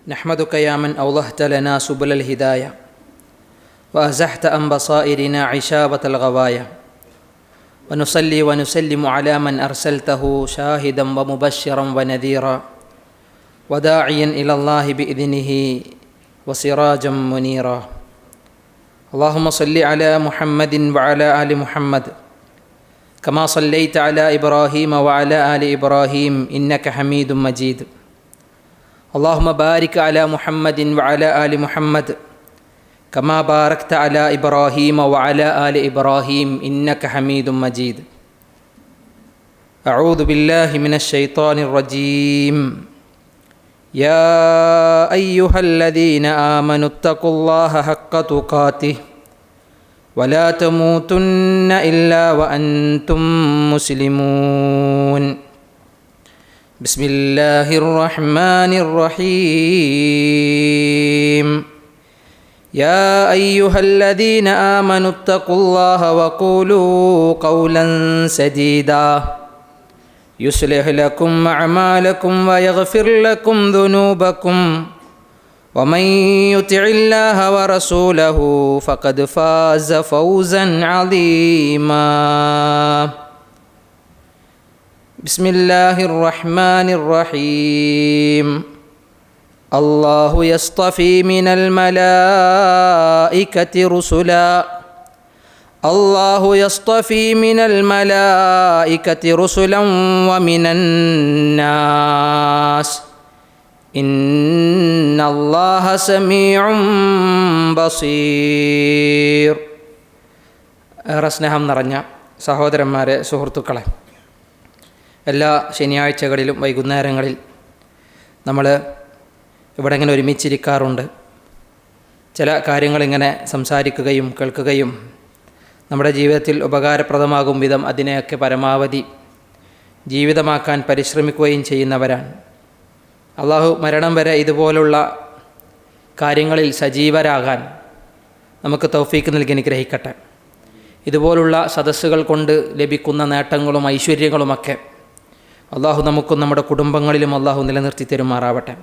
نحمدك يا من أوضحت لنا سبل الهداية وأزحت عن بصائرنا عشابة الغوايا ونصلي ونسلم على من أرسلته شاهدا ومبشرا ونذيرا وداعيا إلى الله بإذنه وسراجا منيرا. اللهم صل على محمد وعلى آل محمد كما صليت على إبراهيم وعلى آل إبراهيم إنك حميد مجيد. اللهم بارك على محمد وعلى آل محمد كما باركت على إبراهيم وعلى آل إبراهيم إنك حميد مجيد. أعوذ بالله من الشيطان الرجيم. يا أيها الذين آمنوا اتقوا الله حق تقاته ولا تموتن إلا وأنتم مسلمون. بسم الله الرحمن الرحيم. يا أيها الذين آمنوا اتقوا الله وقولوا قولا سديدا يصلح لكم أعمالكم ويغفر لكم ذنوبكم ومن يطع الله ورسوله فقد فاز فوزا عظيما. بسم الله الرحمن الرحيم. الله يصطفي من الملائكة رسلا الله يصطفي من الملائكة رسلا ومن الناس إن الله سميع بصير. സ്നേഹം നിറഞ്ഞ സഹോദരന്മാരെ, സുഹൃത്തുക്കളെ, എല്ലാ ശനിയാഴ്ചകളിലും വൈകുന്നേരങ്ങളിൽ നമ്മൾ ഇവിടെ ഇങ്ങനെ ഒരുമിച്ചിരിക്കാറുണ്ട്. ചില കാര്യങ്ങളിങ്ങനെ സംസാരിക്കുകയും കേൾക്കുകയും നമ്മുടെ ജീവിതത്തിൽ ഉപകാരപ്രദമാകും വിധം അതിനെയൊക്കെ പരമാവധി ജീവിതമാക്കാൻ പരിശ്രമിക്കുകയും ചെയ്യുന്നവരാണ്. അള്ളാഹു മരണം വരെ ഇതുപോലുള്ള കാര്യങ്ങളിൽ സജീവരാകാൻ നമുക്ക് തൗഫീക്ക് നൽകി അനുഗ്രഹിക്കട്ടെ. ഇതുപോലുള്ള സദസ്സുകൾ കൊണ്ട് ലഭിക്കുന്ന നേട്ടങ്ങളും ഐശ്വര്യങ്ങളുമൊക്കെ അള്ളാഹു നമുക്കും നമ്മുടെ കുടുംബങ്ങളിലും അള്ളാഹു നിലനിർത്തി തരുമാറാവട്ടെ.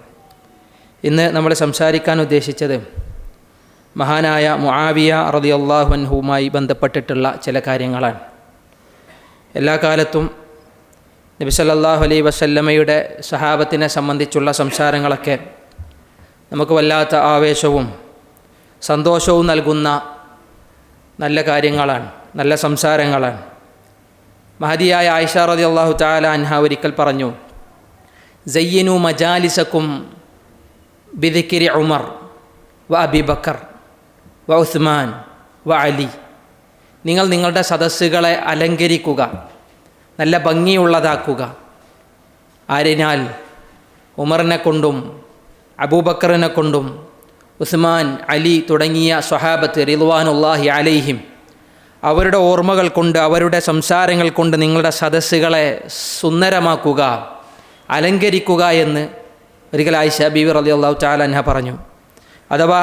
ഇന്ന് നമ്മൾ സംസാരിക്കാൻ ഉദ്ദേശിച്ചത് മഹാനായ മുആവിയ റളിയല്ലാഹു അൻഹുവുമായി ബന്ധപ്പെട്ടിട്ടുള്ള ചില കാര്യങ്ങളാണ്. എല്ലാ കാലത്തും നബി സല്ലല്ലാഹു അലൈഹി വസല്ലമയുടെ സഹാബത്തിനെ സംബന്ധിച്ചുള്ള സംസാരങ്ങളൊക്കെ നമുക്ക് വല്ലാത്ത ആവേശവും സന്തോഷവും നൽകുന്ന നല്ല കാര്യങ്ങളാണ്, നല്ല സംസാരങ്ങളാണ്. മഹദിയായ ആയിഷ റളിയല്ലാഹു തആല അൻഹ ഒരിക്കൽ പറഞ്ഞു, സയ്യിനു മജാലിസക്കും ബിദിക്രി ഉമർ വ അബി ബക്കർ വ ഉസ്മാൻ വ അലി. നിങ്ങൾ നിങ്ങളുടെ സദസ്സുകളെ അലങ്കരിക്കുക, നല്ല ഭംഗിയുള്ളതാക്കുക. ആരിനാൽ? ഉമറിനെ കൊണ്ടും അബൂബക്കറിനെ കൊണ്ടും ഉസ്മാൻ, അലി തുടങ്ങിയ സ്വഹാബത്ത് റിദ്വാനുല്ലാഹി അലൈഹിം അവരുടെ ഓർമ്മകൾ കൊണ്ട്, അവരുടെ സംസാരങ്ങൾ കൊണ്ട് നിങ്ങളുടെ സദസ്സുകളെ സുന്ദരമാക്കുക, അലങ്കരിക്കുക എന്ന് ഒരിക്കൽ ആയിഷ ബീവി റളിയല്ലാഹു തആല അൻഹ പറഞ്ഞു. അഥവാ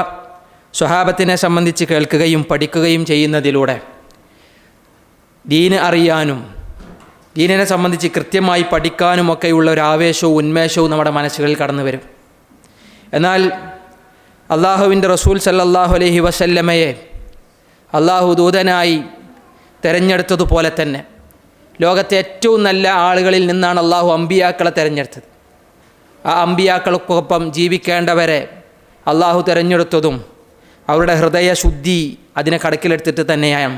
സ്വഹാബത്തിനെ സംബന്ധിച്ച് കേൾക്കുകയും പഠിക്കുകയും ചെയ്യുന്നതിലൂടെ ദീന് അറിയാനും ദീനിനെ സംബന്ധിച്ച് കൃത്യമായി പഠിക്കാനുമൊക്കെയുള്ള ഒരു ആവേശവും ഉന്മേഷവും നമ്മുടെ മനസ്സുകളിൽ കടന്നു വരും. എന്നാൽ അള്ളാഹുവിൻ്റെ റസൂൽ സല്ലല്ലാഹു അലൈഹി വസല്ലമയെ അള്ളാഹു ദൂതനായി തിരഞ്ഞെടുത്തതുപോലെ തന്നെ ലോകത്തെ ഏറ്റവും നല്ല ആളുകളിൽ നിന്നാണ് അള്ളാഹു അമ്പിയാക്കളെ തിരഞ്ഞെടുത്തത്. ആ അമ്പിയാക്കൾക്കൊപ്പം ജീവിക്കേണ്ടവരെ അള്ളാഹു തിരഞ്ഞെടുത്തതും അവരുടെ ഹൃദയശുദ്ധി അതിനെ കണക്കിലെടുത്തിട്ട് തന്നെയാണ്.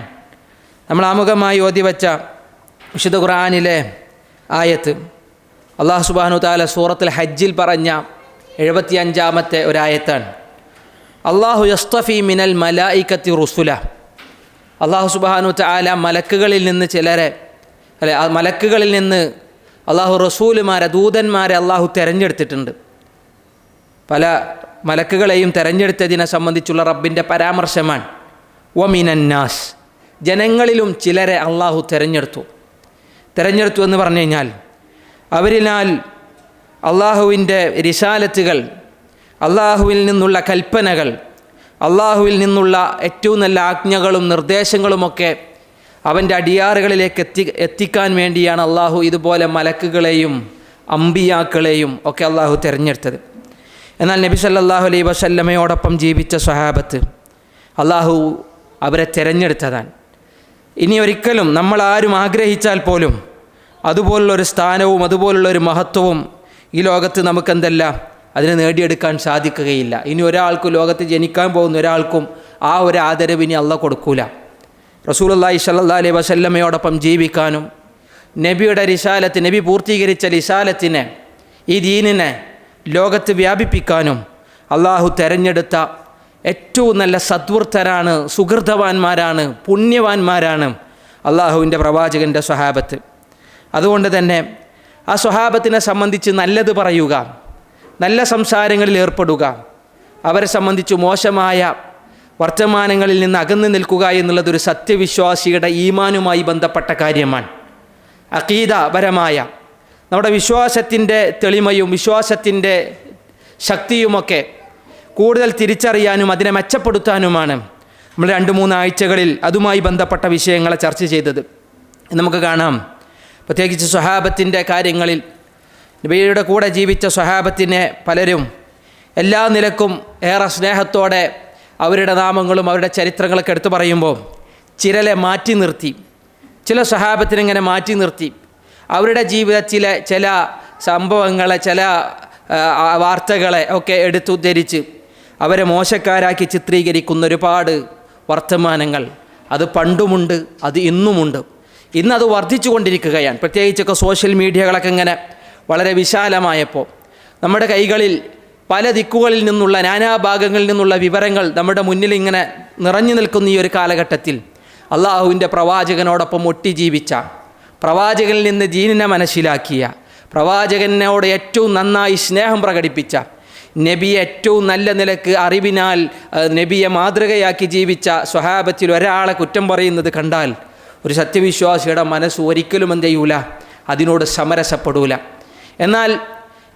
നമ്മൾ ആമുഖമായി ഓതി വച്ച വിശുദ്ധ ഖുർആനിലെ ആയത്ത് അള്ളാഹു സുബ്ഹാനഹു തആല സൂറത്തുൽ ഹജ്ജിൽ പറഞ്ഞ 75-ാമത്തെ ഒരായത്താണ്. അള്ളാഹു യസ്തഫി മിനൽ മലായികത്തി റുസുല. അള്ളാഹു സുബ്ഹാനഹു തആല മലക്കുകളിൽ നിന്ന് ചിലരെ, മലക്കുകളിൽ നിന്ന് അള്ളാഹു റസൂലുമാരെ, ദൂതന്മാരെ അള്ളാഹു തിരഞ്ഞെടുത്തിട്ടുണ്ട്. പല മലക്കുകളെയും തിരഞ്ഞെടുത്തതിനെ സംബന്ധിച്ചുള്ള റബ്ബിൻ്റെ പരാമർശമാണ്. വമിനന്നാസ്, ജനങ്ങളിലും ചിലരെ അള്ളാഹു തിരഞ്ഞെടുത്തു എന്ന് പറഞ്ഞു കഴിഞ്ഞാൽ അവരിനാൽ അള്ളാഹുവിൻ്റെ റിസാലത്തുകൾ, അള്ളാഹുവിൽ നിന്നുള്ള കൽപ്പനകൾ, അള്ളാഹുവിൽ നിന്നുള്ള ഏറ്റവും നല്ല ആജ്ഞകളും നിർദ്ദേശങ്ങളുമൊക്കെ അവൻ്റെ അടിയാറുകളിലേക്ക് എത്തിക്കാൻ വേണ്ടിയാണ് അള്ളാഹു ഇതുപോലെ മലക്കുകളെയും അമ്പിയാക്കളെയും ഒക്കെ അള്ളാഹു തിരഞ്ഞെടുത്തത്. എന്നാൽ നബി സല്ലല്ലാഹു അലൈഹി വസല്ലമയോടൊപ്പം ജീവിച്ച സ്വഹാബത്ത് അള്ളാഹു അവരെ തിരഞ്ഞെടുത്തതാണ്. ഇനി ഒരിക്കലും നമ്മളാരും ആഗ്രഹിച്ചാൽ പോലും അതുപോലുള്ളൊരു സ്ഥാനവും അതുപോലുള്ളൊരു മഹത്വവും ഈ ലോകത്ത് നമുക്കെന്തല്ല അതിനെ നേടിയെടുക്കാൻ സാധിക്കുകയില്ല. ഇനി ഒരാൾക്കും ലോകത്ത് ജനിക്കാൻ പോകുന്ന ഒരാൾക്കും ആ ഒരു ആദരവ് ഇനി അള്ളാഹ് കൊടുക്കൂല. റസൂലുള്ളാഹി സ്വല്ലല്ലാഹു അലൈഹി വസല്ലമയോടൊപ്പം ജീവിക്കാനും നബിയുടെ റിസാലത്ത്, നബി പൂർത്തീകരിച്ച റിസാലത്തിനെ, ഈ ദീനിനെ ലോകത്ത് വ്യാപിപ്പിക്കാനും അള്ളാഹു തെരഞ്ഞെടുത്ത ഏറ്റവും നല്ല സദ്വൃത്തരാണ്, സുഹൃതവാന്മാരാണ്, പുണ്യവാന്മാരാണ് അള്ളാഹുവിൻ്റെ പ്രവാചകൻ്റെ സ്വഹാബത്ത്. അതുകൊണ്ട് തന്നെ ആ സ്വഹാബത്തിനെ സംബന്ധിച്ച് നല്ലത് പറയുക, നല്ല സംസാരങ്ങളിൽ ഏർപ്പെടുക, അവരെ സംബന്ധിച്ച് മോശമായ വർത്തമാനങ്ങളിൽ നിന്ന് അകന്നു നിൽക്കുക എന്നുള്ളതൊരു സത്യവിശ്വാസിയുടെ ഈമാനുമായി ബന്ധപ്പെട്ട കാര്യമാണ്. അഖീദപരമായ നമ്മുടെ വിശ്വാസത്തിൻ്റെ തെളിമയും വിശ്വാസത്തിൻ്റെ ശക്തിയുമൊക്കെ കൂടുതൽ തിരിച്ചറിയാനും അതിനെ മെച്ചപ്പെടുത്താനുമാണ് നമ്മൾ 2-3 ആഴ്ചകളിൽ അതുമായി ബന്ധപ്പെട്ട വിഷയങ്ങളെ ചർച്ച ചെയ്തത്. നമുക്ക് കാണാം, പ്രത്യേകിച്ച് സ്വഹാബത്തിൻ്റെ കാര്യങ്ങളിൽ നബിയുടെ കൂടെ ജീവിച്ച സ്വഹാബത്തിനെ പലരും എല്ലാ നിലക്കും ഏറെ സ്നേഹത്തോടെ അവരുടെ നാമങ്ങളും അവരുടെ ചരിത്രങ്ങളൊക്കെ എടുത്തു പറയുമ്പോൾ ചിലരെ മാറ്റി നിർത്തി, ചില സ്വഹാബത്തിനിങ്ങനെ മാറ്റി നിർത്തി അവരുടെ ജീവിതത്തിലെ ചില സംഭവങ്ങളെ, ചില വാർത്തകളെ ഒക്കെ എടുത്തുദ്ധരിച്ച് അവരെ മോശക്കാരാക്കി ചിത്രീകരിക്കുന്ന ഒരുപാട് വർത്തമാനങ്ങൾ അത് പണ്ടുമുണ്ട്, അത് ഇന്നുമുണ്ട്. ഇന്നത് വർദ്ധിച്ചു കൊണ്ടിരിക്കുകയാണ്. പ്രത്യേകിച്ചൊക്കെ സോഷ്യൽ മീഡിയകളൊക്കെ ഇങ്ങനെ വളരെ വിശാലമായപ്പോൾ നമ്മുടെ കൈകളിൽ പല ദിക്കുകളിൽ നിന്നുള്ള, നാനാഭാഗങ്ങളിൽ നിന്നുള്ള വിവരങ്ങൾ നമ്മുടെ മുന്നിൽ ഇങ്ങനെ നിറഞ്ഞു നിൽക്കുന്ന ഈ ഒരു കാലഘട്ടത്തിൽ അള്ളാഹുവിൻ്റെ പ്രവാചകനോടൊപ്പം ഒട്ടി ജീവിച്ച, പ്രവാചകനിൽ നിന്ന് ദീനിനെ മനസ്സിലാക്കിയ, പ്രവാചകനോട് ഏറ്റവും നന്നായി സ്നേഹം പ്രകടിപ്പിച്ച, നബിയെ ഏറ്റവും നല്ല നിലക്ക് അറിവിനാൽ നബിയെ മാതൃകയാക്കി ജീവിച്ച സ്വഹാബത്തിൽ ഒരാളെ കുറ്റം പറയുന്നത് കണ്ടാൽ ഒരു സത്യവിശ്വാസിയുടെ മനസ്സ് ഒരിക്കലും എന്ത് ചെയ്യൂല, അതിനോട് സമരസപ്പെടൂല. എന്നാൽ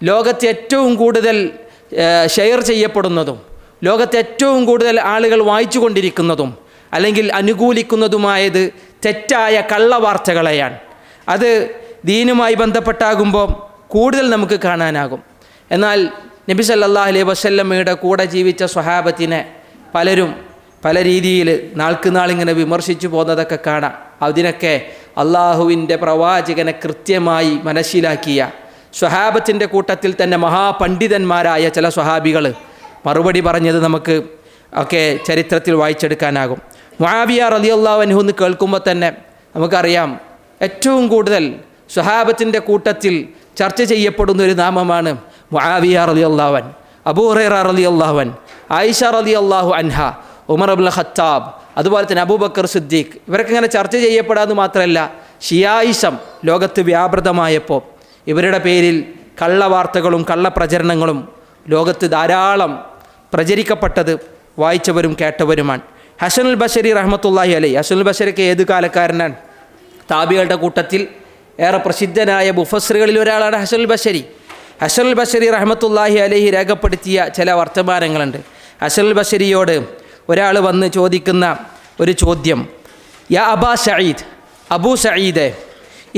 ലോകത്ത് ഏറ്റവും കൂടുതൽ ഷെയർ ചെയ്യപ്പെടുന്നതും ലോകത്ത് ഏറ്റവും കൂടുതൽ ആളുകൾ വായിച്ചു കൊണ്ടിരിക്കുന്നതും അല്ലെങ്കിൽ അനുകൂലിക്കുന്നതുമായത് തെറ്റായ കള്ളവാർത്തകളെയാണ്. അത് ദീനുമായി ബന്ധപ്പെട്ടാകുമ്പോൾ കൂടുതൽ നമുക്ക് കാണാനാകും. എന്നാൽ നബി സല്ലല്ലാഹു അലൈഹി വസല്ലമയുടെ കൂടെ ജീവിച്ച സ്വഹാബത്തിനെ പലരും പല രീതിയിൽ നാൾക്ക് നാളിങ്ങനെ വിമർശിച്ചു പോകുന്നതൊക്കെ കാണാം. അതിനൊക്കെ അള്ളാഹുവിൻ്റെ പ്രവാചകനെ കൃത്യമായി മനസ്സിലാക്കിയ സ്വഹാബത്തിൻ്റെ കൂട്ടത്തിൽ തന്നെ മഹാപണ്ഡിതന്മാരായ ചില സ്വഹാബികൾ മറുപടി പറഞ്ഞത് നമുക്ക് ഒക്കെ ചരിത്രത്തിൽ വായിച്ചെടുക്കാനാകും. മുആവിയ റളിയല്ലാഹു അൻഹു എന്ന് കേൾക്കുമ്പോൾ തന്നെ നമുക്കറിയാം, ഏറ്റവും കൂടുതൽ സ്വഹാബത്തിൻ്റെ കൂട്ടത്തിൽ ചർച്ച ചെയ്യപ്പെടുന്ന ഒരു നാമമാണ് മുആവിയ റളിയല്ലാഹു അൻഹു, അബൂ ഹുറൈറ റളിയല്ലാഹു അൻഹു, ആയിഷ റളിയല്ലാഹു അൻഹ, ഉമർ ഇബ്നുൽ ഖത്താബ്, അതുപോലെ തന്നെ അബൂബക്കർ സിദ്ദീഖ്. ഇവരൊക്കെ ഇങ്ങനെ ചർച്ച ചെയ്യപ്പെടാമെന്ന് മാത്രമല്ല, ഷിയായിസം ലോകത്ത് വ്യാപൃതമായപ്പോൾ ഇവരുടെ പേരിൽ കള്ളവാർത്തകളും കള്ളപ്രചരണങ്ങളും ലോകത്ത് ധാരാളം പ്രചരിക്കപ്പെട്ടത് വായിച്ചവരും കേട്ടവരുമാണ്. ഹസനുൽ ബസരി റഹ്മത്തുള്ളാഹി അലൈഹി, ഹസനുൽ ബസരിക്ക് ഏത് കാലക്കാരനാണ്? താബികളുടെ കൂട്ടത്തിൽ ഏറെ പ്രസിദ്ധനായ മുഫസ്സിറുകളിൽ ഒരാളാണ് ഹസനുൽ ബസരി. ഹസനുൽ ബസരി റഹ്മത്തുള്ളാഹി അലൈഹി രേഖപ്പെടുത്തിയ ചില വർത്തമാനങ്ങളുണ്ട്. ഹസനുൽ ബസരിയോട് ഒരാൾ വന്ന് ചോദിക്കുന്ന ഒരു ചോദ്യം, യാ അബാ സഈദ്, അബൂ സഈദ്,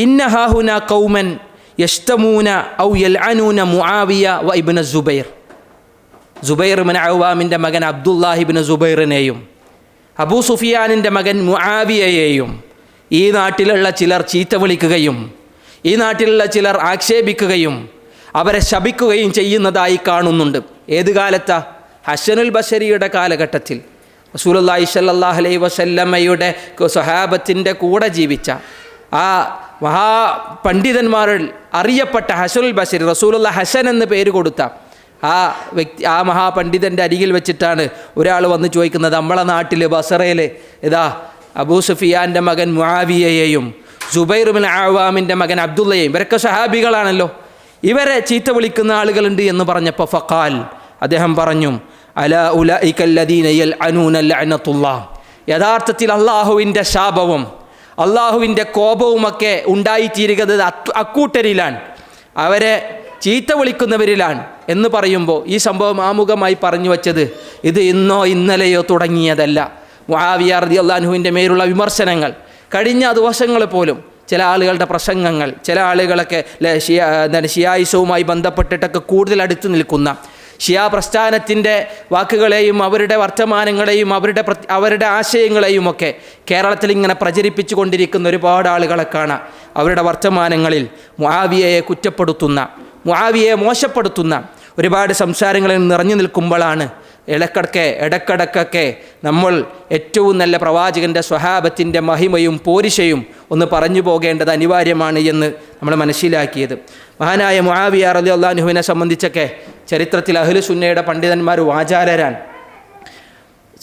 ഇന്ന ഹാഹുന ഖൗമൻ യസ്തമൂന ഔ യൽഅനൂന മുആവിയ വ ഇബ്നു സുബൈർ. സുബൈർ ഇബ്നു അവ്വാമിൻ്റെ മകൻ അബ്ദുല്ലാഹി ഇബ്നു സുബൈറിനെയും അബൂ സുഫിയാനിൻ്റെ മകൻ മുആവിയയെയും ഈ നാട്ടിലുള്ള ചിലർ ചീത്ത വിളിക്കുകയും ഈ നാട്ടിലുള്ള ചിലർ ആക്ഷേപിക്കുകയും അവരെ ശപിക്കുകയും ചെയ്യുന്നതായി കാണുന്നുണ്ട്. ഏത് കാലത്താ? ഹസനുൽ ബസരിയുടെ കാലഘട്ടത്തിൽ. റസൂലുള്ളാഹി സ്വല്ലല്ലാഹു അലൈഹി വസല്ലമയുടെ സ്വഹാബത്തിൻ്റെ കൂടെ ജീവിച്ച ആ മഹാപണ്ഡിതന്മാരിൽ അറിയപ്പെട്ട ഹസനുൽ ബസരി, റസൂലുള്ളാഹി ഹസൻ എന്ന് പേര് കൊടുത്ത ആ വ്യക്തി, ആ മഹാപണ്ഡിതൻ്റെ അരികിൽ വെച്ചിട്ടാണ് ഒരാൾ വന്ന് ചോദിക്കുന്നത്, നമ്മളെ നാട്ടിൽ ബസറയിൽ ഇതാ അബൂ സുഫിയാൻ്റെ മകൻ മുആവിയയെയും സുബൈർ ഇബ്നു അവ്വാമിൻ്റെ മകൻ അബ്ദുള്ളയെയും, ഇവരൊക്കെ സഹാബികളാണല്ലോ, ഇവരെ ചീത്ത വിളിക്കുന്ന ആളുകളുണ്ട് എന്ന് പറഞ്ഞപ്പോൾ ഫഖാൽ, അദ്ദേഹം പറഞ്ഞു, അലാ ഉലൈക അല്ലദീന യൽഅനൂന ലഅനത്തുല്ലാഹ്, യഥാർത്ഥത്തിൽ അള്ളാഹുവിൻ്റെ ശാപവും അള്ളാഹുവിൻ്റെ കോപവുമൊക്കെ ഉണ്ടായിത്തീരുന്നത് അക്കൂട്ടരിലാണ്, അവരെ ചീത്ത വിളിക്കുന്നവരിലാണ് എന്ന് പറയുമ്പോൾ ഈ സംഭവം ആമുഖമായി പറഞ്ഞു വച്ചത് ഇത് ഇന്നോ ഇന്നലെയോ തുടങ്ങിയതല്ല. മുആവിയ റളിയല്ലാഹു അൻഹുവിൻ്റെ മേലുള്ള വിമർശനങ്ങൾ കഴിഞ്ഞ ദിവസങ്ങൾ പോലും ചില ആളുകളുടെ പ്രസംഗങ്ങൾ, ചില ആളുകളൊക്കെ ഷിയായിസവുമായി ബന്ധപ്പെട്ടിട്ടൊക്കെ കൂടുതൽ അടുത്ത് നിൽക്കുന്ന ഷിയാ പ്രസ്ഥാനത്തിൻ്റെ വാക്കുകളെയും അവരുടെ വർത്തമാനങ്ങളെയും അവരുടെ ആശയങ്ങളെയും ഒക്കെ കേരളത്തിൽ ഇങ്ങനെ പ്രചരിപ്പിച്ചു കൊണ്ടിരിക്കുന്ന ഒരുപാട് ആളുകളെ കാണാം. അവരുടെ വർത്തമാനങ്ങളിൽ മുആവിയയെ കുറ്റപ്പെടുത്തുന്ന, മുആവിയയെ മോശപ്പെടുത്തുന്ന ഒരുപാട് സംസാരങ്ങളിൽ നിറഞ്ഞു നിൽക്കുമ്പോഴാണ് ഇടക്കിടക്കൊക്കെ നമ്മൾ ഏറ്റവും നല്ല പ്രവാചകൻ്റെ സ്വഹാബത്തിൻ്റെ മഹിമയും പോരിശയും ഒന്ന് പറഞ്ഞു പോകേണ്ടത് അനിവാര്യമാണ് എന്ന് നമ്മൾ മനസ്സിലാക്കിയത്. മഹാനായ മുആവിയ റളിയല്ലാഹു അൻഹുവിനെ സംബന്ധിച്ചൊക്കെ ചരിത്രത്തിൽ അഹ്ലു സുന്നയുടെ പണ്ഡിതന്മാർ വാചാലരാണ്.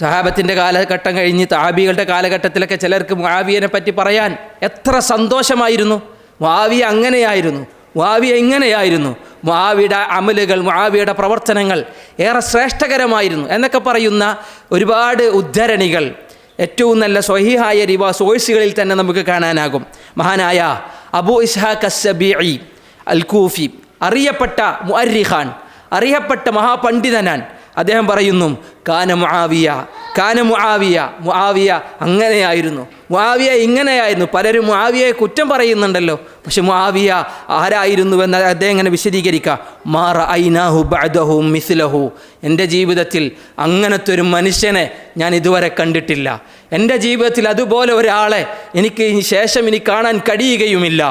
സഹാബത്തിൻ്റെ കാലഘട്ടം കഴിഞ്ഞ് താബികളുടെ കാലഘട്ടത്തിലൊക്കെ ചിലർക്ക് മുആവിയനെ പറ്റി പറയാൻ എത്ര സന്തോഷമായിരുന്നു. മുആവിയ അങ്ങനെയായിരുന്നു, മുആവിയ ഇങ്ങനെയായിരുന്നു, മുആവിയുടെ അമലുകൾ, മുആവിയുടെ പ്രവർത്തനങ്ങൾ ഏറെ ശ്രേഷ്ഠകരമായിരുന്നു എന്നൊക്കെ പറയുന്ന ഒരുപാട് ഉദ്ധരണികൾ ഏറ്റവും നല്ല സ്വഹീഹായ സോഴ്സുകളിൽ തന്നെ നമുക്ക് കാണാനാകും. മഹാനായ അബൂ ഇസ്ഹാഖ് അസ്സബീഇ അൽ കൂഫി, അറിയപ്പെട്ട മുഅർരിഖാൻ, അറിയപ്പെട്ട മഹാപണ്ഡിതനാൻ, അദ്ദേഹം പറയുന്നു കാന മുആവിയ അങ്ങനെയായിരുന്നു, മുആവിയ ഇങ്ങനെയായിരുന്നു. പലരും മുആവിയയെ കുറ്റം പറയുന്നുണ്ടല്ലോ, പക്ഷെ മുആവിയ ആരായിരുന്നുവെന്ന് അദ്ദേഹം ഇങ്ങനെ വിശദീകരിക്കുക. മാ റഅയ്നാഹു ബഅദഹു മിസ്ലഹു, എൻ്റെ ജീവിതത്തിൽ അങ്ങനത്തെ ഒരു മനുഷ്യനെ ഞാൻ ഇതുവരെ കണ്ടിട്ടില്ല. എൻ്റെ ജീവിതത്തിൽ അതുപോലെ ഒരാളെ എനിക്ക് ശേഷം ഇനി കാണാൻ കഴിയുകയുമില്ല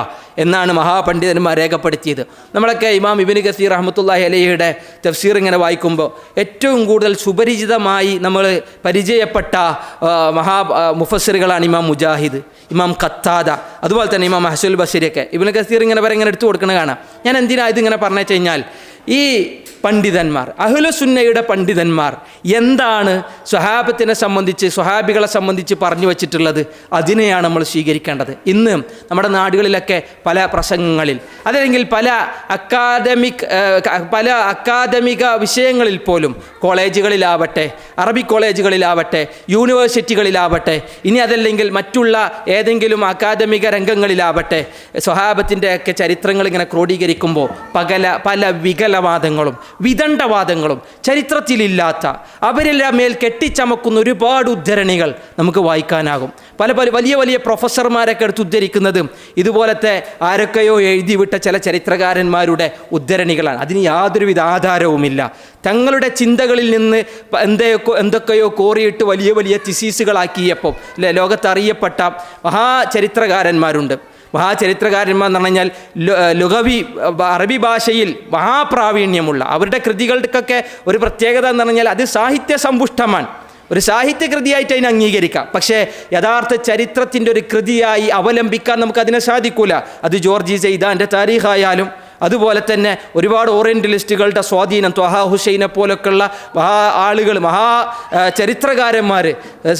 എന്നാണ് മഹാപണ്ഡിതന്മാർ രേഖപ്പെടുത്തിയത്. നമ്മളൊക്കെ ഇമാം ഇബ്നു കസീർ റഹ്മത്തുള്ളാഹി അലൈഹിയുടെ തഫ്സീർ ഇങ്ങനെ വായിക്കുമ്പോൾ ഏറ്റവും കൂടുതൽ സുപരിചിതമായി നമ്മൾ പരിചയപ്പെട്ട മുഫസ്സിറുകളാണ് ഇമാം മുജാഹിദ്, ഇമാം ഖത്താദ, അതുപോലെ തന്നെ ഇമാം ഹസനുൽ ബസരിയൊക്കെ. ഇബ്നു കസീർ ഇങ്ങനെ എടുത്തു കൊടുക്കണ കാണാം. ഞാൻ എന്തിനാണ് ഇതിങ്ങനെ പറഞ്ഞു വെച്ച് കഴിഞ്ഞാൽ, ഈ പണ്ഡിതന്മാർ, അഹ്ലു സുന്നയുടെ പണ്ഡിതന്മാർ എന്താണ് സ്വഹാബത്തിനെ സംബന്ധിച്ച്, സ്വഹാബികളെ സംബന്ധിച്ച് പറഞ്ഞു വച്ചിട്ടുള്ളത്, അതിനെയാണ് നമ്മൾ സ്വീകരിക്കേണ്ടത്. ഇന്ന് നമ്മുടെ നാടുകളിലൊക്കെ പല പ്രസംഗങ്ങളിൽ, അതല്ലെങ്കിൽ പല അക്കാദമിക വിഷയങ്ങളിൽ പോലും, കോളേജുകളിലാവട്ടെ, അറബിക് കോളേജുകളിലാവട്ടെ, യൂണിവേഴ്സിറ്റികളിലാവട്ടെ, ഇനി അതല്ലെങ്കിൽ മറ്റുള്ള ഏതെങ്കിലും അക്കാദമിക രംഗങ്ങളിലാവട്ടെ, സ്വഹാബത്തിൻ്റെ ഒക്കെ ചരിത്രങ്ങൾ ഇങ്ങനെ ക്രോഡീകരിക്കുമ്പോൾ പല വികലവാദങ്ങളും വിദണ്ഡവാദങ്ങളും ചരിത്രത്തിലില്ലാത്ത, അവരെല്ലാം മേൽ കെട്ടിച്ചമക്കുന്ന ഒരുപാട് ഉദ്ധരണികൾ നമുക്ക് വായിക്കാനാകും. പല വലിയ പ്രൊഫസർമാരൊക്കെ എടുത്ത് ഉദ്ധരിക്കുന്നത് ഇതുപോലത്തെ ആരൊക്കെയോ എഴുതിവിട്ട ചില ചരിത്രകാരന്മാരുടെ ഉദ്ധരണികളാണ്. അതിന് യാതൊരുവിധ ആധാരവുമില്ല. തങ്ങളുടെ ചിന്തകളിൽ നിന്ന് എന്തൊക്കെയോ കോറിയിട്ട് വലിയ തിസീസുകളാക്കിയപ്പോൾ ലോകത്തറിയപ്പെട്ട മഹാചരിത്രകാരന്മാരുണ്ട്. മഹാചരിത്രകാരന്മാർ എന്ന് പറഞ്ഞാൽ ലുഗവി, അറബി ഭാഷയിൽ മഹാപ്രാവീണ്യമുള്ള, അവരുടെ കൃതികൾക്കൊക്കെ ഒരു പ്രത്യേകത എന്ന് പറഞ്ഞാൽ അത് സാഹിത്യ സമ്പുഷ്ടമാണ്. ഒരു സാഹിത്യകൃതിയായിട്ട് അതിനെ അംഗീകരിക്കാം, പക്ഷേ യഥാർത്ഥ ചരിത്രത്തിൻ്റെ ഒരു കൃതിയായി അവലംബിക്കാൻ നമുക്കതിനെ സാധിക്കൂല. അത് ജോർജി സെയ്ദാൻ്റെ താരീഖായാലും, അതുപോലെ തന്നെ ഒരുപാട് ഓറിയൻ്റലിസ്റ്റുകളുടെ സ്വാധീനം, ത്വഹാ ഹുസൈനെ പോലൊക്കെയുള്ള ആളുകൾ, ചരിത്രകാരന്മാർ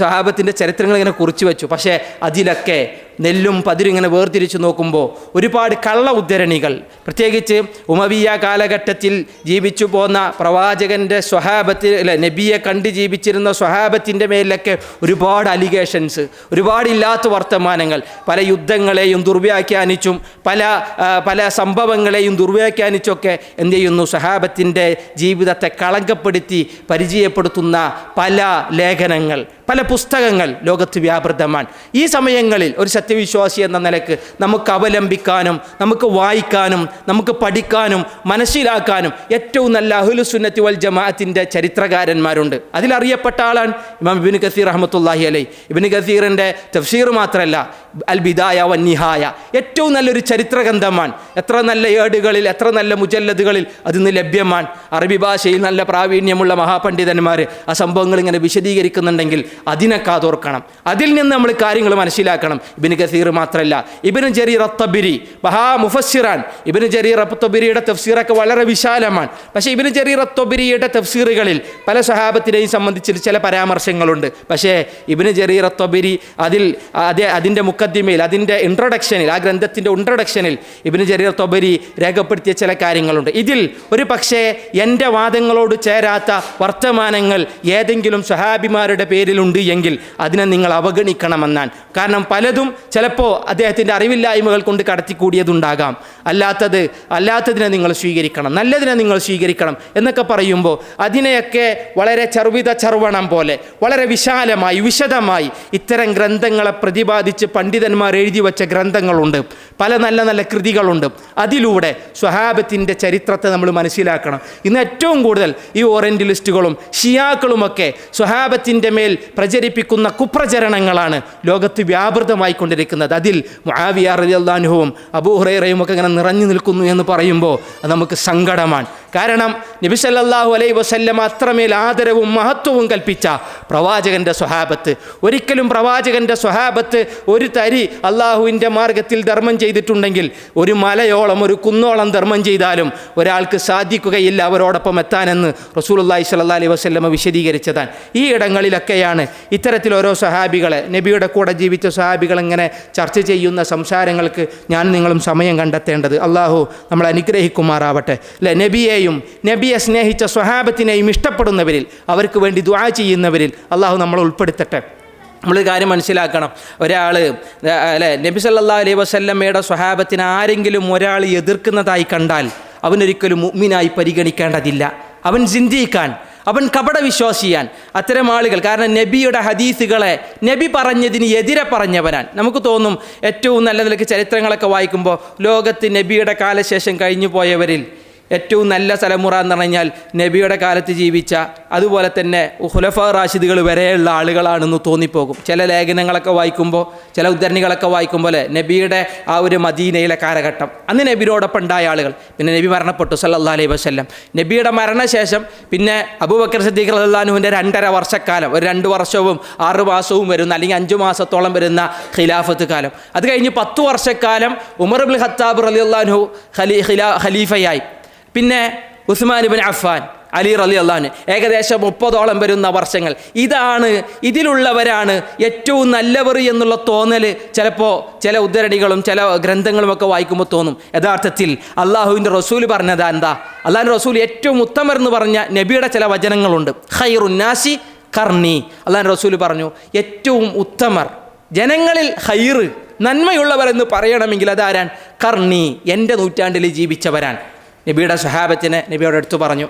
സ്വഹാബത്തിൻ്റെ ചരിത്രങ്ങൾ ഇങ്ങനെ കുറിച്ച് വെച്ചു. പക്ഷേ അതിലൊക്കെ നെല്ലും പതിരും ഇങ്ങനെ വേർതിരിച്ച് നോക്കുമ്പോൾ ഒരുപാട് കള്ള ഉദ്ധരണികൾ, പ്രത്യേകിച്ച് ഉമവിയ കാലഘട്ടത്തിൽ ജീവിച്ചു പോന്ന പ്രവാചകൻ്റെ നബിയെ കണ്ട് ജീവിച്ചിരുന്ന സ്വഹാബത്തിൻ്റെ മേലൊക്കെ ഒരുപാട് അലിഗേഷൻസ്, ഒരുപാടില്ലാത്ത വർത്തമാനങ്ങൾ, പല യുദ്ധങ്ങളെയും ദുർവ്യാഖ്യാനിച്ചും പല സംഭവങ്ങളെയും ദുർവ്യാഖ്യാനിച്ചൊക്കെ എന്ത് ചെയ്യുന്നു, സ്വഹാബത്തിൻ്റെ ജീവിതത്തെ കളങ്കപ്പെടുത്തി പരിചയപ്പെടുത്തുന്ന പല ലേഖനങ്ങൾ, പല പുസ്തകങ്ങൾ ലോകത്ത് വ്യാപൃതമാണ്. ഈ സമയങ്ങളിൽ ഒരു സത്യവിശ്വാസി എന്ന നിലക്ക് നമുക്ക് അവലംബിക്കാനും, നമുക്ക് വായിക്കാനും, നമുക്ക് പഠിക്കാനും, മനസ്സിലാക്കാനും ഏറ്റവും നല്ല അഹ്ലു സുന്നത്തി വൽ ജമാഅത്തിൻ്റെ ചരിത്രകാരന്മാരുണ്ട്. അതിലറിയപ്പെട്ട ആളാണ് ഇമാം ഇബ്നു കസീർ റഹ്മത്തുള്ളാഹി അലൈഹി. ഇബ്നു കസീറിൻ്റെ തഫ്സീർ മാത്രമല്ല, അൽ ബിദായ വൻ നിഹായ ഏറ്റവും നല്ലൊരു ചരിത്രഗ്രന്ഥമാണ്. എത്ര നല്ല ഏടുകളിൽ, എത്ര നല്ല മുജല്ലദുകളിൽ അതിന്ന് ലഭ്യമാണ്. അറബി ഭാഷയിൽ നല്ല പ്രാവീണ്യമുള്ള മഹാപണ്ഡിതന്മാർ ആ സംഭവങ്ങൾ ഇങ്ങനെ വിശദീകരിക്കുന്നുണ്ടെങ്കിൽ അതിനെ കാതോർക്കണം, അതിൽ നിന്ന് നമ്മൾ കാര്യങ്ങൾ മനസ്സിലാക്കണം. ഇബ്നു കസീർ മാത്രമല്ല, ഇബ്നു ജരീർ അത്തബരി മഹാമുഫസ്സിറാൻ. ഇബ്നു ജരീർ അത്തബരിയുടെ തഫ്സീറൊക്കെ വളരെ വിശാലമാണ്. പക്ഷേ ഇബ്നു ജരീർ അത്തബരിയുടെ തഫ്സീറുകളിൽ പല സഹാബത്തിനെയും സംബന്ധിച്ച് ചില പരാമർശങ്ങളുണ്ട്. പക്ഷേ ഇബ്നു ജരീർ അത്തബരി അതിൻ്റെ മുഖദ്ദിമയിൽ, അതിൻ്റെ ഇൻട്രൊഡക്ഷനിൽ, ആ ഗ്രന്ഥത്തിൻ്റെ ഇൻട്രൊഡക്ഷനിൽ ഇബ്നു ജരീർ അത്തബരി രേഖപ്പെടുത്തിയ ചില കാര്യങ്ങളുണ്ട്. ഇതിൽ ഒരു പക്ഷേ എൻ്റെ വാദങ്ങളോട് ചേരാത്ത വർത്തമാനങ്ങൾ ഏതെങ്കിലും സഹാബിമാരുടെ പേരിലുണ്ട് എങ്കിൽ അതിനെ നിങ്ങൾ അവഗണിക്കണമെന്നാണ്. കാരണം പലതും ചിലപ്പോൾ അദ്ദേഹത്തിൻ്റെ അറിവില്ലായ്മകൾ കൊണ്ട് കടത്തിക്കൂടിയതുണ്ടാകാം. അല്ലാത്തതിനെ നിങ്ങൾ സ്വീകരിക്കണം, നല്ലതിനെ നിങ്ങൾ സ്വീകരിക്കണം എന്നൊക്കെ പറയുമ്പോൾ അതിനെയൊക്കെ വളരെ ചർവണം പോലെ വളരെ വിശാലമായി, വിശദമായി ഇത്തരം ഗ്രന്ഥങ്ങളെ പ്രതിപാദിച്ച് പണ്ഡിതന്മാർ എഴുതി വച്ച ഗ്രന്ഥങ്ങളുണ്ട്, പല നല്ല നല്ല കൃതികളുണ്ട്. അതിലൂടെ സ്വഹാബത്തിൻ്റെ ചരിത്രത്തെ നമ്മൾ മനസ്സിലാക്കണം. ഇന്ന് ഏറ്റവും കൂടുതൽ ഈ ഓറിയൻ്റലിസ്റ്റുകളും ഷിയാക്കളുമൊക്കെ സ്വഹാബത്തിൻ്റെ മേൽ പ്രചരിപ്പിക്കുന്ന കുപ്രചരണങ്ങളാണ് ലോകത്ത് വ്യാപൃതമായിക്കൊണ്ടിരിക്കുന്നത്. അതിൽ മുആവിയ റളിയല്ലാഹു അൻഹുവും അബൂ ഹുറൈറയും ഒക്കെ ഇങ്ങനെ നിറഞ്ഞു നിൽക്കുന്നു എന്ന് പറയുമ്പോൾ അത് നമുക്ക് സങ്കടമാണ്. കാരണം നബി സല്ലല്ലാഹു അലൈഹി വസല്ലം അത്രമേൽ ആദരവും മഹത്വവും കൽപ്പിച്ച പ്രവാചകൻ്റെ സ്വഹാബത്ത്, ഒരിക്കലും പ്രവാചകൻ്റെ സ്വഹാബത്ത് ഒരു തരി അള്ളാഹുവിൻ്റെ മാർഗത്തിൽ ധർമ്മം ചെയ്തിട്ടുണ്ടെങ്കിൽ ഒരു മലയോളം ഒരു കുന്നോളം ധർമ്മം ചെയ്താലും ഒരാൾക്ക് സാധിക്കുകയില്ല അവരോടൊപ്പം എത്താനെന്ന് റസൂലുള്ളാഹി സ്വല്ലല്ലാഹു അലൈഹി വസല്ലം വിശദീകരിച്ചതാണ്. ഈ ഇടങ്ങളിലൊക്കെയാണ് ഇത്തരത്തിൽ ഓരോ സ്വഹാബികളെ, നബിയുടെ കൂടെ ജീവിച്ച സ്വഹാബികൾ ഇങ്ങനെ ചർച്ച ചെയ്യുന്ന സംസാരങ്ങൾക്ക് ഞാൻ നിങ്ങളും സമയം കണ്ടെത്തേണ്ടത്. അള്ളാഹു നമ്മളെ അനുഗ്രഹിക്കുമാറാവട്ടെ. അല്ലെ, നബിയെ സ്നേഹിച്ച സ്വഹാബത്തിനെയും ഇഷ്ടപ്പെടുന്നവരിൽ, അവർക്ക് വേണ്ടി ദുആ ചെയ്യുന്നവരിൽ അള്ളാഹു നമ്മളെ ഉൾപ്പെടുത്തട്ടെ. നമ്മളൊരു കാര്യം മനസ്സിലാക്കണം. ഒരാൾ അല്ലെ നബി സല്ലല്ലാഹു അലൈഹി വസല്ലമയുടെ സ്വഹാബത്തിനെ ആരെങ്കിലും ഒരാൾ എതിർക്കുന്നതായി കണ്ടാൽ അവനൊരിക്കലും മുഅ്മിനായി പരിഗണിക്കേണ്ടതില്ല. അവൻ സിന്ദീഖാൻ, അവൻ കപടവിശ്വാസിയാൻ. അത്തരം ആളുകൾ, കാരണം നബിയുടെ ഹദീസുകളെ നബി പറഞ്ഞതിന് എതിരെ പറഞ്ഞവനാണ്. നമുക്ക് തോന്നും ഏറ്റവും നല്ല നിലയ്ക്ക് ചരിത്രങ്ങളൊക്കെ വായിക്കുമ്പോൾ ലോകത്ത് നബിയുടെ കാലശേഷം കഴിഞ്ഞു പോയവരിൽ ഏറ്റവും നല്ല തലമുറ എന്ന് പറഞ്ഞാൽ നബിയുടെ കാലത്ത് ജീവിച്ച, അതുപോലെ തന്നെ ഖുലഫാ റാഷിദുകൾ വരെയുള്ള ആളുകളാണെന്ന് തോന്നിപ്പോകും. ചില ലേഖനങ്ങളൊക്കെ വായിക്കുമ്പോൾ, ചില ഉദ്ധരണികളൊക്കെ വായിക്കുമ്പോൾ നബിയുടെ ആ ഒരു മദീനയിലെ കാലഘട്ടം, അന്ന് നബിയോടൊപ്പം ഉണ്ടായ ആളുകൾ. പിന്നെ നബി മരണപ്പെട്ടു സല്ലല്ലാഹു അലൈഹി വസല്ലം. നബിയുടെ മരണശേഷം പിന്നെ അബൂബക്കർ സിദ്ദീഖ് റളിയല്ലാഹു അൻഹുവിൻ്റെ 2.5 വർഷക്കാലം, ഒരു 2 വർഷവും 6 മാസവും വരുന്ന, അല്ലെങ്കിൽ 5 മാസത്തോളം വരുന്ന ഖിലാഫത്ത് കാലം. അത് കഴിഞ്ഞ് 10 വർഷക്കാലം ഉമർ ഇബ്നുൽ ഖത്താബ് റളിയല്ലാഹു അൻഹു ഖലീഫയായി. പിന്നെ ഉസ്മാൻ ഇബ്നു അഫ്ഫാൻ, അലി റളിയല്ലാഹു അൻഹു, ഏകദേശം 30ഓളം വരുന്ന വർഷങ്ങൾ. ഇതിലുള്ളവരാണ് ഏറ്റവും നല്ലവർ എന്നുള്ള തോന്നൽ ചിലപ്പോൾ ചില ഉദ്ധരണികളും ചില ഗ്രന്ഥങ്ങളുമൊക്കെ വായിക്കുമ്പോൾ തോന്നും. യഥാർത്ഥത്തിൽ അള്ളാഹുവിൻ്റെ റസൂൽ പറഞ്ഞത് എന്താ? അള്ളാഹുവിൻ്റെ റസൂൽ ഏറ്റവും ഉത്തമർ എന്ന് പറഞ്ഞ നബിയുടെ ചില വചനങ്ങളുണ്ട്. ഖൈറുന്നാസി ഖർനി. അള്ളാഹുവിൻ്റെ റസൂൽ പറഞ്ഞു, ഏറ്റവും ഉത്തമർ, ജനങ്ങളിൽ ഖൈറ്, നന്മയുള്ളവരെന്ന് പറയണമെങ്കിൽ അതാരാൻ? ഖർനി, എൻ്റെ നൂറ്റാണ്ടിൽ ജീവിച്ചവരാൻ. നബിയുടെ സ്വഹാബത്തിനെ നബിയോട് എടുത്തു പറഞ്ഞു.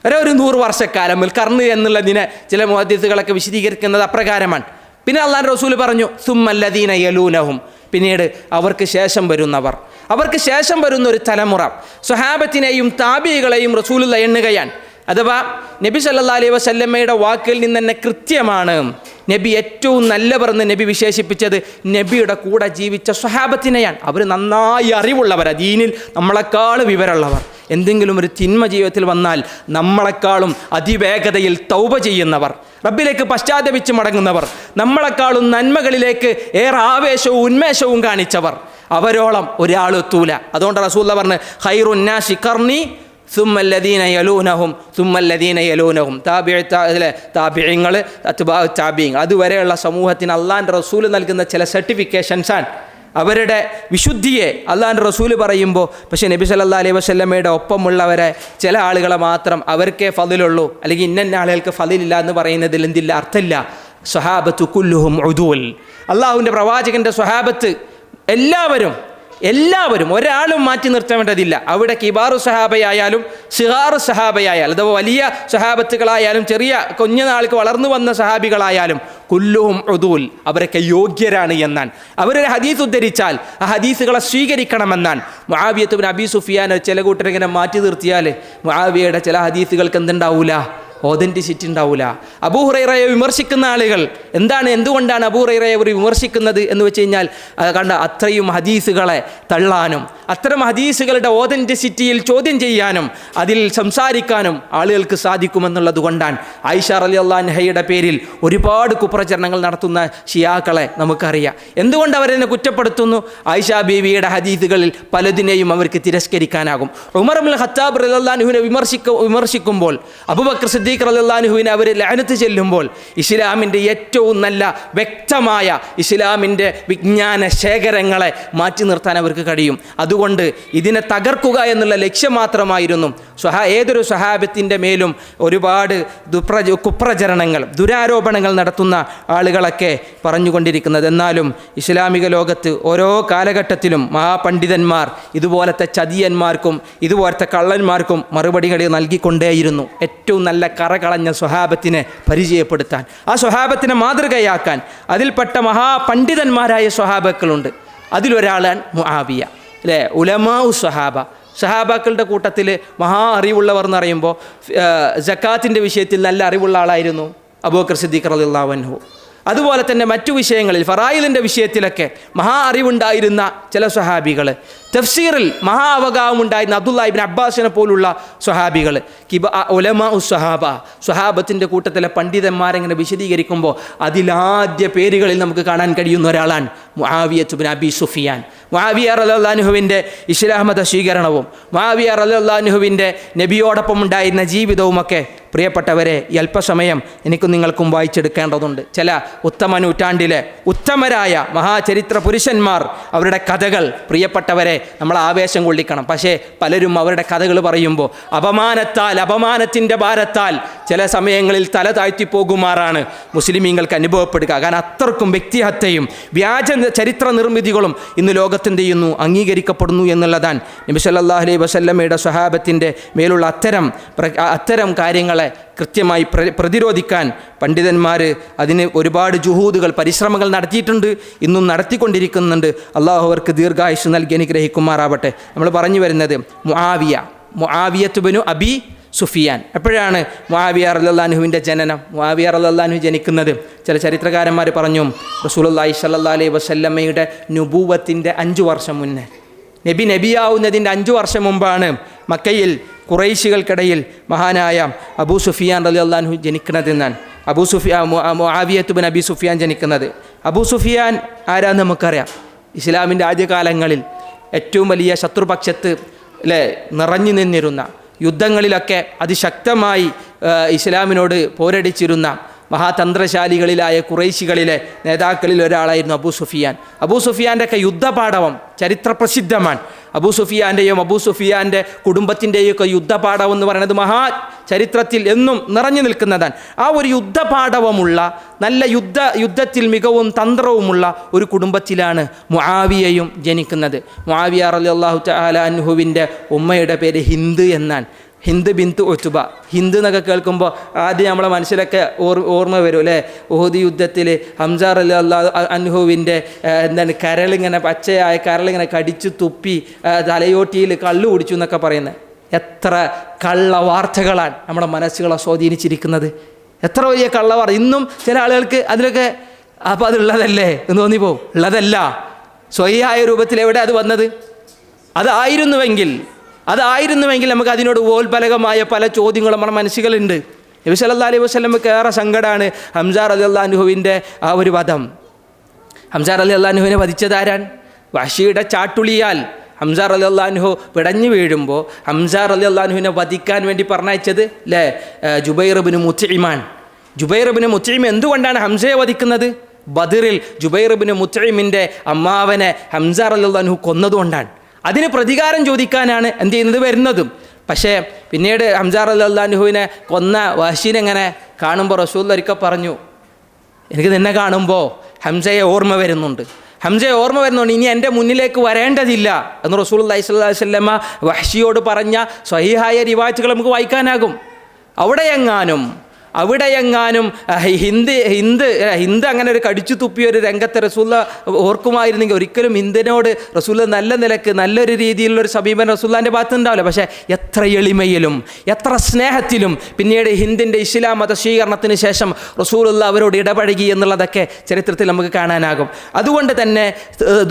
ഒരു 100 വർഷക്കാലം കർണ് എന്നുള്ളതിനെ ചില മുഹദ്ദിസുകളൊക്കെ വിശദീകരിക്കുന്നത് അപ്രകാരമാണ്. പിന്നെ അള്ളാഹുവിൻ്റെ റസൂൽ പറഞ്ഞു, സുമ്മല്ലദീന യലൂനഹും, പിന്നീട് അവർക്ക് ശേഷം വരുന്നവർ, അവർക്ക് ശേഷം വരുന്ന ഒരു തലമുറ. സ്വഹാബത്തിനെയും താബിഈകളെയും റസൂലുള്ളാഹി എണ്ണുകയാണ്. അഥവാ നബി സല്ലല്ലാഹു അലൈഹി വസല്ലമയുടെ വാക്കിൽ നിന്ന് തന്നെ കൃത്യമാണ് നബി ഏറ്റവും നല്ലവർ എന്ന് നബി വിശേഷിപ്പിച്ചത് നബിയുടെ കൂടെ ജീവിച്ച സ്വഹാബത്തിനെയാണ്. അവർ നന്നായി അറിവുള്ളവർ, ദീനിൽ നമ്മളെക്കാൾ വിവരമുള്ളവർ. എന്തെങ്കിലും ഒരു തിന്മ ജീവിതത്തിൽ വന്നാൽ നമ്മളെക്കാളും അതിവേഗതയിൽ തൗബ ചെയ്യുന്നവർ, റബ്ബിലേക്ക് പശ്ചാത്തപിച്ച് മടങ്ങുന്നവർ, നമ്മളെക്കാളും നന്മകളിലേക്ക് ഏറെ ആവേശവും ഉന്മേഷവും കാണിച്ചവർ, അവരോളം ഒരാളെത്തൂല. അതുകൊണ്ട് റസൂലുള്ളാഹി പറഞ്ഞു, ഖൈറുന്നാസി ഖർനി സുമ്മല്ലദീന യലൂനഹും സുമ്മല്ലദീന യലൂനഹും. താബിഈങ്ങൾ, അത്ബാഉ താബിഈൻ, അതുവരെയുള്ള സമൂഹത്തിന് അള്ളാഹിൻ്റെ റസൂൽ നൽകുന്ന ചില സർട്ടിഫിക്കേഷൻസാണ്. അവരുടെ വിശുദ്ധിയെ അള്ളാഹിൻ്റെ റസൂൽ പറയുമ്പോൾ, പക്ഷേ നബി സല്ലല്ലാഹു അലൈഹി വസല്ലമയുടെ ഒപ്പമുള്ളവരെ ചില ആളുകളെ മാത്രം അവർക്കേ ഫളിലുള്ളൂ, അല്ലെങ്കിൽ ഇന്ന ആളുകൾക്ക് ഫളിലില്ല എന്ന് പറയുന്നതിൽ എന്തില്ല, അർത്ഥമില്ല. സ്വഹാബത്തു കുല്ലുഹും ഉദൂൽ. അള്ളാഹുവിൻ്റെ പ്രവാചകൻ്റെ സ്വഹാബത്ത് എല്ലാവരും ഒരാളും മാറ്റി നിർത്തേണ്ടതില്ല. അവിടെ കിബാറു സഹാബയായാലും സിഗാറു സഹാബയായാലും, അഥവാ വലിയ സഹാബത്തുകളായാലും ചെറിയ കുഞ്ഞുനാൾക്ക് വളർന്നു വന്ന സഹാബികളായാലും കുല്ലുഹും ഉദൂൽ, അവരൊക്കെ യോഗ്യരാണ് എന്നാണ്. അവരൊരു ഹദീസ് ഉദ്ധരിച്ചാൽ ആ ഹദീസുകളെ സ്വീകരിക്കണമെന്നാണ്. മുആവിയ ഇബ്നു അബീ സുഫിയാൻ ചില കൂട്ടരിങ്ങനെ മാറ്റി നിർത്തിയാൽ മുആവിയയുടെ ചില ഹദീസുകൾക്ക് എന്തുണ്ടാവൂല, ഓതൻറ്റിസിറ്റി ഉണ്ടാവില്ല. അബൂ ഹുറൈറയെ വിമർശിക്കുന്ന ആളുകൾ എന്തുകൊണ്ടാണ് അബൂ ഹുറൈറയെ അവർ വിമർശിക്കുന്നത് എന്ന് വെച്ച് കഴിഞ്ഞാൽ കണ്ട അത്രയും ഹദീസുകളെ തള്ളാനും അത്തരം ഹദീസുകളുടെ ഓതൻറ്റിസിറ്റിയിൽ ചോദ്യം ചെയ്യാനും അതിൽ സംസാരിക്കാനും ആളുകൾക്ക് സാധിക്കുമെന്നുള്ളത് കൊണ്ടാണ് ആയിഷ റളിയല്ലാഹു അൻഹയുടെ പേരിൽ ഒരുപാട് കുപ്രചരണങ്ങൾ നടത്തുന്ന ഷിയാക്കളെ നമുക്കറിയാം. എന്തുകൊണ്ട് അവരെന്നെ കുറ്റപ്പെടുത്തുന്നു? ആയിഷ ബീവിയുടെ ഹദീസുകളിൽ പലതിനെയും അവർക്ക് തിരസ്കരിക്കാനാകും. ഉമർ ഇബ്നുൽ ഖത്താബ് റളിയല്ലാഹു അൻഹുവിനെ വിമർശിക്കുമ്പോൾ, അബൂബക്കർ സിദ്ദീഖ് റളിയല്ലാഹു അൻഹുവിനെ അവർ ലഅനത്ത് ചെല്ലുമ്പോൾ, ഇസ്ലാമിൻ്റെ ഏറ്റവും നല്ല വ്യക്തമായ ഇസ്ലാമിൻ്റെ വിജ്ഞാന ശേഖരങ്ങളെ മാറ്റി നിർത്താൻ അവർക്ക് കഴിയും. അതുകൊണ്ട് ഇതിനെ തകർക്കുക എന്നുള്ള ലക്ഷ്യം മാത്രമായിരുന്നു ഏതൊരു സ്വഹാബത്തിൻ്റെ മേലും ഒരുപാട് കുപ്രചരണങ്ങൾ, ദുരാരോപണങ്ങൾ നടത്തുന്ന ആളുകളൊക്കെ പറഞ്ഞുകൊണ്ടിരിക്കുന്നത്. എന്നാലും ഇസ്ലാമിക ലോകത്ത് ഓരോ കാലഘട്ടത്തിലും മഹാപണ്ഡിതന്മാർ ഇതുപോലത്തെ ചതിയന്മാർക്കും ഇതുപോലത്തെ കള്ളന്മാർക്കും മറുപടികൾ നൽകിക്കൊണ്ടേയിരുന്നു. ഏറ്റവും നല്ല കറ കളഞ്ഞ സ്വഹാബത്തിനെ പരിചയപ്പെടുത്താൻ, ആ സ്വഹാബത്തിനെ മാതൃകയാക്കാൻ അതിൽപ്പെട്ട മഹാപണ്ഡിതന്മാരായ സ്വഹാബക്കളുണ്ട്. അതിലൊരാളാണ് മുആവിയ, അല്ലേ? ഉലമാഉ സ്വഹാബ, സഹാബാക്കളുടെ കൂട്ടത്തിൽ മഹാ അറിവുള്ളവർ എന്ന് പറയുമ്പോൾ സക്കാത്തിൻ്റെ വിഷയത്തിൽ നല്ല അറിവുള്ള ആളായിരുന്നു അബൂബക്കർ സിദ്ദീഖ് റളിയല്ലാഹു അൻഹു. അതുപോലെ തന്നെ മറ്റു വിഷയങ്ങളിൽ ഫറായിലിൻ്റെ വിഷയത്തിലൊക്കെ മഹാ അറിവുണ്ടായിരുന്ന ചില സ്വഹാബികൾ, തഫ്സീറിൽ മഹാ അവഗാഹമുണ്ടായിരുന്ന അബ്ദുല്ലാഹി ഇബ്നു അബ്ബാസിനെ പോലുള്ള സ്വഹാബികൾ, ഉലമാഉ സ്വഹാബ, സ്വഹാബത്തിൻ്റെ കൂട്ടത്തിലെ പണ്ഡിതന്മാരെങ്ങനെ വിശദീകരിക്കുമ്പോൾ അതിലാദ്യ പേരുകളിൽ നമുക്ക് കാണാൻ കഴിയുന്ന ഒരാളാണ് മുആവിയത്ത് ഇബ്നു അബി സുഫിയാൻ. മുആവിയ റളിയല്ലാഹു അൻഹുവിൻ്റെ ഇസ്ലാം മത സ്വീകരണവും മുആവിയ റളിയല്ലാഹു അൻഹുവിൻ്റെ നബിയോടൊപ്പം ഉണ്ടായിരുന്ന ജീവിതവുമൊക്കെ പ്രിയപ്പെട്ടവരെ ഈ അല്പസമയം എനിക്കും നിങ്ങൾക്കും വായിച്ചെടുക്കേണ്ടതുണ്ട്. ചില ഉത്തമ നൂറ്റാണ്ടിലെ ഉത്തമരായ മഹാചരിത്ര പുരുഷന്മാർ, അവരുടെ കഥകൾ പ്രിയപ്പെട്ടവരെ നമ്മൾ ആവേശം കൊള്ളിക്കണം. പക്ഷേ പലരും അവരുടെ കഥകൾ പറയുമ്പോൾ അപമാനത്തിൻ്റെ ഭാരത്താൽ ചില സമയങ്ങളിൽ തല താഴ്ത്തിപ്പോകുമാറാണ് മുസ്ലിമീങ്ങൾക്ക് അനുഭവപ്പെടുക. കാരണം അത്രക്കും വ്യക്തിഹത്യയും വ്യാജ ചരിത്ര നിർമ്മിതികളും ഇന്ന് ലോകത്തെന്ത് ചെയ്യുന്നു, അംഗീകരിക്കപ്പെടുന്നു എന്നുള്ളതാണ്. നബി സല്ലല്ലാഹു അലൈഹി വസല്ലമയുടെ സ്വഹാബത്തിൻ്റെ മേലുള്ള അത്തരം കാര്യങ്ങളെ കൃത്യമായി പ്രതിരോധിക്കാൻ പണ്ഡിതന്മാർ അതിന് ഒരുപാട് ജുഹൂദുകൾ, പരിശ്രമങ്ങൾ നടത്തിയിട്ടുണ്ട്, ഇന്നും നടത്തിക്കൊണ്ടിരിക്കുന്നുണ്ട്. അള്ളാഹു അവർക്ക് ദീർഘായുസ് നൽകി അനുഗ്രഹിക്കുമാറാവട്ടെ. നമ്മൾ പറഞ്ഞു വരുന്നത് മുആവിയത്ത് ഇബ്നു അബി സുഫിയാൻ. എപ്പോഴാണ് മുആവിയ റളിയല്ലാഹു അൻഹുവിൻ്റെ ജനനം? മുആവിയ റളിയല്ലാഹു അൻഹു ജനിക്കുന്നത് ചില ചരിത്രകാരന്മാർ പറഞ്ഞു റസൂലുള്ളാഹി സ്വല്ലല്ലാഹു അലൈഹി വസല്ലമയുടെ നുബൂവത്തിൻ്റെ 5 വർഷം മുന്നേ, നബിയാവുന്നതിൻ്റെ 5 വർഷം മുമ്പാണ് മക്കയിൽ ഖുറൈശികൾക്കിടയിൽ മഹാനായ അബൂ സുഫിയാൻ റളിയല്ലാഹു അൻഹു ജനിക്കുന്നതെന്നാണ്. മുആവിയത്ത് ഇബ്നു അബി സുഫിയാൻ ജനിക്കുന്നത്. അബൂ സുഫിയാൻ ആരാന്ന് നമുക്കറിയാം. ഇസ്ലാമിൻ്റെ ആദ്യകാലങ്ങളിൽ ഏറ്റവും വലിയ ശത്രുപക്ഷത്ത് നിറഞ്ഞു നിന്നിരുന്ന, യുദ്ധങ്ങളിലൊക്കെ അതിശക്തമായി ഇസ്ലാമിനോട് പോരടിച്ചിരുന്ന മഹാതന്ത്രശാലികളിലായ ഖുറൈശികളിലെ നേതാക്കളിൽ ഒരാളായിരുന്നു അബൂ സുഫിയാൻ. അബൂ സുഫിയാൻ്റെ ഒക്കെ യുദ്ധപാടവം ചരിത്രപ്രസിദ്ധമാണ്. അബൂ സുഫിയാൻ്റെയും അബൂ സുഫിയാൻ്റെ കുടുംബത്തിൻ്റെയും ഒക്കെ യുദ്ധപാടവം എന്ന് പറയുന്നത് ചരിത്രത്തിൽ എന്നും നിറഞ്ഞു നിൽക്കുന്നതാണ്. ആ ഒരു യുദ്ധപാടവമുള്ള, നല്ല യുദ്ധത്തിൽ മികവും തന്ത്രവുമുള്ള ഒരു കുടുംബത്തിലാണ് മുആവിയയും ജനിക്കുന്നത്. മുആവിയ റളിയല്ലാഹു തആല അൻഹുവിൻ്റെ ഉമ്മയുടെ പേര് ഹിന്ദ് എന്നാണ്. ഹിന്ദ് ബിന്ത് ഉത്ബ. ഹിന്ദ് എന്നൊക്കെ കേൾക്കുമ്പോൾ ആദ്യം നമ്മളെ മനസ്സിലൊക്കെ ഓർമ്മ വരും, അല്ലേ? ഉഹുദ് യുദ്ധത്തിൽ ഹംസ റളിയല്ലാഹു അൻഹുവിൻ്റെ കരളിങ്ങനെ, പച്ചയായ കരളിങ്ങനെ കടിച്ചു തുപ്പി തലയോട്ടിയിൽ കള്ളു കുടിച്ചു എന്നൊക്കെ പറയുന്നത്. എത്ര കള്ളവാർത്തകളാണ് നമ്മുടെ മനസ്സുകളെ സ്വാധീനിച്ചിരിക്കുന്നത്. എത്ര വലിയ കള്ളവാർത്ത. ഇന്നും ചില ആളുകൾക്ക് അതിലൊക്കെ അപ്പോൾ അതുള്ളതല്ലേ എന്ന് തോന്നിപ്പോവും. ഉള്ളതല്ല. സ്വഹിയായ രൂപത്തിൽ എവിടെ അത് വന്നത്? അതായിരുന്നുവെങ്കിൽ നമുക്ക് അതിനോട് ഉപോത്ബലകമായ പല ചോദ്യങ്ങളും നമ്മുടെ മനസ്സുകളുണ്ട്. നബി സല്ലല്ലാഹു അലൈഹി വസല്ലമക്ക് ഏറെ സങ്കടമാണ് ഹംസ റളിയല്ലാഹു അൻഹുവിൻ്റെ ആ ഒരു വധം. ഹംസ റളിയല്ലാഹു അൻഹുവിനെ വധിച്ചതാരാണ്? വഹ്ശിയുടെ ചാട്ടുളിയാൽ ഹംസ റളിയല്ലാഹു അൻഹു പിടഞ്ഞു വീഴുമ്പോൾ ഹംസ റളിയല്ലാഹു അൻഹുവിനെ വധിക്കാൻ വേണ്ടി പറഞ്ഞയച്ചത് ജുബൈർ ഇബ്നു മുത്ഇമാണ്. ജുബൈർ ഇബ്നു മുത്ഇം എന്തുകൊണ്ടാണ് ഹംസയെ വധിക്കുന്നത്? ബദറിൽ ജുബൈർ ഇബ്നു മുത്ഇമിൻ്റെ അമ്മാവനെ ഹംസ റളിയല്ലാഹു അൻഹു കൊന്നതുകൊണ്ടാണ്. അതിന് പ്രതികാരം ചോദിക്കാനാണ് എന്ത് ചെയ്യുന്നത്, വരുന്നതും. പക്ഷേ പിന്നീട് ഹംസ റളിയല്ലാഹു അൻഹുവിനെ കൊന്ന വഹ്ശിനെ ഇങ്ങനെ കാണുമ്പോൾ റസൂൽ ഒരിക്കൽ പറഞ്ഞു, എനിക്ക് നിന്നെ കാണുമ്പോൾ ഹംസയെ ഓർമ്മ വരുന്നുണ്ട്, ഇനി എൻ്റെ മുന്നിലേക്ക് വരേണ്ടതില്ല എന്ന് റസൂലുള്ളാഹി സ്വല്ലല്ലാഹു അലൈഹി വസല്ലമ വഹ്ശിയോട് പറഞ്ഞ സ്വഹീഹായ റിവായത്തുകൾ നമുക്ക് വായിക്കാനാകും. അവിടെയെങ്ങാനും ഹിന്ദ് അങ്ങനെ ഒരു കടിച്ചു തുപ്പിയ ഒരു രംഗത്തെ റസൂല ഓർക്കുമായിരുന്നെങ്കിൽ ഒരിക്കലും ഹിന്ദിനോട് റസൂല നല്ല നിലക്ക് നല്ലൊരു രീതിയിലുള്ളൊരു സമീപനം റസൂലിൻ്റെ ഭാഗത്ത് ഉണ്ടാവില്ല. പക്ഷേ എത്ര എളിമയിലും എത്ര സ്നേഹത്തിലും പിന്നീട് ഹിന്ദിൻ്റെ ഇസ്ലാം മത സ്വീകരണത്തിന് ശേഷം റസൂലുള്ള അവരോട് ഇടപഴകി എന്നുള്ളതൊക്കെ ചരിത്രത്തിൽ നമുക്ക് കാണാനാകും. അതുകൊണ്ട് തന്നെ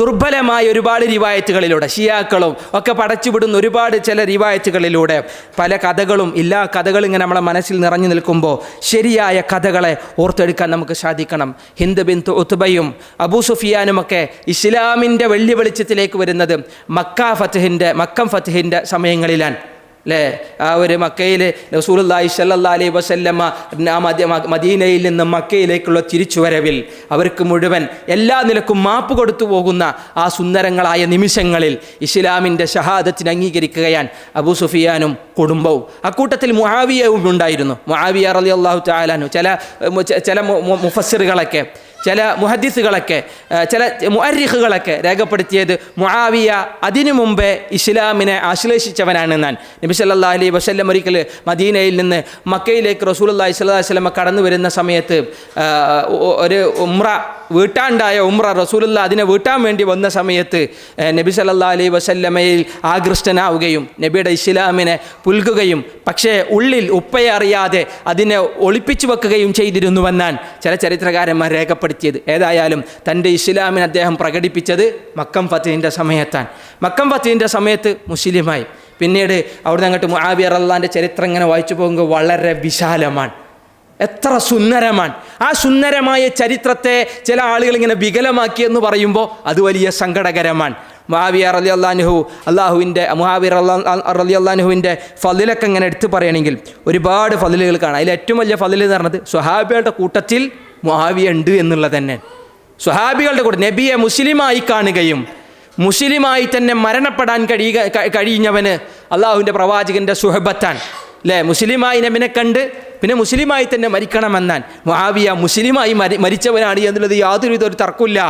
ദുർബലമായ ഒരുപാട് റിവായത്തുകളിലൂടെ ഷിയാക്കളും ഒക്കെ പടച്ചുവിടുന്ന ഒരുപാട് ചില റിവായത്തുകളിലൂടെ പല കഥകളും ഇങ്ങനെ നമ്മളെ മനസ്സിൽ നിറഞ്ഞു നിൽക്കുമ്പോൾ ശരിയായ കഥകളെ ഓർത്തെടുക്കാൻ നമുക്ക് സാധിക്കണം. ഹിന്ദ് ബിന്ത് ഉത്ബയും അബൂ സുഫിയാനുമൊക്കെ ഇസ്ലാമിൻ്റെ വെള്ളി വെളിച്ചത്തിലേക്ക് വരുന്നത് മക്കം ഫത്ഹിൻ്റെ സമയങ്ങളിലാണ്, അല്ലേ? ആ ഒരു മക്കയിൽ റസൂലുള്ളാഹി സ്വല്ലല്ലാഹു അലൈഹി വസല്ലമ മദീനയിൽ നിന്ന് മക്കയിലേക്കുള്ള തിരിച്ചുവരവിൽ അവർക്ക് മുഴുവൻ എല്ലാ നിലക്കും മാപ്പ് കൊടുത്തു പോകുന്ന ആ സുന്ദരങ്ങളായ നിമിഷങ്ങളിൽ ഇസ്ലാമിൻ്റെ ഷഹാദത്തിന് അംഗീകരിക്കുകയാണ് അബൂ സുഫിയാനും കുടുംബവും. അക്കൂട്ടത്തിൽ മുആവിയയും ഉണ്ടായിരുന്നു. മുആവിയ റളിയല്ലാഹു തആല അൻഹു. ചില മുഫസ്സിറുകളൊക്കെ ചില മുഹദ്ദിസുകളൊക്കെ ചില മുഅർരിഖുകളൊക്കെ രേഖപ്പെടുത്തിയത് മുആവിയ അതിനു മുമ്പേ ഇസ്ലാമിനെ ആശ്ലേഷിച്ചവനാണെന്നാണ്. നബി സല്ലല്ലാഹു അലൈഹി വസല്ലം ഒരിക്കൽ മദീനയിൽ നിന്ന് മക്കയിലേക്ക് റസൂലുള്ളാഹി സ്വല്ലല്ലാഹു അലൈഹി വസല്ലം കടന്നു വരുന്ന സമയത്ത് ഒരു വീട്ടാണ്ടായ ഉംറ റസൂലുള്ള അതിനെ വീട്ടാൻ വേണ്ടി വന്ന സമയത്ത് നബി സല്ലല്ലാഹു അലൈഹി വസല്ലമയിൽ ആകൃഷ്ടനാവുകയും നബിയുടെ ഇസ്ലാമിനെ പുൽകുകയും പക്ഷേ ഉള്ളിൽ ഉപ്പയെ അറിയാതെ അതിനെ ഒളിപ്പിച്ചു വെക്കുകയും ചെയ്തിരുന്നുവെന്നാണ് ചില ചരിത്രകാരന്മാർ രേഖപ്പെടുത്തിയത്. ഏതായാലും തൻ്റെ ഇസ്ലാമിനെ അദ്ദേഹം പ്രകടിപ്പിച്ചത് മക്കം ഫത്ഹിൻ്റെ സമയത്താണ്. മക്കം ഫത്ഹിൻ്റെ സമയത്ത് മുസ്ലിമായി. പിന്നീട് അവിടുന്ന് അങ്ങോട്ട് മുആവിയ റളിയല്ലാഹുവിൻ്റെ ചരിത്രം ഇങ്ങനെ വായിച്ചു പോകുമ്പോൾ വളരെ വിശാലമാണ്, എത്ര സുന്ദരമാണ്. ആ സുന്ദരമായ ചരിത്രത്തെ ചില ആളുകൾ ഇങ്ങനെ വികലമാക്കിയെന്ന് പറയുമ്പോൾ അത് വലിയ സങ്കടകരമാണ്. മുആവിയ റളിയല്ലാഹു റളിയല്ലാഹുവിൻ്റെ ഫളിലൊക്കെ ഇങ്ങനെ എടുത്തു പറയുകയാണെങ്കിൽ ഒരുപാട് ഫളിലുകൾ കാണാം. അതിൽ ഏറ്റവും വലിയ ഫളിൽ എന്ന് പറഞ്ഞത് സ്വഹാബികളുടെ കൂട്ടത്തിൽ മുആവിയ ഉണ്ട് എന്നുള്ളത് തന്നെ. സ്വഹാബികളുടെ കൂടെ നബിയെ മുസ്ലിമായി കാണുകയും മുസ്ലിമായി തന്നെ മരണപ്പെടാൻ കഴിഞ്ഞവന് അള്ളാഹുവിൻ്റെ പ്രവാചകൻ്റെ സുഹബത്താണ് അല്ലേ. മുസ്ലിമായി നബിനെ കണ്ട് പിന്നെ മുസ്ലിമായി തന്നെ മരിക്കണമെന്നാൻ. മുആവിയ മുസ്ലിമായി മരിച്ചവനാണ് എന്നുള്ളത് യാതൊരു ഒരു തർക്കമില്ല.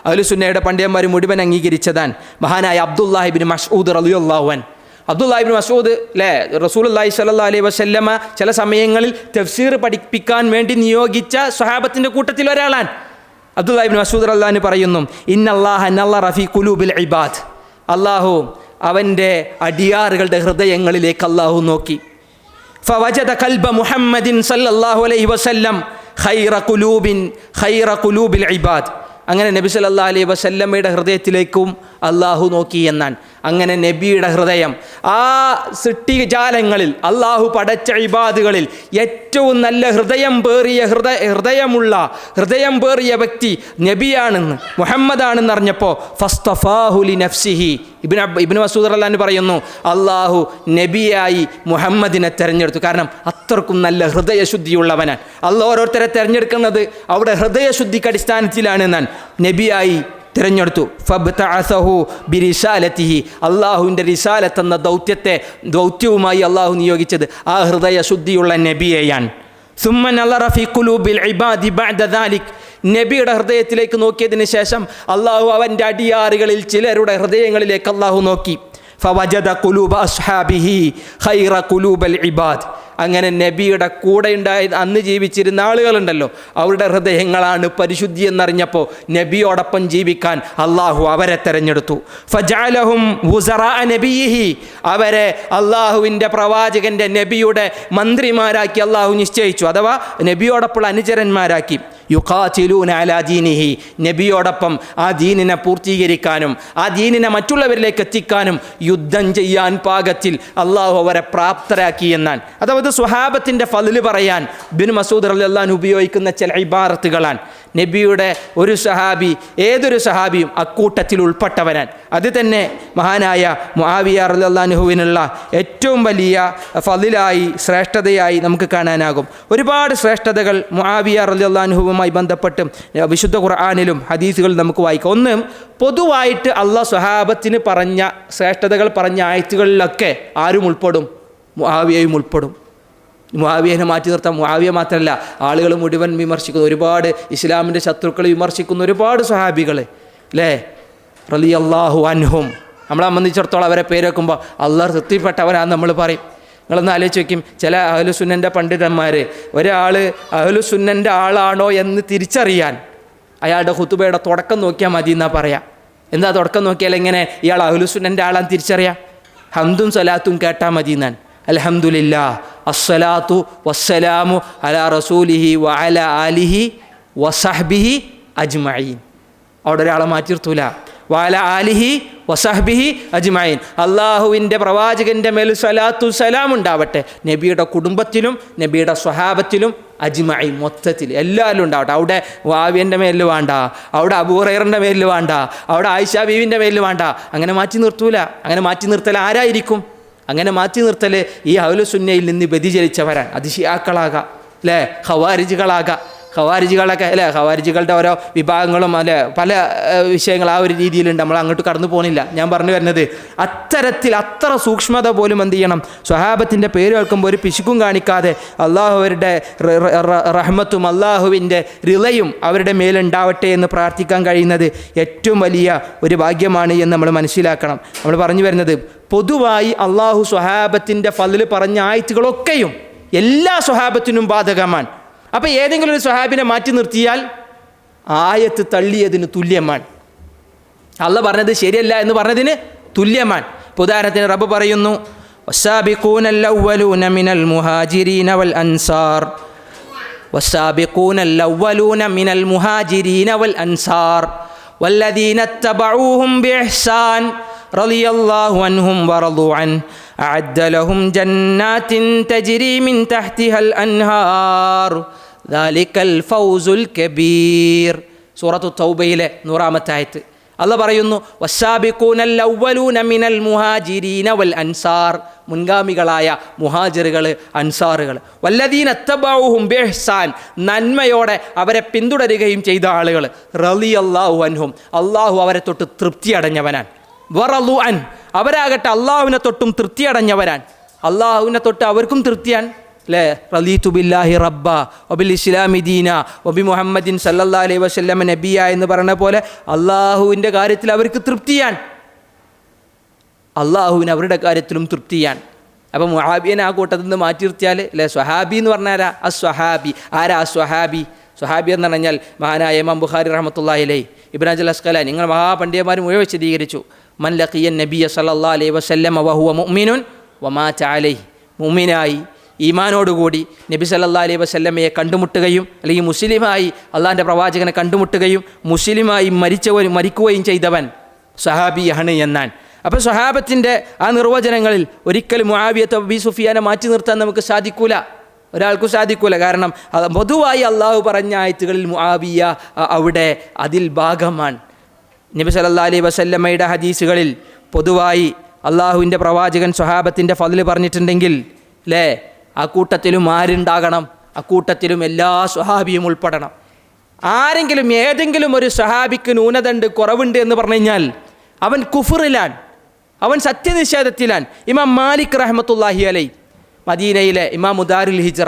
അഹ്ലുസുന്നയുടെ പണ്ഡിതന്മാർ മുഴുവൻ അംഗീകരിച്ചതാണ്. മഹാനായ അബ്ദുല്ലാഹി ഇബ്നു മസ്ഊദ് റളിയല്ലാഹു അൻഹു, അബ്ദുല്ലാഹി ഇബ്നു മസ്ഊദ് അല്ലേ, റസൂലുള്ളാഹി സ്വല്ലല്ലാഹു അലൈഹി വസല്ലമ ചില സമയങ്ങളിൽ തഫ്സീർ പഠിപ്പിക്കാൻ വേണ്ടി നിയോഗിച്ച സ്വഹാബത്തിൻ്റെ കൂട്ടത്തിൽ ഒരാളാണ്. അബ്ദുല്ലാഹി ഇബ്നു മസ്ഊദ് റളിയല്ലാഹു അൻഹു പറയുന്നു, ഇന്നല്ലാഹ നളറ ഫീ ഖുലൂബിൽ ഇബാദ്, അല്ലാഹു അവൻ്റെ അടിയാറുകളുടെ ഹൃദയങ്ങളിലേക്ക് അല്ലാഹു നോക്കി. ഫവജദ ഖൽബ മുഹമ്മദിൻ സല്ലല്ലാഹു അലൈഹി വസല്ലം ഖൈറ ഖുലൂബിൽ ഇബാദ്. അങ്ങനെ നബി സല്ലല്ലാഹു അലൈഹി വസല്ലമയുടെ ഹൃദയത്തിലേക്കും അല്ലാഹു നോക്കി എന്നാണ്. അങ്ങനെ നബിയുടെ ഹൃദയം ആ സൃഷ്ടിജാലങ്ങളിൽ അല്ലാഹു പടച്ച ഇബാദുകളിൽ ഏറ്റവും നല്ല ഹൃദയം പേറിയ വ്യക്തി നബിയാണെന്ന് മുഹമ്മദാണെന്ന് അറിഞ്ഞപ്പോൾ ഫസ്തഫാഹു ലി നഫ്സിഹി, ഇബ്നു മസ്ഊദ് റളിയല്ലാഹു അൻഹു പറയുന്നു, അല്ലാഹു നബിയായി മുഹമ്മദിനെ തിരഞ്ഞെടുത്തു. കാരണം അത്രക്കും നല്ല ഹൃദയശുദ്ധിയുള്ളവനാണ്. അല്ലാഹു ഓരോരുത്തരെ തിരഞ്ഞെടുക്കുന്നത് അവിടെ ഹൃദയശുദ്ധിക്ക് അടിസ്ഥാനത്തിലാണെന്നാണ്. നബിയായി തിരഞ്ഞെടുത്തു. ഫബ്തഅസഹു ബിരിസാലത്തിഹി, അള്ളാഹുവിൻ്റെ റിസാലത്ത് എന്ന ദൗത്യവുമായി അള്ളാഹു നിയോഗിച്ചത് ആ ഹൃദയശുദ്ധിയുള്ള നബിയെയാണ്. സുമ്മ നളറ ഫീ ഖുലൂബിൽ ഇബാദി ബഅദ ദാലിക്, നബിയുടെ ഹൃദയത്തിലേക്ക് നോക്കിയതിന് ശേഷം അള്ളാഹു അവൻ്റെ അടിയാറുകളിൽ ചിലരുടെ ഹൃദയങ്ങളിലേക്ക് അള്ളാഹു നോക്കി. ഫവജദ ഖുലൂബ അസ്ഹാബിഹി ഖൈറ ഖുലൂബൽ ഇബാദ്, അങ്ങനെ നബിയുടെ കൂടെ അന്ന് ജീവിച്ചിരുന്ന ആളുകളുണ്ടല്ലോ അവരുടെ ഹൃദയങ്ങളാണ് പരിശുദ്ധി എന്നറിഞ്ഞപ്പോൾ നബിയോടൊപ്പം ജീവിക്കാൻ അള്ളാഹു അവരെ തെരഞ്ഞെടുത്തു. ഫജഅലഹും വുസറാ നബിയിഹി, അവരെ അള്ളാഹുവിൻ്റെ പ്രവാചകൻ്റെ നബിയുടെ മന്ത്രിമാരാക്കി അള്ളാഹു നിശ്ചയിച്ചു, അഥവാ നബിയോടൊപ്പം അനുചരന്മാരാക്കി. യുഖാതിലൂന അലാ ദീനിഹി, നബിയോടൊപ്പം ആ ദീനിനെ പൂർത്തീകരിക്കാനും ആ ദീനിനെ മറ്റുള്ളവരിലേക്ക് എത്തിക്കാനും യുദ്ധം ചെയ്യാൻ പാകത്തിൽ അള്ളാഹു അവരെ പ്രാപ്തരാക്കി എന്നാണ്. അഥവാ സ്വഹാബത്തിൻ്റെ ഫളില് പറയാൻ ഇബ്നു മസ്ഊദ് റളിയല്ലാഹു അൻഹു ഉപയോഗിക്കുന്ന ചില ഇബാറത്തുകളാണ്. നബിയുടെ ഒരു സഹാബി, ഏതൊരു സഹാബിയും അക്കൂട്ടത്തിൽ ഉൾപ്പെട്ടവനാണ്. അത് തന്നെ മഹാനായ മുആവിയ റളിയല്ലാഹു അൻഹുവിനുള്ള ഏറ്റവും വലിയ ഫളിലായി ശ്രേഷ്ഠതയായി നമുക്ക് കാണാനാകും. ഒരുപാട് ശ്രേഷ്ഠതകൾ മുആവിയ റളിയല്ലാഹു അൻഹുവുമായി ബന്ധപ്പെട്ട് വിശുദ്ധ ഖുർആനിലും ഹദീസുകൾ നമുക്ക് വായിക്കാം. ഒന്ന്, പൊതുവായിട്ട് അള്ളാഹ് സ്വഹാബത്തിന് പറഞ്ഞ ശ്രേഷ്ഠതകൾ പറഞ്ഞ ആയത്തുകളിലൊക്കെ ആരും ഉൾപ്പെടും? മുആവിയയും ഉൾപ്പെടും. മുആവിയനെ മാറ്റി നിർത്താൻ മുആവിയ മാത്രമല്ല, ആളുകൾ മുഴുവൻ വിമർശിക്കുന്ന, ഒരുപാട് ഇസ്ലാമിൻ്റെ ശത്രുക്കൾ വിമർശിക്കുന്ന ഒരുപാട് സ്വഹാബികൾ അല്ലേ റളിയല്ലാഹു അൻഹും. നമ്മളെ സംബന്ധിച്ചിടത്തോളം അവരെ പേര് വെക്കുമ്പോൾ അള്ളാഹ് തൃപ്തിപ്പെട്ടവനാണെന്ന് നമ്മൾ പറയും. നിങ്ങളൊന്ന് ആലോചിച്ച് വയ്ക്കും, ചില അഹ്ലുസുന്നൻ്റെ പണ്ഡിതന്മാർ ഒരാൾ അഹ്ലുസുന്നൻ്റെ ആളാണോ എന്ന് തിരിച്ചറിയാൻ അയാളുടെ ഖുതുബയുടെ തുടക്കം നോക്കിയാൽ മതി എന്നാ പറയാം. എന്താ തുടക്കം നോക്കിയാൽ എങ്ങനെ ഇയാൾ അഹ്ലുസുന്നൻ്റെ ആളാന്ന് തിരിച്ചറിയാം? ഹംദും സലാത്തും കേട്ടാൽ മതി എന്നാണ്. അൽഹംദുലില്ലാ അസ്സലാത്തു വസ്സലാമു അലാ റസൂലിഹി വഅല ആലിഹി വസഹ്ബിഹി അജ്മഈൻ. അവിടെ ഒരാളെ മാറ്റി നിർത്തൂല. വഅല ആലിഹി വസഹ്ബിഹി അജ്മഈൻ, അള്ളാഹുവിൻ്റെ പ്രവാചകൻ്റെ മേൽ സ്വലാത്തു സലാം ഉണ്ടാവട്ടെ, നബിയുടെ കുടുംബത്തിലും നബിയുടെ സ്വഹാബത്തിലും അജ്മഈൻ, മൊത്തത്തിൽ എല്ലാവരും ഉണ്ടാവട്ടെ. അവിടെ മുആവിയൻ്റെ മേലിൽ വേണ്ട, അവിടെ അബൂ ഹുറൈറയുടെ മേലിൽ വേണ്ട, അവിടെ ആയിഷ ബീവിൻ്റെ മേലിൽ വേണ്ട. അങ്ങനെ മാറ്റി നിർത്തൂല. അങ്ങനെ മാറ്റി നിർത്തൽ ആരായിരിക്കും? അങ്ങനെ മാറ്റി നിർത്തൽ ഈ അഹ്ലുസുന്നയിൽ നിന്ന് വ്യതിചലിച്ചവരാണ്. അത് ശിയാക്കളാകാം അല്ലേ, ഖവാരിജുകളാകാം. ഖവാരിജികളൊക്കെ അല്ലേ, ഖവാരിജികളുടെ ഓരോ വിഭാഗങ്ങളും അല്ലെ പല വിഷയങ്ങൾ ആ ഒരു രീതിയിലുണ്ട്. നമ്മൾ അങ്ങോട്ട് കടന്നു പോകുന്നില്ല. ഞാൻ പറഞ്ഞു വരുന്നത് അത്തരത്തിൽ അത്ര സൂക്ഷ്മത പോലും എന്ത് ചെയ്യണം, സ്വഹാബത്തിൻ്റെ പേര് കേൾക്കുമ്പോൾ ഒരു പിശുക്കും കാണിക്കാതെ അള്ളാഹുവരുടെ റഹ്മത്തും അള്ളാഹുവിൻ്റെ റിളയും അവരുടെ മേലുണ്ടാവട്ടെ എന്ന് പ്രാർത്ഥിക്കാൻ കഴിയുന്നത് ഏറ്റവും വലിയ ഒരു ഭാഗ്യമാണ് എന്ന് നമ്മൾ മനസ്സിലാക്കണം. നമ്മൾ പറഞ്ഞു വരുന്നത് പൊതുവായി അള്ളാഹു സ്വഹാബത്തിൻ്റെ ഫളിൽ പറഞ്ഞ ആയത്തുകളൊക്കെയും എല്ലാ സ്വഹാബത്തിനും ബാധകമാണ്. അപ്പോൾ ഏതെങ്കിലും ഒരു സ്വഹാബിനെ മാറ്റി നിർത്തിയാൽ ആയത്ത് തള്ളിയതിന് തുല്യമാണ്. അള്ളാഹ് പറഞ്ഞത് ശരിയല്ല എന്ന് പറഞ്ഞതിന് തുല്യമാണ്. ഉദാഹരണത്തിന് റബ്ബ് പറയുന്നു, വസ്സാബിഖൂനൽ അവ്വലൂന മിനൽ മുഹാജിരീന വൽ അൻസാർ, വസ്സാബിഖൂനൽ അവ്വലൂന മിനൽ മുഹാജിരീന വൽ അൻസാർ വല്ലദീന തബഊഹും ബിഇഹ്സാൻ റളിയല്ലാഹു അൻഹും വറളു അൻ അഅദ്ദ ലഹും ജന്നാത്തിൻ തജ്രി മിൻ തഹ്തിഹൽ അൻഹാർ ദാലിക്കൽ ഫൗസുൽ കബീർ. സൂറത്തു തൗബയിലെ 100-ാമത്തെ ആയത്ത് അള്ളാഹ് പറയുന്നു, വസ്സാബിഖൂനൽ അവ്വലൂന മിനൽ മുഹാജിരീന വൽ അൻസാർ, മുൻഗാമികളായ മുഹാജിറുകൾ അൻസാറുകൾ, വല്ലദീന തബഊഹും ബിഇഹ്സാൻ, നന്മയോടെ അവരെ പിന്തുടരുകയും ചെയ്ത ആളുകൾ, റളിയല്ലാഹു അൻഹും, അള്ളാഹു അവരെ തൊട്ട് തൃപ്തി അടഞ്ഞവനാണ്, വറളു അൻ, അവരാകട്ടെ അള്ളാഹുവിനെ തൊട്ടും തൃപ്തി അടഞ്ഞവരാൻ. അള്ളാഹുവിനെ തൊട്ട് അവർക്കും തൃപ്തിയാണ് അല്ലേ. റളീതു ബില്ലാഹി റബ്ബ വബിൽ ഇസ്ലാമി ദീന വബി മുഹമ്മദിൻ സല്ലല്ലാഹു അലൈഹി വസല്ലം നബിയ എന്ന് പറഞ്ഞ പോലെ അള്ളാഹുവിൻ്റെ കാര്യത്തിൽ അവർക്ക് തൃപ്തിയാണ്, അള്ളാഹുവിന് അവരുടെ കാര്യത്തിലും തൃപ്തിയാണ്. അപ്പം മുആബിയനെ ആ കൂട്ടത്തിൽ നിന്ന് മാറ്റി നിർത്തിയാൽ അല്ലേ, സ്വഹാബി എന്ന് പറഞ്ഞാൽ ആരാ? അസ്വഹാബി. ആരാ അസ്വഹാബി? സ്വഹാബി എന്ന് പറഞ്ഞാൽ മഹാനായ ഇമാം ബുഖാരി റഹ്മത്തുള്ളാഹി അലൈഹി, ഇബ്നു ഹജർ അസ്ഖലാനി, നിങ്ങൾ മഹാപണ്ഡിതന്മാർ മുഴുവൻ വിശദീകരിച്ചു. മൻ ലഖിയ നബിയ സല്ലല്ലാഹു അലൈഹി വസല്ലം വഹുവ മുഅ്മിനുൻ വമാത അലൈഹി, മുഅ്മിനായി ഈമാനോടുകൂടി നബി സല്ലല്ലാഹു അലൈഹി വസല്ലമയെ കണ്ടുമുട്ടുകയും അല്ലെങ്കിൽ മുസ്ലിമായി അള്ളാഹിൻ്റെ പ്രവാചകനെ കണ്ടുമുട്ടുകയും മുസ്ലിമായി മരിക്കുകയും ചെയ്തവൻ സ്വഹാബിയാണ് എന്നാണ്. അപ്പോൾ സ്വഹാബത്തിൻ്റെ ആ നിർവചനങ്ങളിൽ ഒരിക്കലും മുആവിയത്ത് അബീ സുഫിയാനെ മാറ്റി നിർത്താൻ നമുക്ക് സാധിക്കൂല, ഒരാൾക്കും സാധിക്കൂല. കാരണം പൊതുവായി അള്ളാഹു പറഞ്ഞ ആയത്തുകളിൽ മുആവിയ അവിടെ അതിൽ ഭാഗമാണ്. നബി സല്ലല്ലാഹു അലൈഹി വസല്ലമയുടെ ഹദീസുകളിൽ പൊതുവായി അള്ളാഹുവിൻ്റെ പ്രവാചകൻ സ്വഹാബത്തിൻ്റെ ഫളിൽ പറഞ്ഞിട്ടുണ്ടെങ്കിൽ അല്ലേ, ആ കൂട്ടത്തിലും ആരുണ്ടാകണം? അക്കൂട്ടത്തിലും എല്ലാ സ്വഹാബിയും ഉൾപ്പെടണം. ആരെങ്കിലും ഏതെങ്കിലും ഒരു സ്വഹാബിക്ക് ന്യൂനതയുണ്ട്, കുറവുണ്ട് എന്ന് പറഞ്ഞു കഴിഞ്ഞാൽ അവൻ കുഫറിലാണ്, അവൻ സത്യനിഷേധത്തിലാണ്. ഇമാം മാലിക് റഹ്മത്തുള്ളാഹി അലൈഹി, മദീനയിലെ ഇമാം ദാറുൽ ഹിജ്റ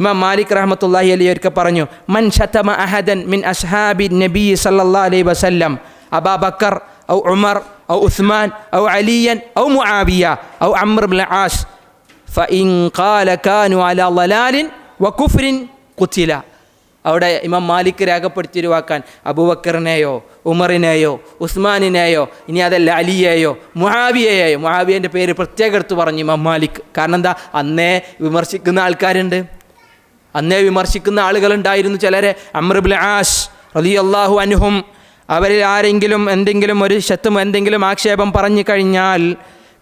ഇമാം മാലിക് റഹ്മത്തുള്ളാഹി അലൈഹി ഒരിക്കൽ പറഞ്ഞു, മൻ ശതമ അഹദൻ മിൻ അസ്ഹാബി നബി സല്ലല്ലാഹു അലൈഹി വസല്ലം അബൂ ബക്കർ ഔ ഉമർ ഔ ഉസ്മാൻ ഔ അലിയൻ ഔ മുആവിയ ഔ അംർ ഇബ്നുൽ ആസ് ഫഇൻ ഖാല കാനു അലാ ളലാലിൻ വകുഫ്രിൻ ഖുതില. അവിടെ ഇമാം മാലിക് രേഖപ്പെടുത്തിയൊരു വാക്കാൻ അബൂബക്കറിനെയോ ഉമറിനെയോ ഉസ്മാനിനെയോ ഇനി അതല്ല അലിയെയോ മുആവിയയെയോ, മുആവിയൻ്റെ പേര് പ്രത്യേകം എടുത്ത് പറഞ്ഞു ഇമാം മാലിക്. കാരണം എന്താ, അന്നേ വിമർശിക്കുന്ന ആൾക്കാരുണ്ട്, അന്നേ വിമർശിക്കുന്ന ആളുകളുണ്ടായിരുന്നു ചിലരെ. അംർ ഇബ്നുൽ ആസ് റളിയല്ലാഹു അൻഹും, അവരിൽ ആരെങ്കിലും എന്തെങ്കിലും ഒരു ശത്വം എന്തെങ്കിലും ആക്ഷേപം പറഞ്ഞു കഴിഞ്ഞാൽ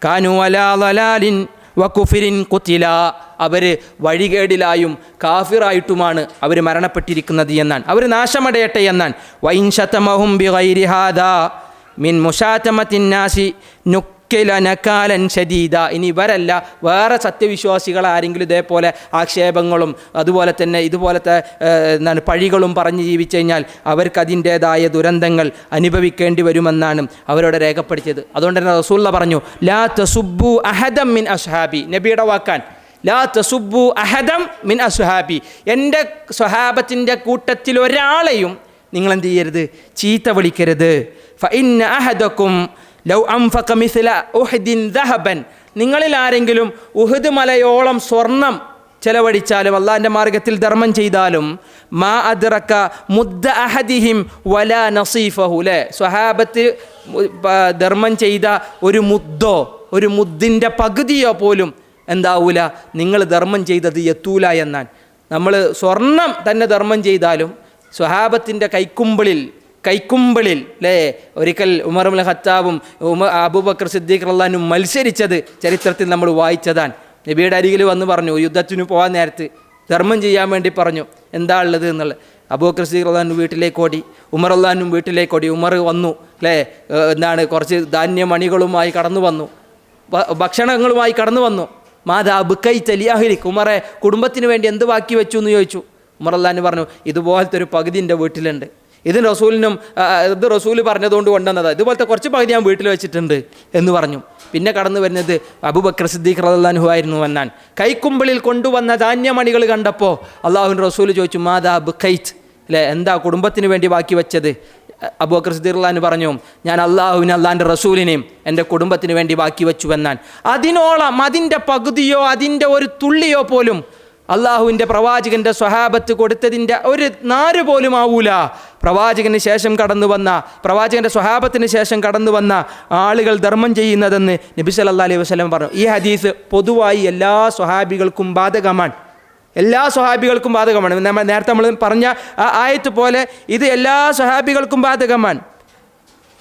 കാനു അലാ ളലാലിൻ വകുഫിരിൻ ഖുതില, അവർ വഴികേടിലായും കാഫിറായിട്ടുമാണ് അവർ മരണപ്പെട്ടിരിക്കുന്നത് എന്നാണ്, അവർ നാശമടയട്ടെ എന്നാണ്. വൈൻ ശതമഹും ബിഗൈരി ഹാദാ മിൻ മുശാതമത്തിൻ നാസി നുക്കില നകാലൻ ശദീദ. ഇനി ഇവരല്ല വേറെ സത്യവിശ്വാസികൾ ആരെങ്കിലും ഇതേപോലെ ആക്ഷേപങ്ങളും അതുപോലെ തന്നെ ഇതുപോലത്തെ എന്താണ് പഴികളും പറഞ്ഞ് ജീവിച്ചു കഴിഞ്ഞാൽ അവർക്ക് അതിൻ്റേതായ ദുരന്തങ്ങൾ അനുഭവിക്കേണ്ടി വരുമെന്നാണ് അവരോട് രേഖപ്പെടുത്തിയത്. അതുകൊണ്ട് തന്നെ റസൂലുള്ളാഹി പറഞ്ഞു, ലാ തസുബ്ബു അഹദം മിൻ അസ്ഹാബി, നബിയുടെ വാക്കാൻ, ലാ തസുബ്ബു അഹദം മിൻ അസ്ഹാബി, എൻ്റെ സ്വഹാബത്തിൻ്റെ കൂട്ടത്തിൽ ഒരാളെയും നിങ്ങൾ എന്ത് ചെയ്യരുത്, ചീത്ത വിളിക്കരുത്. ഫഇന്ന അഹദക്കും ലൗ അൻഫഖ മിസ്ല ഉഹദിൻ ദഹബൻ, നിങ്ങളിൽ ആരെങ്കിലും ഉഹദ് മലയോളം സ്വർണം ചെലവഴിച്ചാലും അള്ളാഹിൻ്റെ മാർഗത്തിൽ ധർമ്മം ചെയ്താലും മാ അദ്റക മുദ്ദ അഹദിഹിം വലാ നസീഫഹു, ലെ സ്വഹാബത്ത് ധർമ്മം ചെയ്ത ഒരു മുദ്ദോ ഒരു മുദ്ദിൻ്റെ പകുതിയോ പോലും എന്താവൂല, നിങ്ങൾ ധർമ്മം ചെയ്തത് എത്തൂല എന്നാണ്. നമ്മൾ സ്വർണം തന്നെ ധർമ്മം ചെയ്താലും സ്വഹാബത്തിൻ്റെ കൈക്കുമ്പിളിൽ അല്ലേ, ഒരിക്കൽ ഉമർ ഇബ്നുൽ ഖത്താബും അബൂബക്കർ സിദ്ദീഖ് റളിയല്ലാഹു അൻഹു മത്സരിച്ചത് ചരിത്രത്തിൽ നമ്മൾ വായിച്ചതാണ്. നബിയുടെ അരികിൽ വന്ന് പറഞ്ഞു, യുദ്ധത്തിന് പോകാൻ നേരത്ത് ധർമ്മം ചെയ്യാൻ വേണ്ടി പറഞ്ഞു, എന്താ ഉള്ളത് എന്നുള്ളത്. അബൂബക്കർ സിദ്ദീഖ് റളിയല്ലാഹു അൻഹു വീട്ടിലേക്ക് ഓടി, ഉമർ റളിയല്ലാഹു അൻഹു വീട്ടിലേക്ക് ഓടി. ഉമർ വന്നു അല്ലേ, എന്താണ് കുറച്ച് ധാന്യമണികളുമായി കടന്നു വന്നു, ഭക്ഷണങ്ങളുമായി കടന്നു വന്നു. മാതാ ബുക്കൈ തലി അഹ്ലിക്, ഉമറെ കുടുംബത്തിന് വേണ്ടി എന്ത് ബാക്കി വെച്ചു എന്ന് ചോദിച്ചു. ഉമർ റളിയല്ലാഹു പറഞ്ഞു ഇതുപോലത്തെ ഒരു പകുതി എൻ്റെ വീട്ടിലുണ്ട്, ഇത് റസൂൽ പറഞ്ഞതുകൊണ്ട് കൊണ്ടുവന്നതാണ്, ഇതുപോലത്തെ കുറച്ച് പകുതി ഞാൻ വീട്ടിൽ വെച്ചിട്ടുണ്ട് എന്ന് പറഞ്ഞു. പിന്നെ കടന്നു വരുന്നത് അബൂബക്കർ സിദ്ദീഖ് റളിയല്ലാഹു അൻഹു ആയിരുന്നു എന്നാൻ. കൈക്കുമ്പിളിൽ കൊണ്ടുവന്ന ധാന്യമണികൾ കണ്ടപ്പോൾ അള്ളാഹുവിൻ്റെ റസൂൽ ചോദിച്ചു മാദാ ബഖൈത്, അല്ലേ, എന്താ കുടുംബത്തിന് വേണ്ടി ബാക്കി വെച്ചത്? അബൂബക്കർ സിദ്ദീഖ് റളിയല്ലാഹു അൻഹു പറഞ്ഞു ഞാൻ അള്ളാഹുവിനെ അള്ളാഹിൻ്റെ റസൂലിനെയും എൻ്റെ കുടുംബത്തിന് വേണ്ടി ബാക്കി വെച്ചു എന്നാൻ. അതിനോളം അതിൻ്റെ പകുതിയോ അതിൻ്റെ ഒരു തുള്ളിയോ പോലും അള്ളാഹുവിൻ്റെ പ്രവാചകൻ്റെ സ്വഹാബത്ത് കൊടുത്തതിൻ്റെ ഒരു നാര് പോലും ആവൂല. പ്രവാചകന് ശേഷം പ്രവാചകൻ്റെ സ്വഹാബത്തിന് ശേഷം കടന്നു വന്ന ആളുകൾ ധർമ്മം ചെയ്യുന്നതെന്ന് നബി സല്ലല്ലാഹു അലൈഹി വസല്ലം പറഞ്ഞു. ഈ ഹദീസ് പൊതുവായി എല്ലാ സ്വഹാബികൾക്കും ബാധകമാണ്. നേരത്തെ നമ്മൾ പറഞ്ഞ ആ ആയത്ത് പോലെ ഇത് എല്ലാ സ്വഹാബികൾക്കും ബാധകമാണ്.